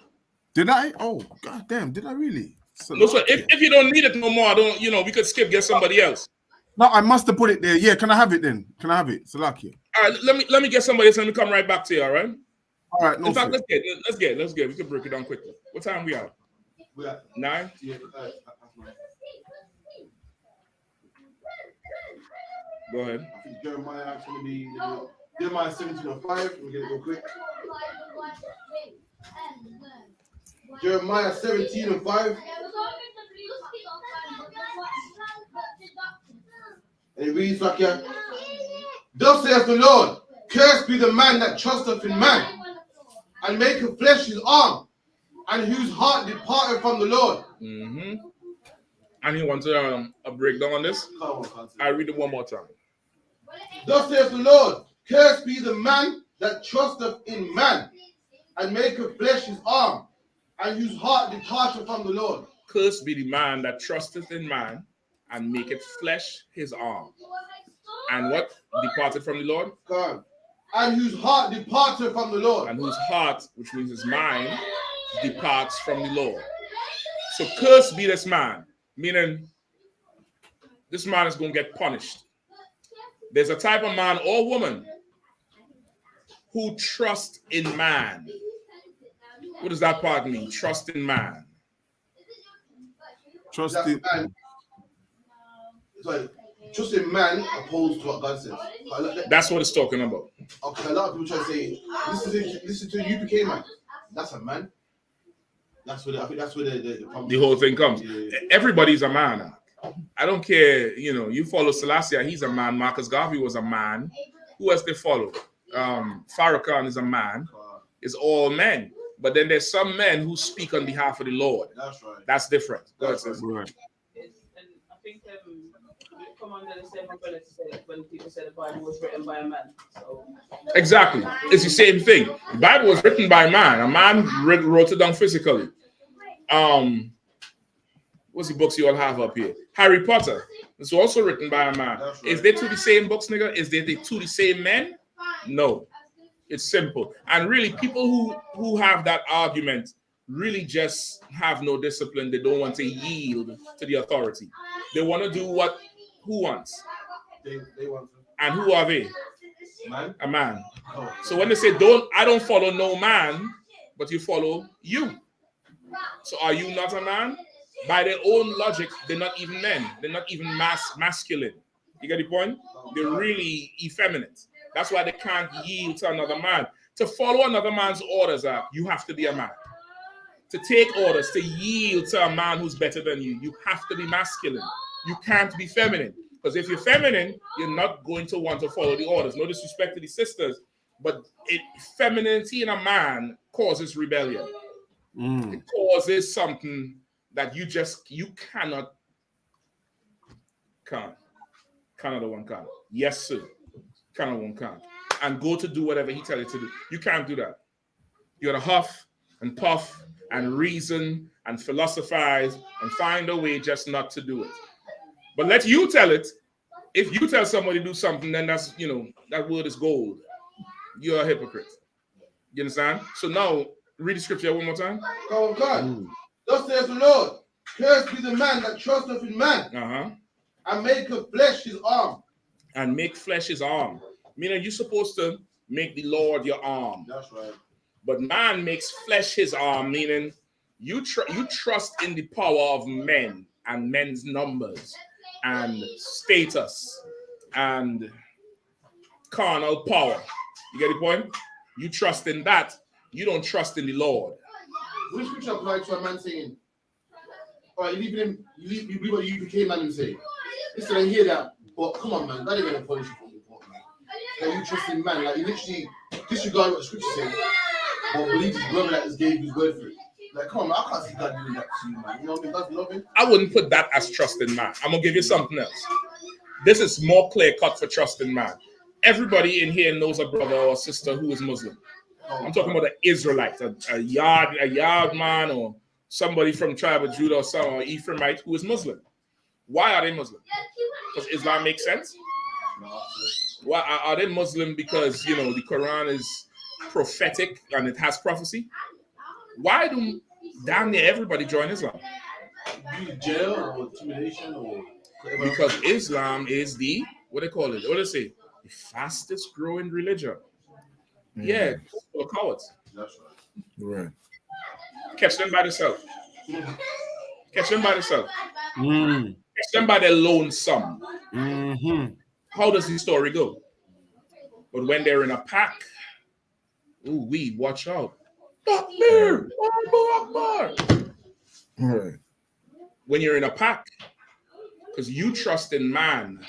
Did I? Oh, god damn. Did I really? No, so if you don't need it no more, I don't, we could skip, get somebody else. No, I must have put it there. Yeah, can I have it then? Can I have it? Salakia. All right, let me get somebody else and we come right back to you, all right? All right, no. In fact, let's get. We can break it down quickly. What time we are? We're at 9? Yeah, Go ahead. I think Jeremiah is going to be Jeremiah 17:5. Let me get it real quick. Jeremiah 17:5. And it reads like here. Thus saith the Lord, cursed be the man that trusteth in man, and maketh flesh his arm, and whose heart departed from the Lord. Mm-hmm. And you want a breakdown on this? I'll read it one more time. Thus saith the Lord, cursed be the man that trusteth in man, and maketh flesh his arm, and whose heart departed from the Lord. Cursed be the man that trusteth in man, and maketh flesh his arm. And what departed from the Lord? God. And whose heart departed from the Lord. And whose heart, which means his mind, departs from the Lord. So cursed be this man, meaning this man is going to get punished. There's a type of man or woman who trust in man. What does that part mean? Trust in man. Trust in man. Sorry, trust in man opposed to what God says. That's what it's talking about. Okay, a lot of people try to say, listen to UPK man. That's a man. That's where I think that's where the whole thing comes. Yeah. Everybody's a man. I don't care, you follow Selassie, he's a man. Marcus Garvey was a man. Who else they follow? Farrakhan is a man. It's all men. But then there's some men who speak on behalf of the Lord. That's right. That's different. That's right. And I think come under the same umbrella to say that when people say the Bible was written by a man. So exactly. It's the same thing. The Bible was written by a man. A man wrote it down physically. What's the books you all have up here? Harry Potter. It's also written by a man. Right. Is they two the same books, nigga? Is they two the same men? No. It's simple. And really, people who have that argument really just have no discipline. They don't want to yield to the authority. They want to do what who wants. They want to. And who are they? Man? A man. Oh. So when they say I don't follow no man, but you follow you. So are you not a man? By their own logic, they're not even men. They're not even masculine. You get the point? They're really effeminate. That's why they can't yield to another man. To follow another man's orders, you have to be a man. To take orders, to yield to a man who's better than you, you have to be masculine. You can't be feminine. Because if you're feminine, you're not going to want to follow the orders. No disrespect to the sisters, but femininity in a man causes rebellion. It causes something that you cannot. Canada one can't. Yes, sir. Canada one can't. And go to do whatever he tells you to do. You can't do that. You gotta huff and puff and reason and philosophize and find a way just not to do it. But let you tell it. If you tell somebody to do something, then that's, that word is gold. You're a hypocrite. You understand? So now, read the scripture one more time. Oh, God. Thus says the Lord, cursed be the man that trusteth in man, and maketh flesh his arm. And make flesh his arm. Meaning you're supposed to make the Lord your arm. That's right. But man makes flesh his arm, meaning you trust in the power of men and men's numbers and status and carnal power. You get the point? You trust in that. You don't trust in the Lord. Which scripture applies to a man saying, all right, you leave what you became man and say, listen, I hear that, but come on, man, that ain't gonna punish you for the man. Like, you trust in man, like you literally disregard what the scripture says, but believe his brother that is gave his word for it. Like, come on, man, I can't see God doing that to you, man. You know what I mean? That's loving. I wouldn't put that as trust in man. I'm gonna give you something else. This is more clear cut for trust in man. Everybody in here knows a brother or sister who is Muslim. I'm talking about an Israelite, a yard man, or somebody from tribe of Judah or Ephraimite who is Muslim. Why are they Muslim? Because Islam makes sense. Why are they Muslim? Because the Quran is prophetic and it has prophecy. Why do damn near everybody join Islam? Jail or intimidation or whatever. Because Islam is the what they call it? What do they say? The fastest growing religion. Yeah, full of cowards. That's right. Right. Catch them by themselves. Catch them by themselves. Mm. Catch them by their lonesome. Mm-hmm. How does the story go? But when they're in a pack, ooh, we watch out. Takbir! Allahu Akbar! Right. When you're in a pack, because you trust in man,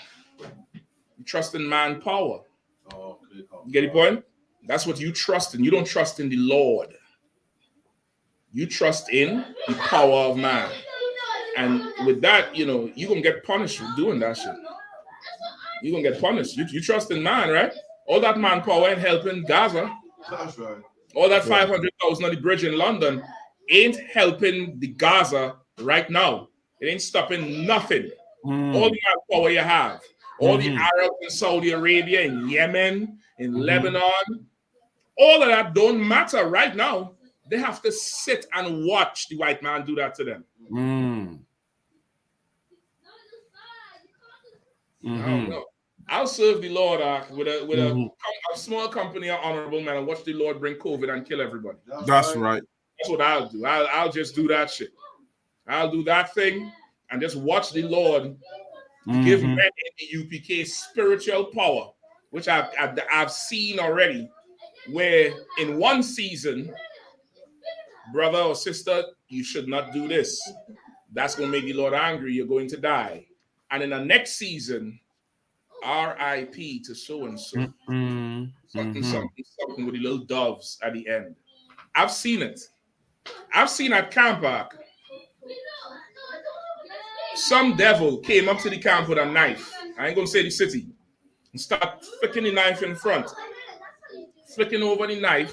you trust in manpower. Oh, okay. You get the point? That's what you trust in. You don't trust in the Lord. You trust in the power of man. And with that, you're going to get punished for doing that shit. You're going to get punished. You trust in man, right? All that manpower ain't helping Gaza. That's right. All that 500,000 on the bridge in London ain't helping the Gaza right now. It ain't stopping nothing. All the manpower you have, all the Arabs in Saudi Arabia, in Yemen, in Lebanon, all of that don't matter right now. They have to sit and watch the white man do that to them. I don't know. I'll serve the Lord with a small company of honorable men and watch the Lord bring COVID and kill everybody. That's right. That's what I'll do. I'll just do that shit. I'll do that thing and just watch the Lord give men in the UPK spiritual power, which I've seen already, where in one season, brother or sister, you should not do this. That's going to make the Lord angry. You're going to die. And in the next season, R.I.P. to so-and-so. Something with the little doves at the end. I've seen it. I've seen at Camp Park. Some devil came up to the camp with a knife. I ain't going to say the city. And start flicking the knife in front. Flicking over the knife.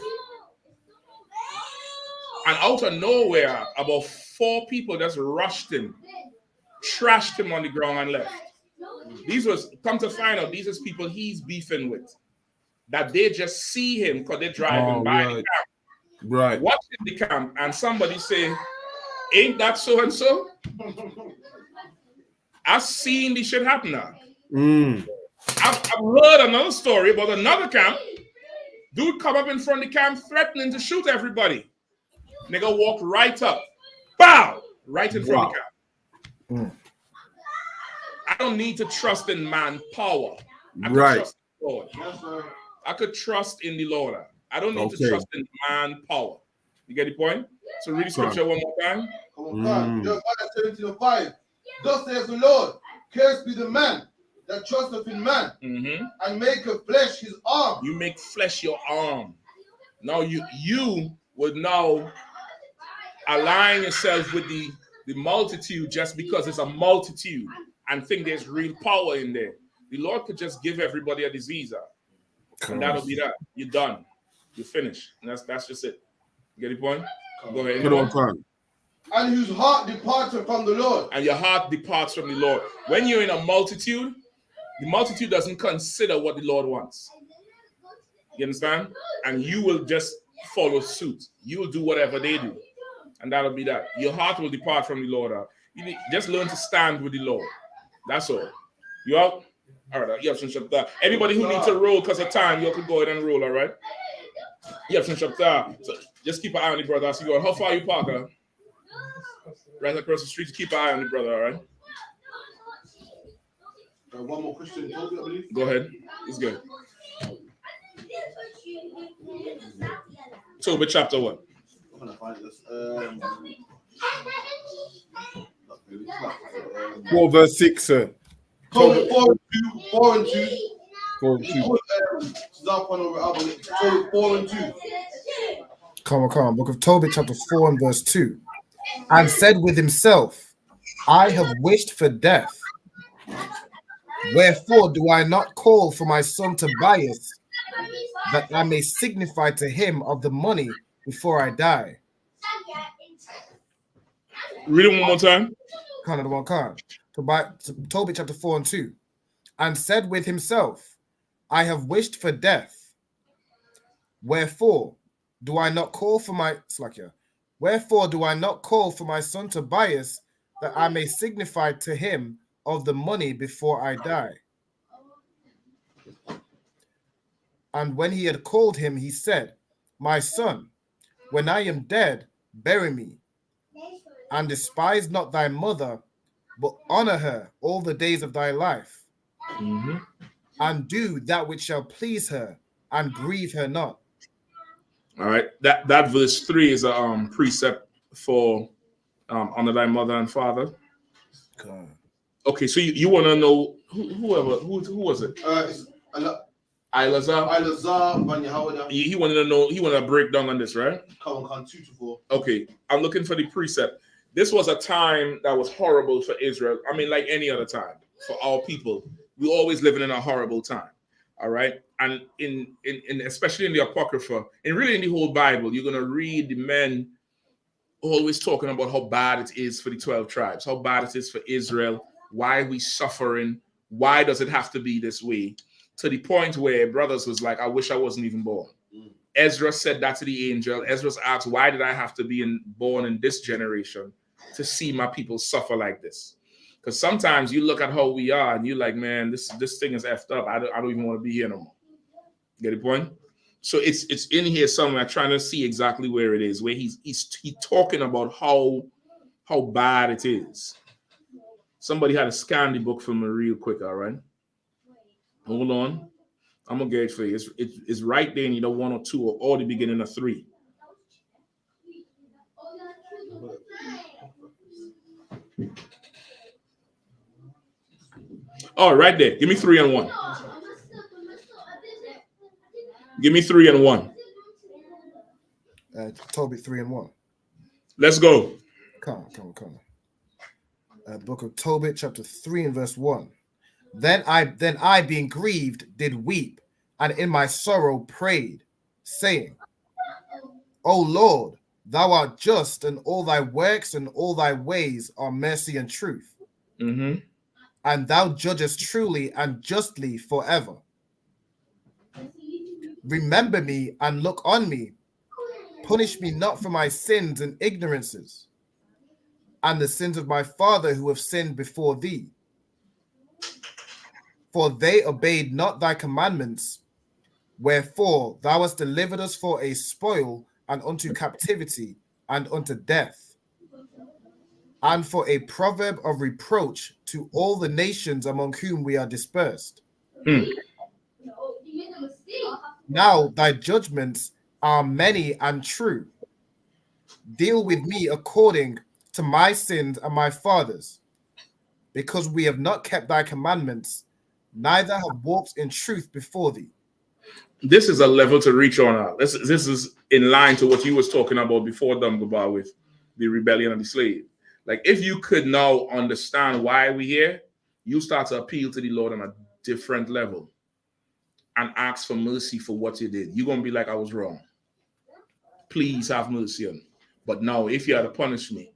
And out of nowhere, about 4 people just rushed him. Trashed him on the ground and left. Come to find out, these are people he's beefing with. That they just see him because they're driving by the camp. Right. Watching the camp, and somebody say, ain't that so-and-so? I've seen this shit happen now. I've heard another story about another camp. Dude come up in front of the camp threatening to shoot everybody. Nigga walk right up. Bow! Right in front of the camp. I don't need to trust in manpower. I could trust in the Lord. I could trust in the Lord. I don't need to trust in manpower. You get the point? So read the scripture one more time. Come on, Jeremiah 17:5. Thus says the Lord, cursed be the man that trusteth in man, and maketh flesh his arm. You make flesh your arm. Now you would now align yourself with the multitude just because it's a multitude and think there's real power in there. The Lord could just give everybody a disease and that'll be that. You're done. You're finished. And that's just it. You get the point? Go ahead. Put on time. And whose heart departed from the Lord. And your heart departs from the Lord. When you're in a multitude, the multitude doesn't consider what the Lord wants. You understand? And you will just follow suit. You will do whatever they do. And that'll be that. Your heart will depart from the Lord. You just learn to stand with the Lord. That's all. You out? All right. You have some shop there. Anybody who needs to roll because of time, you could go ahead and roll, all right? You have some shop there. So just keep an eye on the brother as you go. How far are you, Parker? Right across the street. Keep an eye on the brother, all right? One more question, Toby, I believe. Go ahead. It's good. Tobit chapter 1. I'm gonna find this. 4 verse 6, sir. Tobit 4 and 2. 4 and 2. 4 and 2. Come on. Book of Tobit, chapter 4 and verse 2. And said with himself, I have wished for death, Wherefore do I not call for my son Tobias, that I may signify to him of the money before I die? Read it one more time. Tobit chapter 4 and 2. And said with himself, I have wished for death. Wherefore do I not call for my son Tobias, that I may signify to him of the money before I die? And when he had called him, he said, My son, when I am dead, bury me, and despise not thy mother, but honor her all the days of thy life, and do that which shall please her, and grieve her not. All right, that verse 3 is a precept for honor thy mother and father. Okay, so you want to know who was it? Elazar. He wanted to know. He wanted to break down on this, right? 2 to 4. Okay, I'm looking for the precept. This was a time that was horrible for Israel. I mean, like any other time for our people, we're always living in a horrible time. All right, and in especially in the Apocrypha, and really in the whole Bible, you're gonna read the men always talking about how bad it is for the 12 tribes, how bad it is for Israel, why we suffering, why does it have to be this way? To the point where brothers was like, I wish I wasn't even born. Ezra said that to the angel. Ezra asked, why did I have to be born in this generation to see my people suffer like this? Because sometimes you look at how we are and you're like, man, this thing is effed up. I don't even want to be here no more. Get the point? So it's in here somewhere, trying to see exactly where it is, where he's talking about how bad it is. Somebody had to scan the book for me real quick, all right? Hold on. I'm gonna get it for you. It's right there in either 1 or 2 or the beginning of 3. Oh, right there. Give me 3 and 1. Give me 3 and 1. Tobit 3 and 1. Let's go. Come on. Book of Tobit, chapter 3 and verse 1. Then I, being grieved, did weep, and in my sorrow prayed, saying, O Lord, thou art just, and all thy works and all thy ways are mercy and truth. And thou judgest truly and justly forever. Remember me and look on me. Punish me not for my sins and ignorances, and the sins of my father who have sinned before thee. For they obeyed not thy commandments, wherefore thou hast delivered us for a spoil, and unto captivity, and unto death, and for a proverb of reproach to all the nations among whom we are dispersed. Now thy judgments are many and true. Deal with me according to my sins and my fathers, because we have not kept thy commandments, neither have walked in truth before thee. This is a level to reach on now. This is in line to what you was talking about before, Dumgabar, with the rebellion of the slave. Like, if you could now understand why we're here, you start to appeal to the Lord on a different level and ask for mercy for what you did. You're going to be like, I was wrong. Please have mercy on me. But now, if you had to punish me,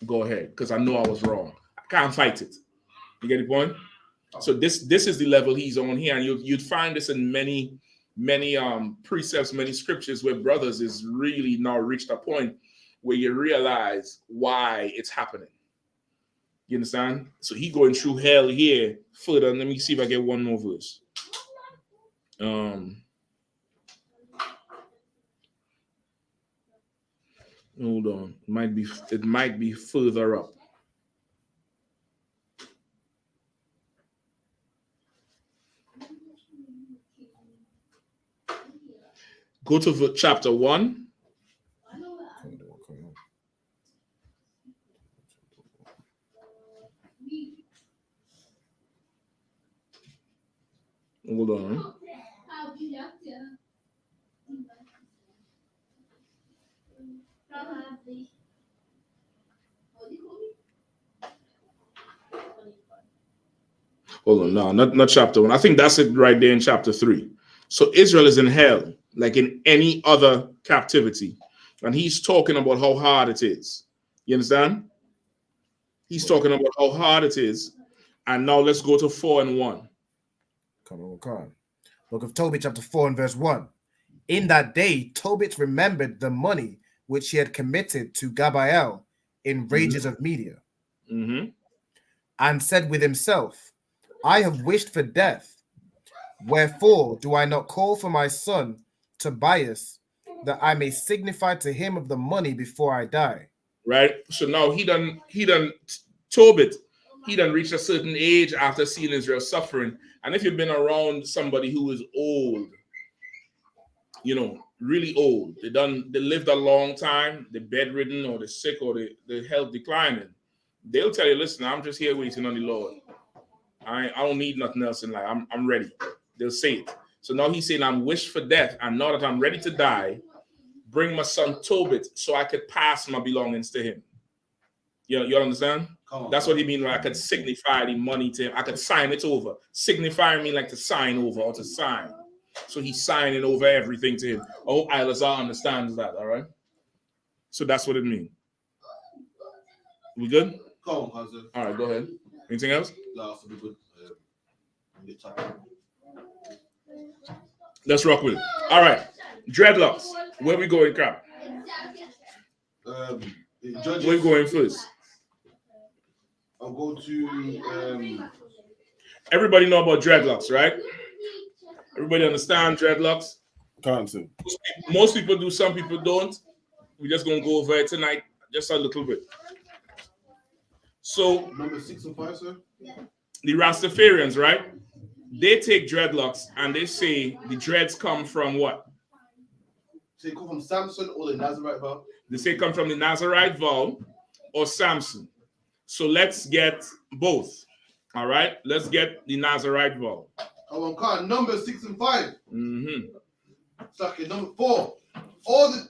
go ahead, because I know I was wrong. I can't fight it. You get the point? So this is the level he's on here, and you'd find this in many precepts, many scriptures, where brothers is really now reached a point where you realize why it's happening. You understand? So he going through hell here further. Let me see if I get one more verse. Hold on. It might be further up. Go to chapter 1. Hold on. Hold on, no, not chapter 1. I think that's it right there in chapter 3. So Israel is in hell, like in any other captivity. And he's talking about how hard it is. You understand? He's talking about how hard it is. And now let's go to 4 and 1. Come on. Book of Tobit, chapter 4 and verse 1. In that day, Tobit remembered the money which he had committed to Gabael in rages of Media, and said with himself, I have wished for death. Wherefore do I not call for my son Tobias, that I may signify to him of the money before I die? Right. So now Tobit, he done reached a certain age after seeing Israel suffering. And if you've been around somebody who is old, you know, really old, they lived a long time, they're bedridden or they're sick or their health declining, they'll tell you, listen, I'm just here waiting on the Lord. I don't need nothing else in life. I'm ready. They'll say it. So now he's saying, I'm wished for death, and now that I'm ready to die, bring my son Tobit so I could pass my belongings to him. You understand? That's what he means. Like I could signify the money to him. I could sign it over. Signify mean like to sign over or to sign. So he's signing over everything to him. I hope Ilazar understands that. All right. So that's what it means. We good? Come on, cousin. All right, go ahead. Anything else? Last will be good. Let's rock with it. All right. Dreadlocks. Where we going, Cap? Where we going first? I'll go to everybody know about dreadlocks, right? Everybody understand dreadlocks? Can't see. Most people do, some people don't. We're just gonna go over it tonight, just a little bit. So number 6 and 5, sir. The Rastafarians, right? They take dreadlocks and they say the dreads come from what? They come from Sampson or the Nazarite vow? They say come from the Nazarite vow or Sampson. So let's get both. All right, let's get the Nazarite vow. Oh, on number 6 and 5. Suck it. Number 4. All the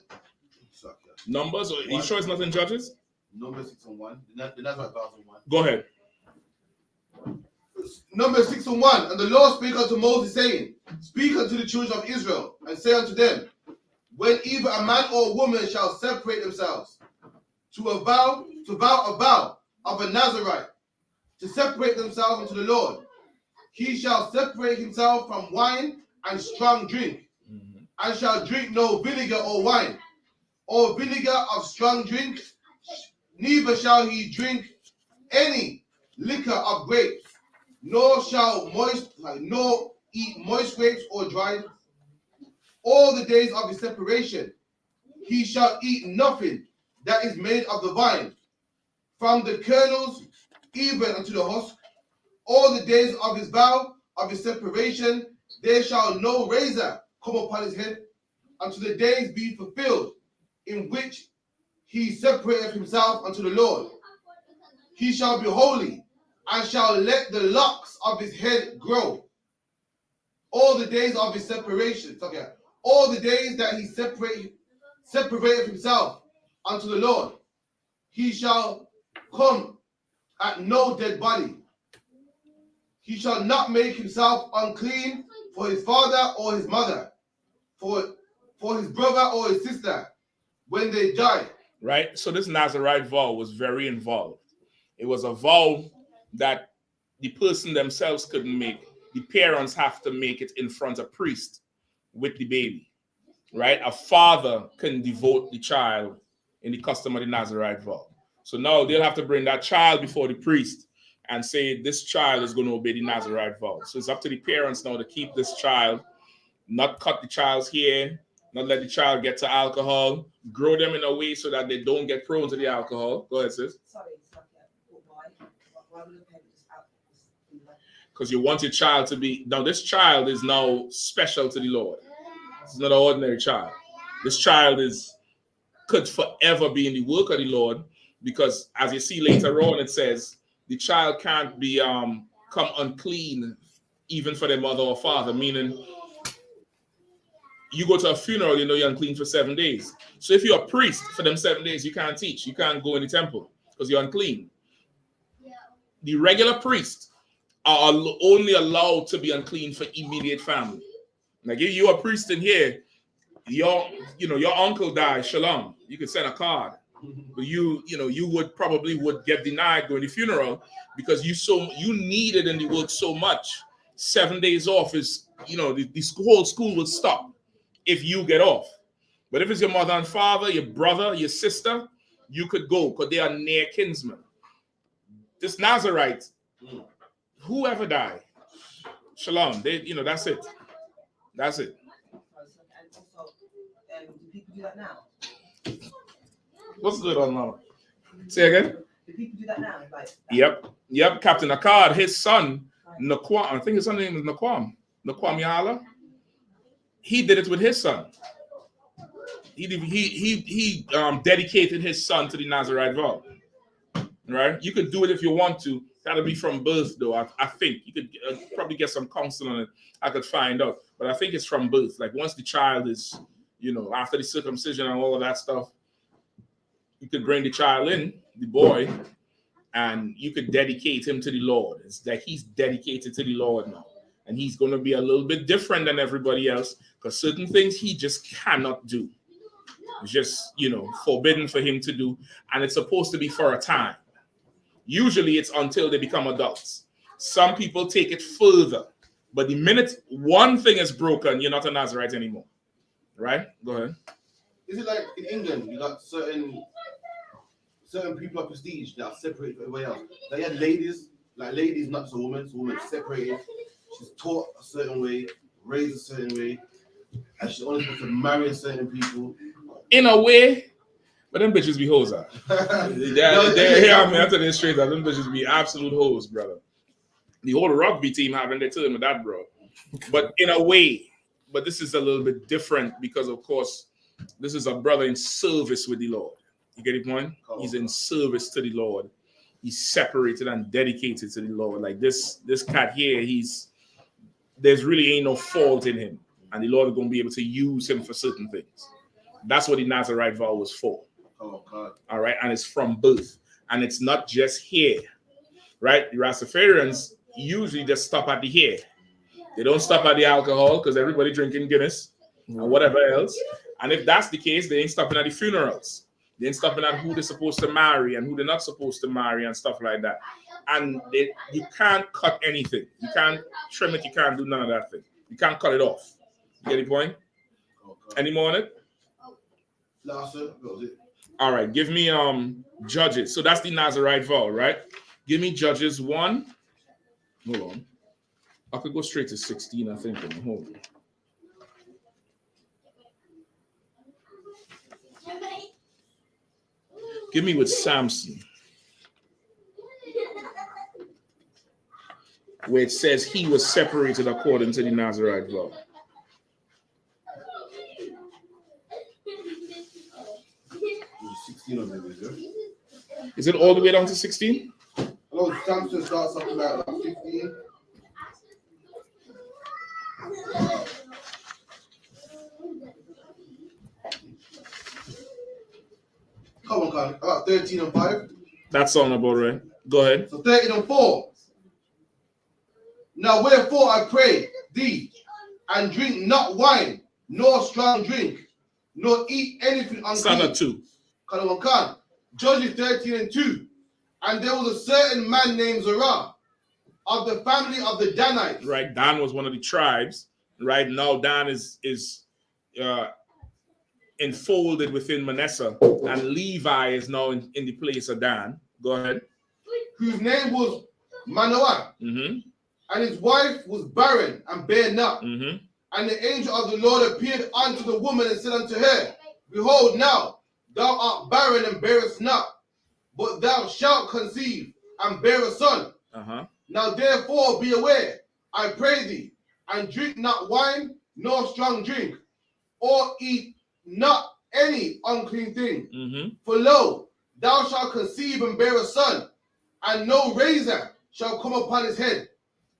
numbers. Are you sure it's not in Judges? Number 6 and 1. The Nazarite vows and 1. Go ahead. Number 6 and 1. And the Lord spake unto Moses, saying, Speak unto the children of Israel, and say unto them, when either a man or a woman shall separate themselves to vow a vow of a Nazarite, to separate themselves unto the Lord, he shall separate himself from wine and strong drink, and shall drink no vinegar or wine, or vinegar of strong drink, neither shall he drink any liquor of grapes, nor shall eat moist grapes or dried. All the days of his separation, he shall eat nothing that is made of the vine, from the kernels even unto the husk. All the days of his vow of his separation, there shall no razor come upon his head, until the days be fulfilled, in which he separateth himself unto the Lord. He shall be holy, and shall let the locks of his head grow. All the days of his separation, all the days that he separateth himself unto the Lord, he shall come at no dead body. He shall not make himself unclean for his father or his mother, for his brother or his sister, when they die. Right? So this Nazarite vow was very involved. It was a vow that the person themselves couldn't make. The parents have to make it in front of a priest with the baby. Right? A father can devote the child in the custom of the Nazarite vow. So now they'll have to bring that child before the priest and say this child is going to obey the Nazarite vow. So it's up to the parents now to keep this child, not cut the child's hair, not let the child get to alcohol, grow them in a way so that they don't get prone to the alcohol. Go ahead, sis. Because you want your child to be, now this child is now special to the Lord. It's not an ordinary child. This child could forever be in the work of the Lord, because as you see later on, it says the child can't be come unclean even for their mother or father, meaning you go to a funeral, you know you're unclean for 7 days. So if you're a priest for them 7 days, you can't teach, you can't go in the temple because you're unclean. The regular priest are only allowed to be unclean for immediate family. Like if you're a priest in here, your uncle died, shalom. You could send a card, but you would probably get denied during the funeral because you needed in the work so much. 7 days off is the whole school would stop if you get off. But if it's your mother and father, your brother, your sister, you could go because they are near kinsmen. This Nazarite, whoever died, shalom. That's it. That's it. Do people do that now? What's good on now? Say again? Do people do that now? Yep. Captain Akkad, his son, Naquam, I think his son's name is Naquam Yala. He did it with his son. He dedicated his son to the Nazarite vow. Right? You could do it if you want to. That'll be from birth, though. I think you could probably get some counsel on it. I could find out, but I think it's from birth. Like once the child is, after the circumcision and all of that stuff, you could bring the child in, the boy, and you could dedicate him to the Lord. It's that he's dedicated to the Lord now, and he's going to be a little bit different than everybody else because certain things he just cannot do. It's just forbidden for him to do, and it's supposed to be for a time. Usually it's until they become adults. Some people take it further. But the minute one thing is broken, you're not a Nazarite anymore. Right? Go ahead. Is it like in England, you got certain people of prestige that are separated from everybody else? They had ladies not just a woman, so woman separated. She's taught a certain way, raised a certain way, and she's only supposed to marry certain people. In a way, but them bitches be hoes. They're here, I'm telling you straight, them bitches be absolute hoes, brother. The whole rugby team having their turn with that, bro. But in a way, but this is a little bit different because, of course, this is a brother in service with the Lord. You get the point? He's in service to the Lord. He's separated and dedicated to the Lord. Like this cat here, there's really ain't no fault in him. And the Lord is going to be able to use him for certain things. That's what the Nazarite vow was for. Oh, God. All right. And it's from birth. And it's not just here. Right? The Rastafarians usually just stop at the hair. They don't stop at the alcohol because everybody drinking Guinness and whatever else. And if that's the case, they ain't stopping at the funerals. They ain't stopping at who they're supposed to marry and who they're not supposed to marry and stuff like that. And you can't cut anything. You can't trim it. You can't do none of that thing. You can't cut it off. You get the point? Any more on it? Last one. That was it. All right. Give me Judges. So that's the Nazarite vow, right? Give me Judges 1. Hold on. I could go straight to 16, I think. Hold on. Give me with Sampson, where it says he was separated according to the Nazarite vow. Is it all the way down to 16? Hello, Sampson starts something like 15. Come on, Carl. About 13 and 5. That's on about right. Go ahead. So 13 and 4. Now wherefore I pray thee, and drink not wine, nor strong drink, nor eat anything unclean. Standard 2. Come on, Khan. Judges 13 and 2. And there was a certain man named Zerah, of the family of the Danites. Right. Dan was one of the tribes. Right now, Dan is enfolded within Manasseh, and Levi is now in the place of Dan. Go ahead. Whose name was Manoah. Mm-hmm. And his wife was barren and bare not. Mm-hmm. And the angel of the Lord appeared unto the woman and said unto her, Behold, now thou art barren and bearest not, but thou shalt conceive and bear a son. Uh-huh. Now therefore be aware, I pray thee, and drink not wine nor strong drink, or eat not any unclean thing. Mm-hmm. For lo, thou shalt conceive and bear a son, and no razor shall come upon his head.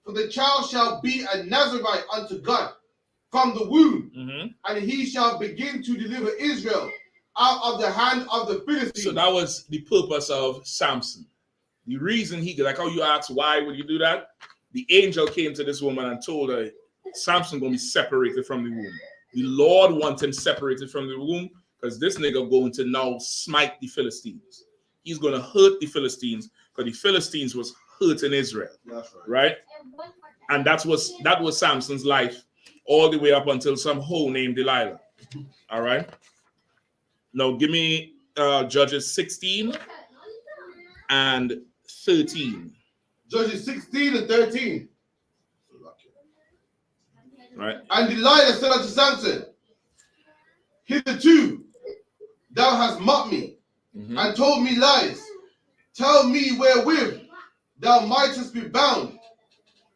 For the child shall be a Nazarite unto God from the womb, mm-hmm. and he shall begin to deliver Israel out of the hand of the Philistines. So that was the purpose of Samson. The reason he, like how you asked, why would you do that? the angel came to this woman and told her, Samson going to be separated from the womb. The Lord wants him separated from the womb because this nigga going to now smite the Philistines. He's going to hurt the Philistines because the Philistines was hurting Israel. That's right. And that was Samson's life all the way up until some hoe named Delilah. All right. Now give me Judges 16 and 13. Judges 16 and 13. Right. And Delilah said unto Samson, hitherto thou hast mocked me and told me lies. Tell me wherewith thou mightest be bound.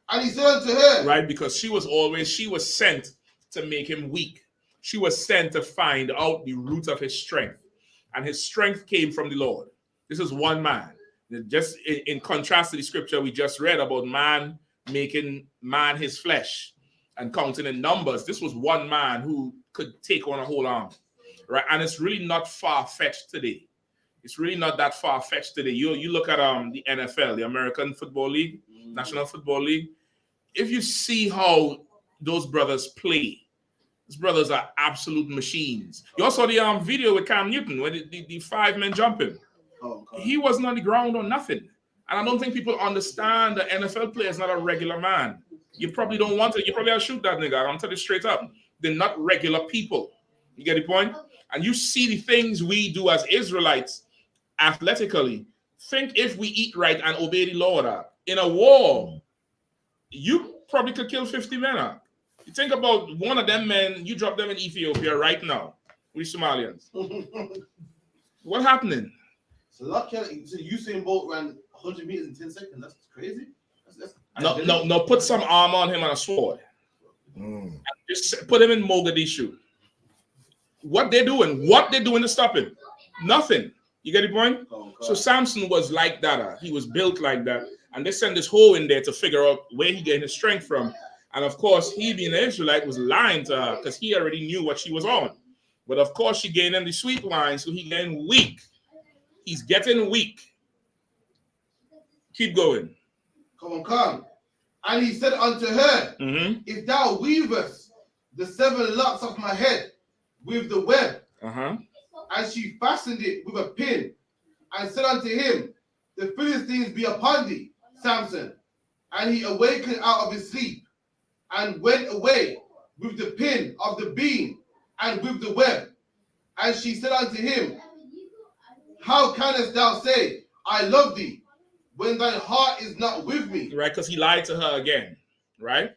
And he said unto her, right, because she was sent to make him weak. She was sent to find out the root of his strength. And his strength came from the Lord. This is one man. Just in contrast to the scripture we just read about man making man his flesh and counting in numbers, this was one man who could take on a whole army, right? And it's really not far-fetched today. It's really not that far-fetched today. You look at the NFL, the American Football League, National Football League. If you see how those brothers play, these brothers are absolute machines. You also saw the video with Cam Newton where the 5 men jumping. He wasn't on the ground or nothing. And I don't think people understand the NFL player is not a regular man. You probably don't want to. You probably have to shoot that nigga. I'm telling you straight up. They're not regular people. You get the point? And you see the things we do as Israelites athletically. Think if we eat right and obey the Lord. In a war, you probably could kill 50 men. You think about one of them men, you drop them in Ethiopia right now with Somalians. What happening? So Usain Bolt ran 100 meters in 10 seconds. That's crazy. No, put some armor on him and a sword. And just put him in Mogadishu. What they're doing to stop him? Nothing. You get the point? So Samson was like that. He was built like that. And they sent this hoe in there to figure out where he getting his strength from. And of course, he being an Israelite was lying to her because he already knew what she was on. But of course, she gave him the sweet wine, so he getting weak. He's getting weak. Keep going. Come. And he said unto her, if thou weavest the 7 locks of my head with the web, and she fastened it with a pin, and said unto him, the Philistines be upon thee, Samson. And he awakened out of his sleep, and went away with the pin of the beam, and with the web. And she said unto him, how canst thou say, I love thee, when thy heart is not with me? Right, because he lied to her again, right?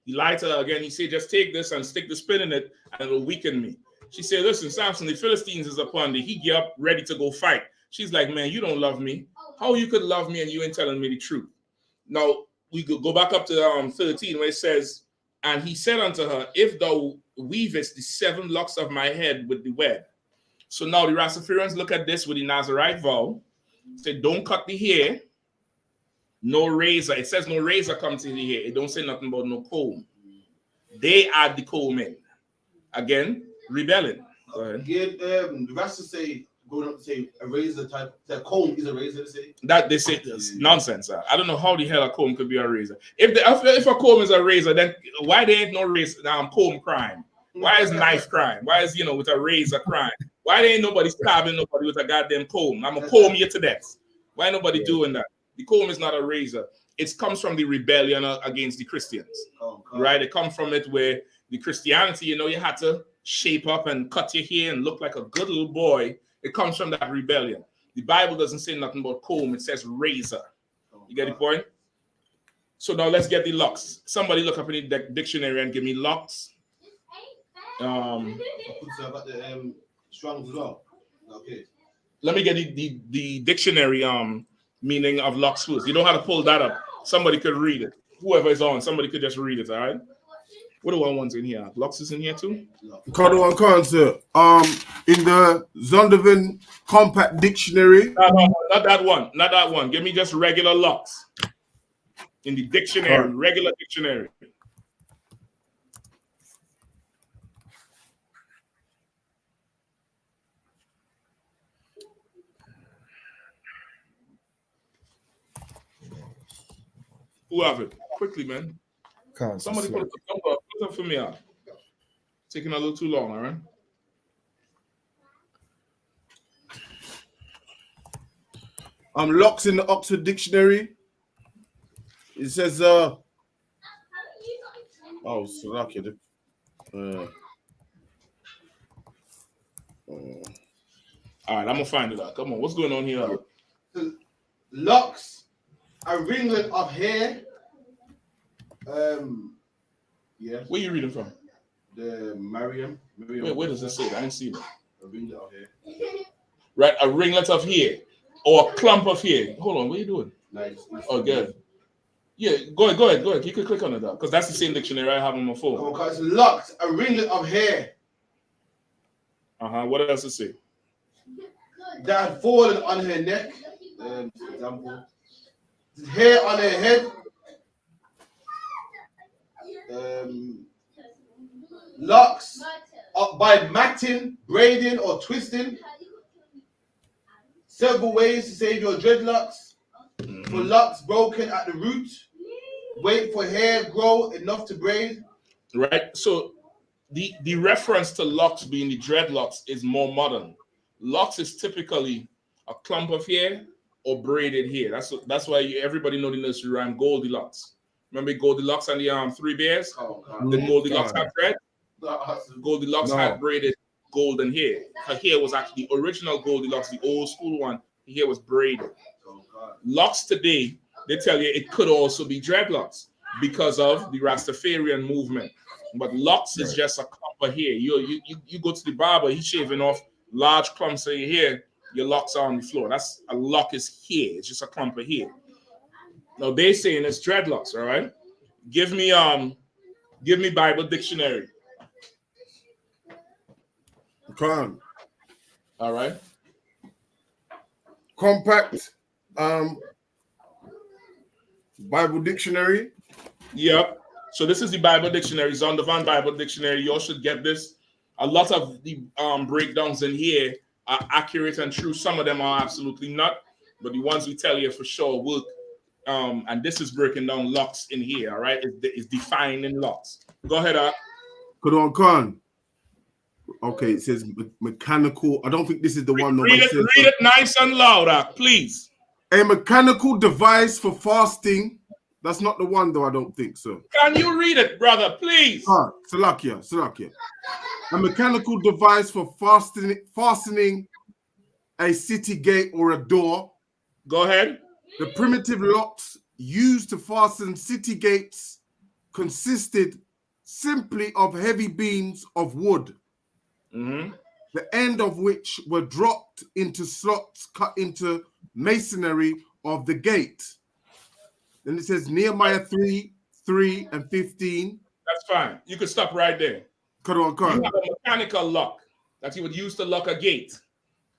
He lied to her again. He said, just take this and stick the spin in it, and it'll weaken me. She said, listen, Samson, the Philistines is upon thee. He get up ready to go fight. She's like, man, you don't love me. How you could love me and you ain't telling me the truth? Now, we could go back up to 13 where it says, and he said unto her, if thou weavest the 7 locks of my head with the web. So now the Rastafarians look at this with the Nazarite vow. Say, don't cut the hair. No razor. It says no razor comes in the hair. It don't say nothing about no comb. They add the comb in. Again, rebelling. Go ahead. The Rasta say, going up to say a razor type, the comb is a razor, they say? That they say is nonsense. I don't know how the hell a comb could be a razor. If a comb is a razor, then why there ain't no razor comb crime? Why is knife crime? Why is, with a razor crime? Why there ain't nobody stabbing nobody with a goddamn comb? I'm gonna comb you to death. Why nobody doing that? The comb is not a razor. It comes from the rebellion against the Christians, right? It comes from it where the Christianity, you had to shape up and cut your hair and look like a good little boy. It comes from that rebellion. The Bible doesn't say nothing about comb. It says razor. You get the point? So now let's get the locks. Somebody look up in the dictionary and give me locks. Strong as well. Okay. Let me get the dictionary meaning of locks first. You don't have to pull that up. Somebody could read it. Whoever is on, somebody could just read it, all right? What do I want in here? Locks is in here too? Cardo Concert. In the Zondervan Compact Dictionary. No, not that one. Not that one. Give me just regular locks. In the dictionary, regular dictionary. Who have it? Quickly, man. Somebody put it up for me out. Taking a little too long, all right? Locks in the Oxford Dictionary. It says, so lucky. All right, I'm gonna find it out. Come on, what's going on here? Locks, a ringlet of hair. Yeah. Where you reading from? The Mariam. Wait, where does it say? I didn't see that. A ringlet of hair. Right, a ringlet of hair or a clump of hair. Hold on, what are you doing? Nice. Oh, good. Yeah, go ahead. You can click on it because that's the same dictionary I have on my phone. Oh, it's locks, a ringlet of hair. What else does it say? That had fallen on her neck. For example, hair on her head. Locks up by matting, braiding, or twisting. Several ways to save your dreadlocks. For locks broken at the root, wait for hair grow enough to braid. Right. So the reference to locks being the dreadlocks is more modern. Locks is typically a clump of hair or braided hair. That's why everybody know the nursery rhyme Goldilocks. Remember Goldilocks and the Three Bears? The Goldilocks had dread. Goldilocks had braided golden hair. Her hair was actually the original Goldilocks, the old school one. The hair was braided. Locks today, they tell you it could also be dreadlocks because of the Rastafarian movement. But locks is just a clump of hair. You go to the barber, he's shaving off large clumps of your hair. Your locks are on the floor. That's a lock is hair. It's just a clump of hair. Now they saying it's dreadlocks. All right. Give me Bible dictionary. Come. All right. Compact Bible dictionary. Yep. So this is the Bible dictionary, Zondervan Bible dictionary. You all should get this. A lot of the breakdowns in here are accurate and true. Some of them are absolutely not, but the ones we tell you for sure work. And this is breaking down locks in here. All right, it's defining locks. Go ahead, Good on, Khan. Okay, it says mechanical. I don't think this is the one. Read it nice and loud, please. A mechanical device for fasting. That's not the one, though. I don't think so. Can you read it, brother, please? Salakia. A mechanical device for fastening a city gate or a door. Go ahead. The primitive locks used to fasten city gates consisted simply of heavy beams of wood, the end of which were dropped into slots cut into masonry of the gate. Then it says Nehemiah 3 and 15. That's fine. You could stop right there. You have a mechanical lock that you would use to lock a gate.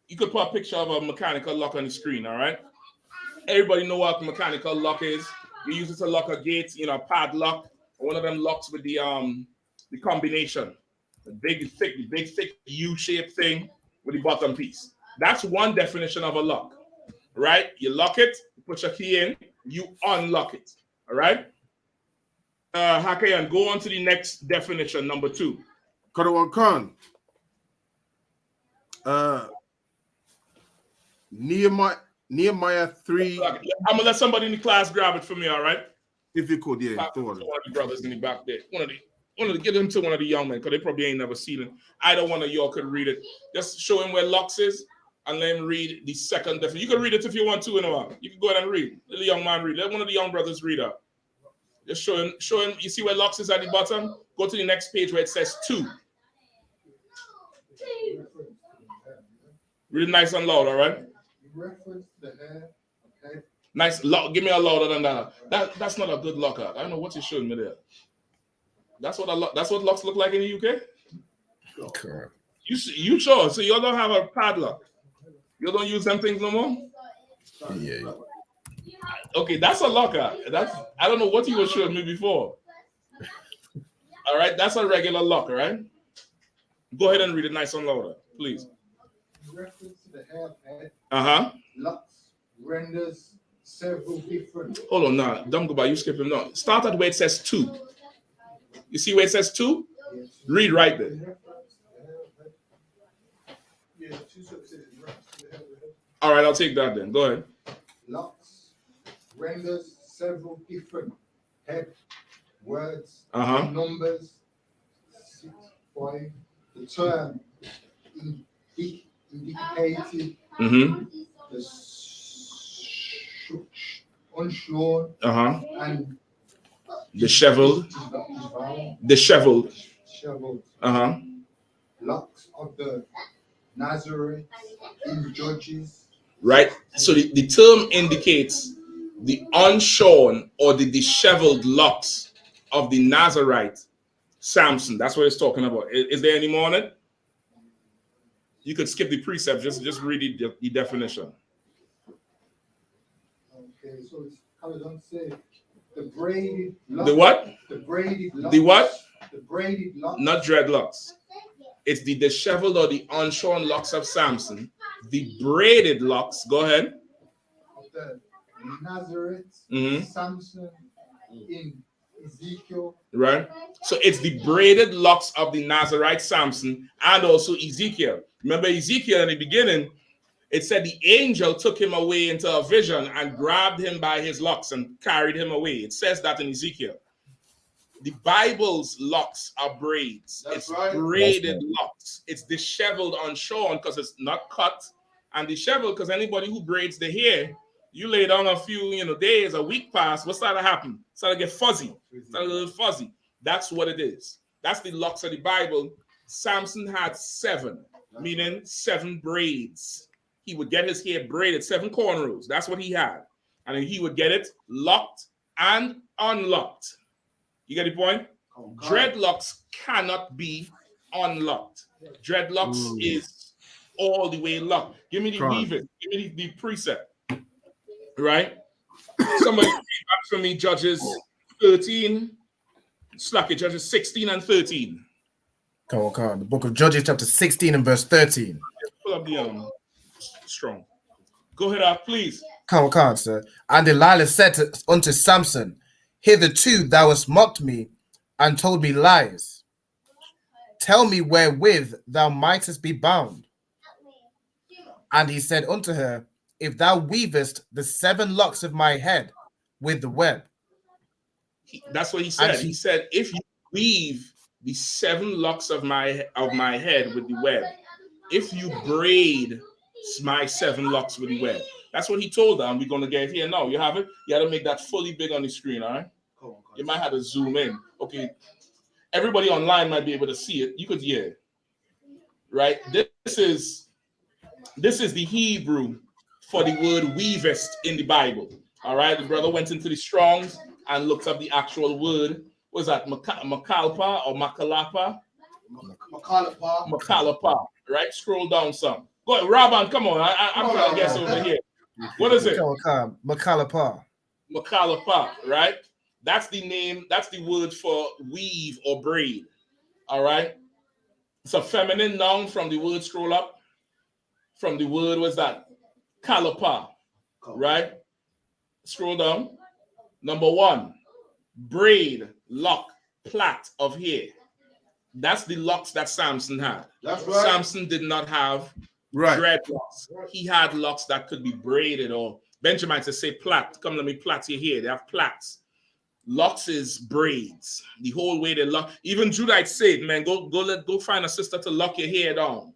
You could put a picture of a mechanical lock on the screen, all right? Everybody know what a mechanical lock is. You use it to lock a gate, a padlock, or one of them locks with the combination. The big thick U-shaped thing with the bottom piece. That's one definition of a lock, right? You lock it, you put your key in, you unlock it, all right? Hakayan, go on to the next definition, number 2. Karawan Khan. Nehemiah 3. I'm gonna let somebody in the class grab it for me, all right? If you could, yeah. One of the brothers in the back there. One of the get him to one of the young men, because they probably ain't never seen it. Either one of y'all could read it. Just show him where locks is and let him read the second definition. You can read it if you want to in a while. You can go ahead and read. Let the young man read. Let one of the young brothers read out. Just show him. You see where locks is at the bottom? Go to the next page where it says 2. Read it nice and loud, all right? Reference the hair, okay? Nice. Give me a louder than that. That's not a good locker. I don't know what you're showing me there. That's what locks look like in the UK? Correct. You sure? So you don't have a padlock? You don't use them things no more? Yeah. Okay, that's a locker. I don't know what you were showing me before. All right, that's a regular locker, right? Go ahead and read it nice and louder, please. Reference to the hair, Uh-huh. locks renders several different. Hold on now. Don't go by. You skipping now. Start at where it says 2. You see where it says 2? Read right there. All right, I'll take that then. Go ahead. Locks renders several different head words, numbers. 6, 5. The term indicated, the unshorn, and disheveled, locks of the Nazareth in Judges. Right. So the term indicates the unshorn or the disheveled locks of the Nazarite Sampson. That's what it's talking about. Is there any more on it? You could skip the precept. Just read the definition. Okay, so it's how don't say the braided locks. The what? The braided locks. The what? The braided locks. Not dreadlocks. It's the disheveled or the unshorn locks of Sampson. The braided locks. Go ahead. Of the Nazareth, Sampson in Ezekiel. Right. So it's the braided locks of the Nazarite Sampson and also Ezekiel. Remember Ezekiel in the beginning, it said the angel took him away into a vision and grabbed him by his locks and carried him away. It says that in Ezekiel. The Bible's locks are braids. It's braided locks. It's disheveled, unshorn because it's not cut, and disheveled because anybody who braids the hair, you lay down a few days, a week pass, what's that to happen? It's to get fuzzy. It's a little fuzzy. That's what it is. That's the locks of the Bible. Samson had 7, meaning 7 braids. He would get his hair braided, 7 cornrows. That's what he had. And then he would get it locked and unlocked. You get the point? Dreadlocks cannot be unlocked. Dreadlocks is all the way locked. Give me the weaving. Give me the precept. Right? Somebody read back for me Judges 13. Slack it, Judges 16 and 13. Come on. The book of Judges, chapter 16 and verse 13. Pull up the strong. Go ahead, please. Come on, sir. And Delilah said unto Samson, hitherto thou hast mocked me and told me lies. Tell me wherewith thou mightest be bound. And he said unto her, if thou weavest the 7 locks of my head with the web. That's what he said. He said, if you weave the 7 locks of my head with the web, if you braid my 7 locks with the web. That's what he told her, and we're going to get it here now. You have it? You got to make that fully big on the screen, all right? You might have to zoom in. Okay. Everybody online might be able to see it. You could, right? This is the Hebrew for the word weavest in the Bible. All right. The brother went into the Strongs and looked up the actual word. Was that Makalpa or Makalapa? Makalapa. Right? Scroll down some. Go ahead, Robin, come on. I'm trying to guess over here. What is it? Makalapa. Makalapa, right? That's the name, that's the word for weave or braid. All right. It's a feminine noun from the word, scroll up. From the word, what's that? Kalapa, right? Scroll down. Number 1, braid, lock, plait of hair. That's the locks that Samson had. That's right. Samson did not have dreadlocks. He had locks that could be braided, or Benjamin says, say plait. Come, let me plait your hair. They have plaits. Locks is braids. The whole way they lock. Even Judite said, man, go find a sister to lock your hair down.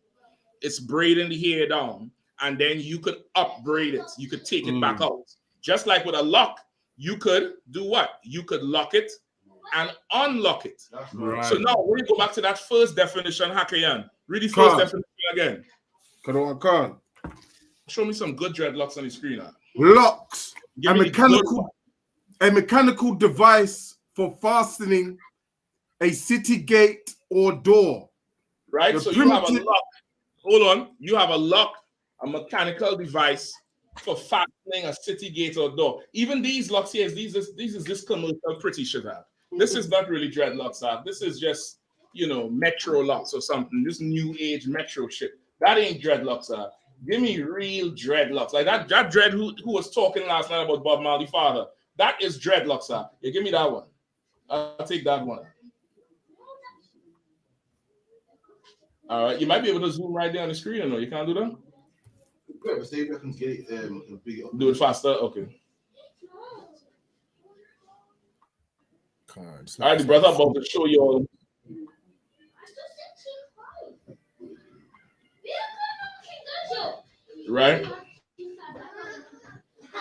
It's braiding the hair down, and then you could upbraid it. You could take it back out. Just like with a lock, you could do what? You could lock it and unlock it. Right. So now, when you go back to that first definition, Hakayan, read the first definition again. Come. Show me some good dreadlocks on the screen. Locks. A mechanical device for fastening a city gate or door. Right? So you have a lock. Hold on. You have a lock, a mechanical device for fastening a city gate or door. Even these locks here, these is this commercial pretty shit. This is not really dreadlocks. This is just, metro locks or something. This new age metro shit. That ain't dreadlocks. Give me real dreadlocks. Like that dread who was talking last night about Bob Marley father. That is dreadlocks, sir. Yeah, give me that one. I'll take that one. All right, you might be able to zoom right there on the screen. Or no, you can't do that. Do it faster. Okay. All right, the brother about to show you all. Right?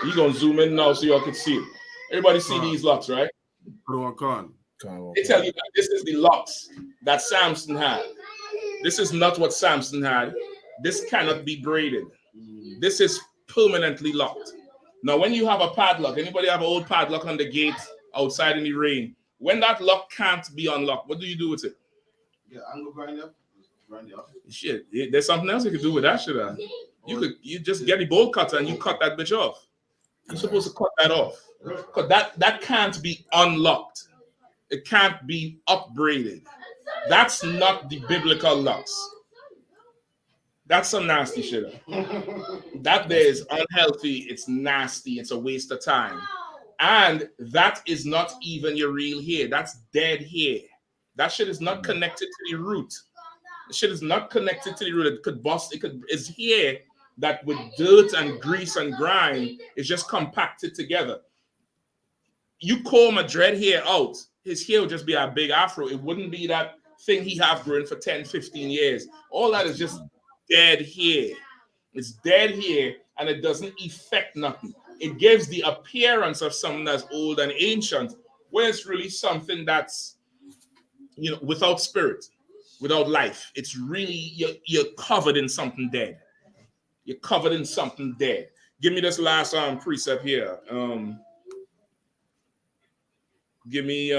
You're gonna zoom in now so y'all can see it. Everybody see these locks, right? They tell you that this is the locks that Sampson had. This is not what Sampson had. This cannot be braided. This is permanently locked. Now, when you have a padlock, anybody have an old padlock on the gate outside in the rain? When that lock can't be unlocked, what do you do with it? Yeah, angle grinder. Grind it up. Shit, there's something else you could do with that shit. You just get the bolt cutter and you cut that bitch off. You're supposed to cut that off. Because that can't be unlocked. It can't be upgraded. That's not the biblical locks. That's some nasty shit. That there is unhealthy. It's nasty. It's a waste of time. And that is not even your real hair. That's dead hair. That shit is not connected to the root. The shit is not connected to the root. It could bust. It's hair that with dirt and grease and grime is just compacted together. You comb a dread hair out, his hair would just be a big afro. It wouldn't be that thing he have grown for 10, 15 years. All that is just dead hair. It's dead hair and it doesn't affect nothing. It gives the appearance of something that's old and ancient, where it's really something that's, without spirit, without life. It's really, you're covered in something dead. You're covered in something dead. Give me this last precept here. Give me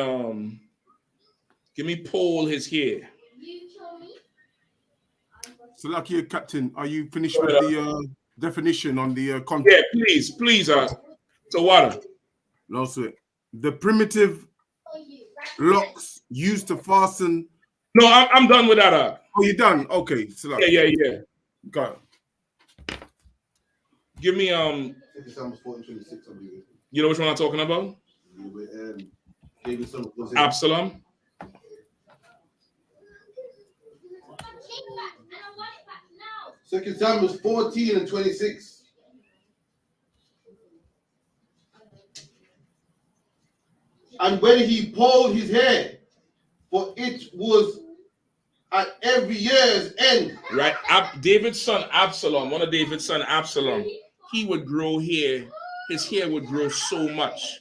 Paul his hair. So, lucky Captain, are you finished with the definition on the content? Yeah, please. So what? No, sir. The primitive locks used to fasten. No, I'm done with that. Oh, you done? Okay. So, yeah. Got it. Give me You know which one I'm talking about? Absalom. Second Samuel 14 and 26. And when he pulled his hair, for it was at every year's end. Right. David's son Absalom, one of David's son Absalom, he would grow hair. His hair would grow so much.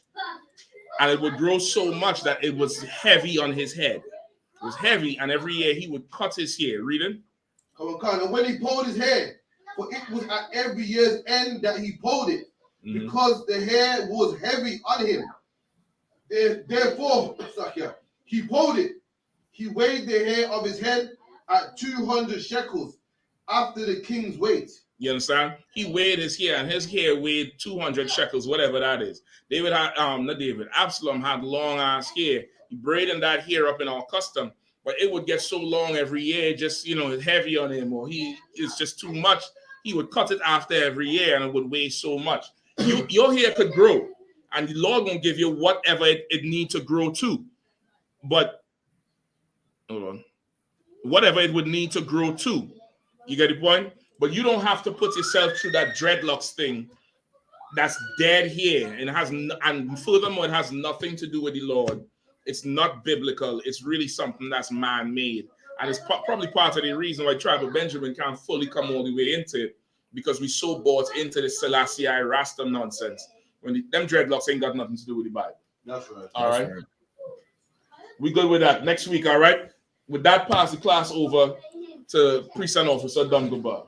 And it would grow so much that it was heavy on his head. It was heavy, and every year he would cut his hair. Read it. Come on. And when he pulled his hair, for it was at every year's end that he pulled it, because the hair was heavy on him. Therefore, he pulled it. He weighed the hair of his head at 200 shekels after the king's weight. You understand? He weighed his hair, and his hair weighed 200 shekels, whatever that is. Absalom had long ass hair. He braided that hair up in our custom, but it would get so long every year, just heavy on him, or it's just too much. He would cut it after every year, and it would weigh so much. Your hair could grow, and the Lord won't give you whatever it needs to grow to. But hold on, whatever it would need to grow to. You get the point? But you don't have to put yourself through that dreadlocks thing. That's dead hair, and furthermore, it has nothing to do with the Lord. It's not biblical. It's really something that's man-made, and it's probably part of the reason why Tribe of Benjamin can't fully come all the way into it, because we so bought into the Selassie Rasta nonsense. When them dreadlocks ain't got nothing to do with the Bible. That's right. All right. We good with that. Next week, all right? With that, pass the class over to Priest and Officer Dungoba.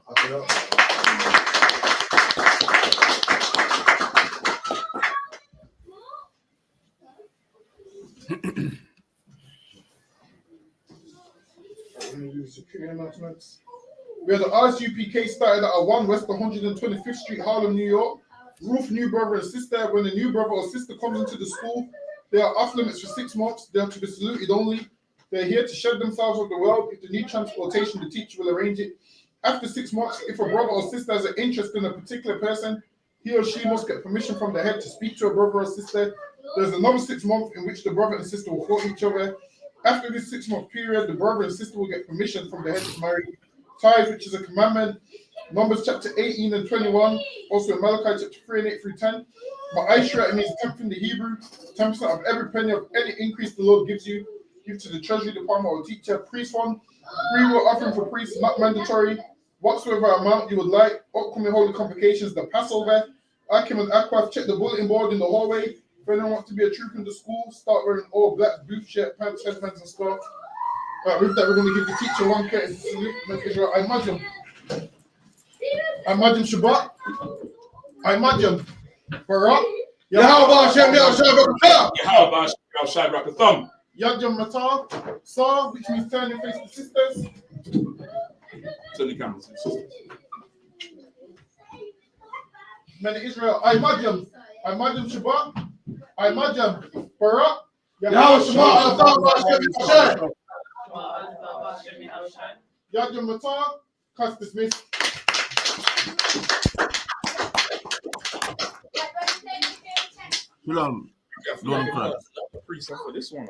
We had the ISUPK started at 1 West 125th Street, Harlem, New York. Roof new brother and sister. When a new brother or sister comes into the school, they are off limits for 6 months. They are to be saluted only. They're here to shed themselves of the world. If they need transportation, the teacher will arrange it. After 6 months, if a brother or sister has an interest in a particular person, he or she must get permission from the head to speak to a brother or sister. There's another 6 months in which the brother and sister will court each other. After this 6 month period, the brother and sister will get permission from the head to marry. Tithe, which is a commandment. Numbers chapter 18 and 21. Also in Malachi chapter 3 and 8 through 10. Ma'ashra, it means 10th in the Hebrew. 10% of every penny of any increase the Lord gives you. Give to the treasury department or teacher. Priest one. Free will offering for priests, not mandatory. Whatsoever amount you would like. Upcoming holy convocations, the Passover. Akim and Aquaf, check the bulletin board in the hallway. If anyone wants to be a troop in the school, start wearing all black, boot shirt, pants, headbands, and scarf. With that, we're going to give the teacher one courtesy salute. I imagine Shabbat. I imagine Barak. Yahweh Hashem Yahshua Yahweh Hashem Rakatham. Yajam Matar. Sa, which means turn your face to sisters. Turn the cameras and sisters. Men of Israel, I imagine Shabbat. I imagine Barak. Yahweh Hashem Yajam Matar. Cast dismissed. Shalom. Priest for this one.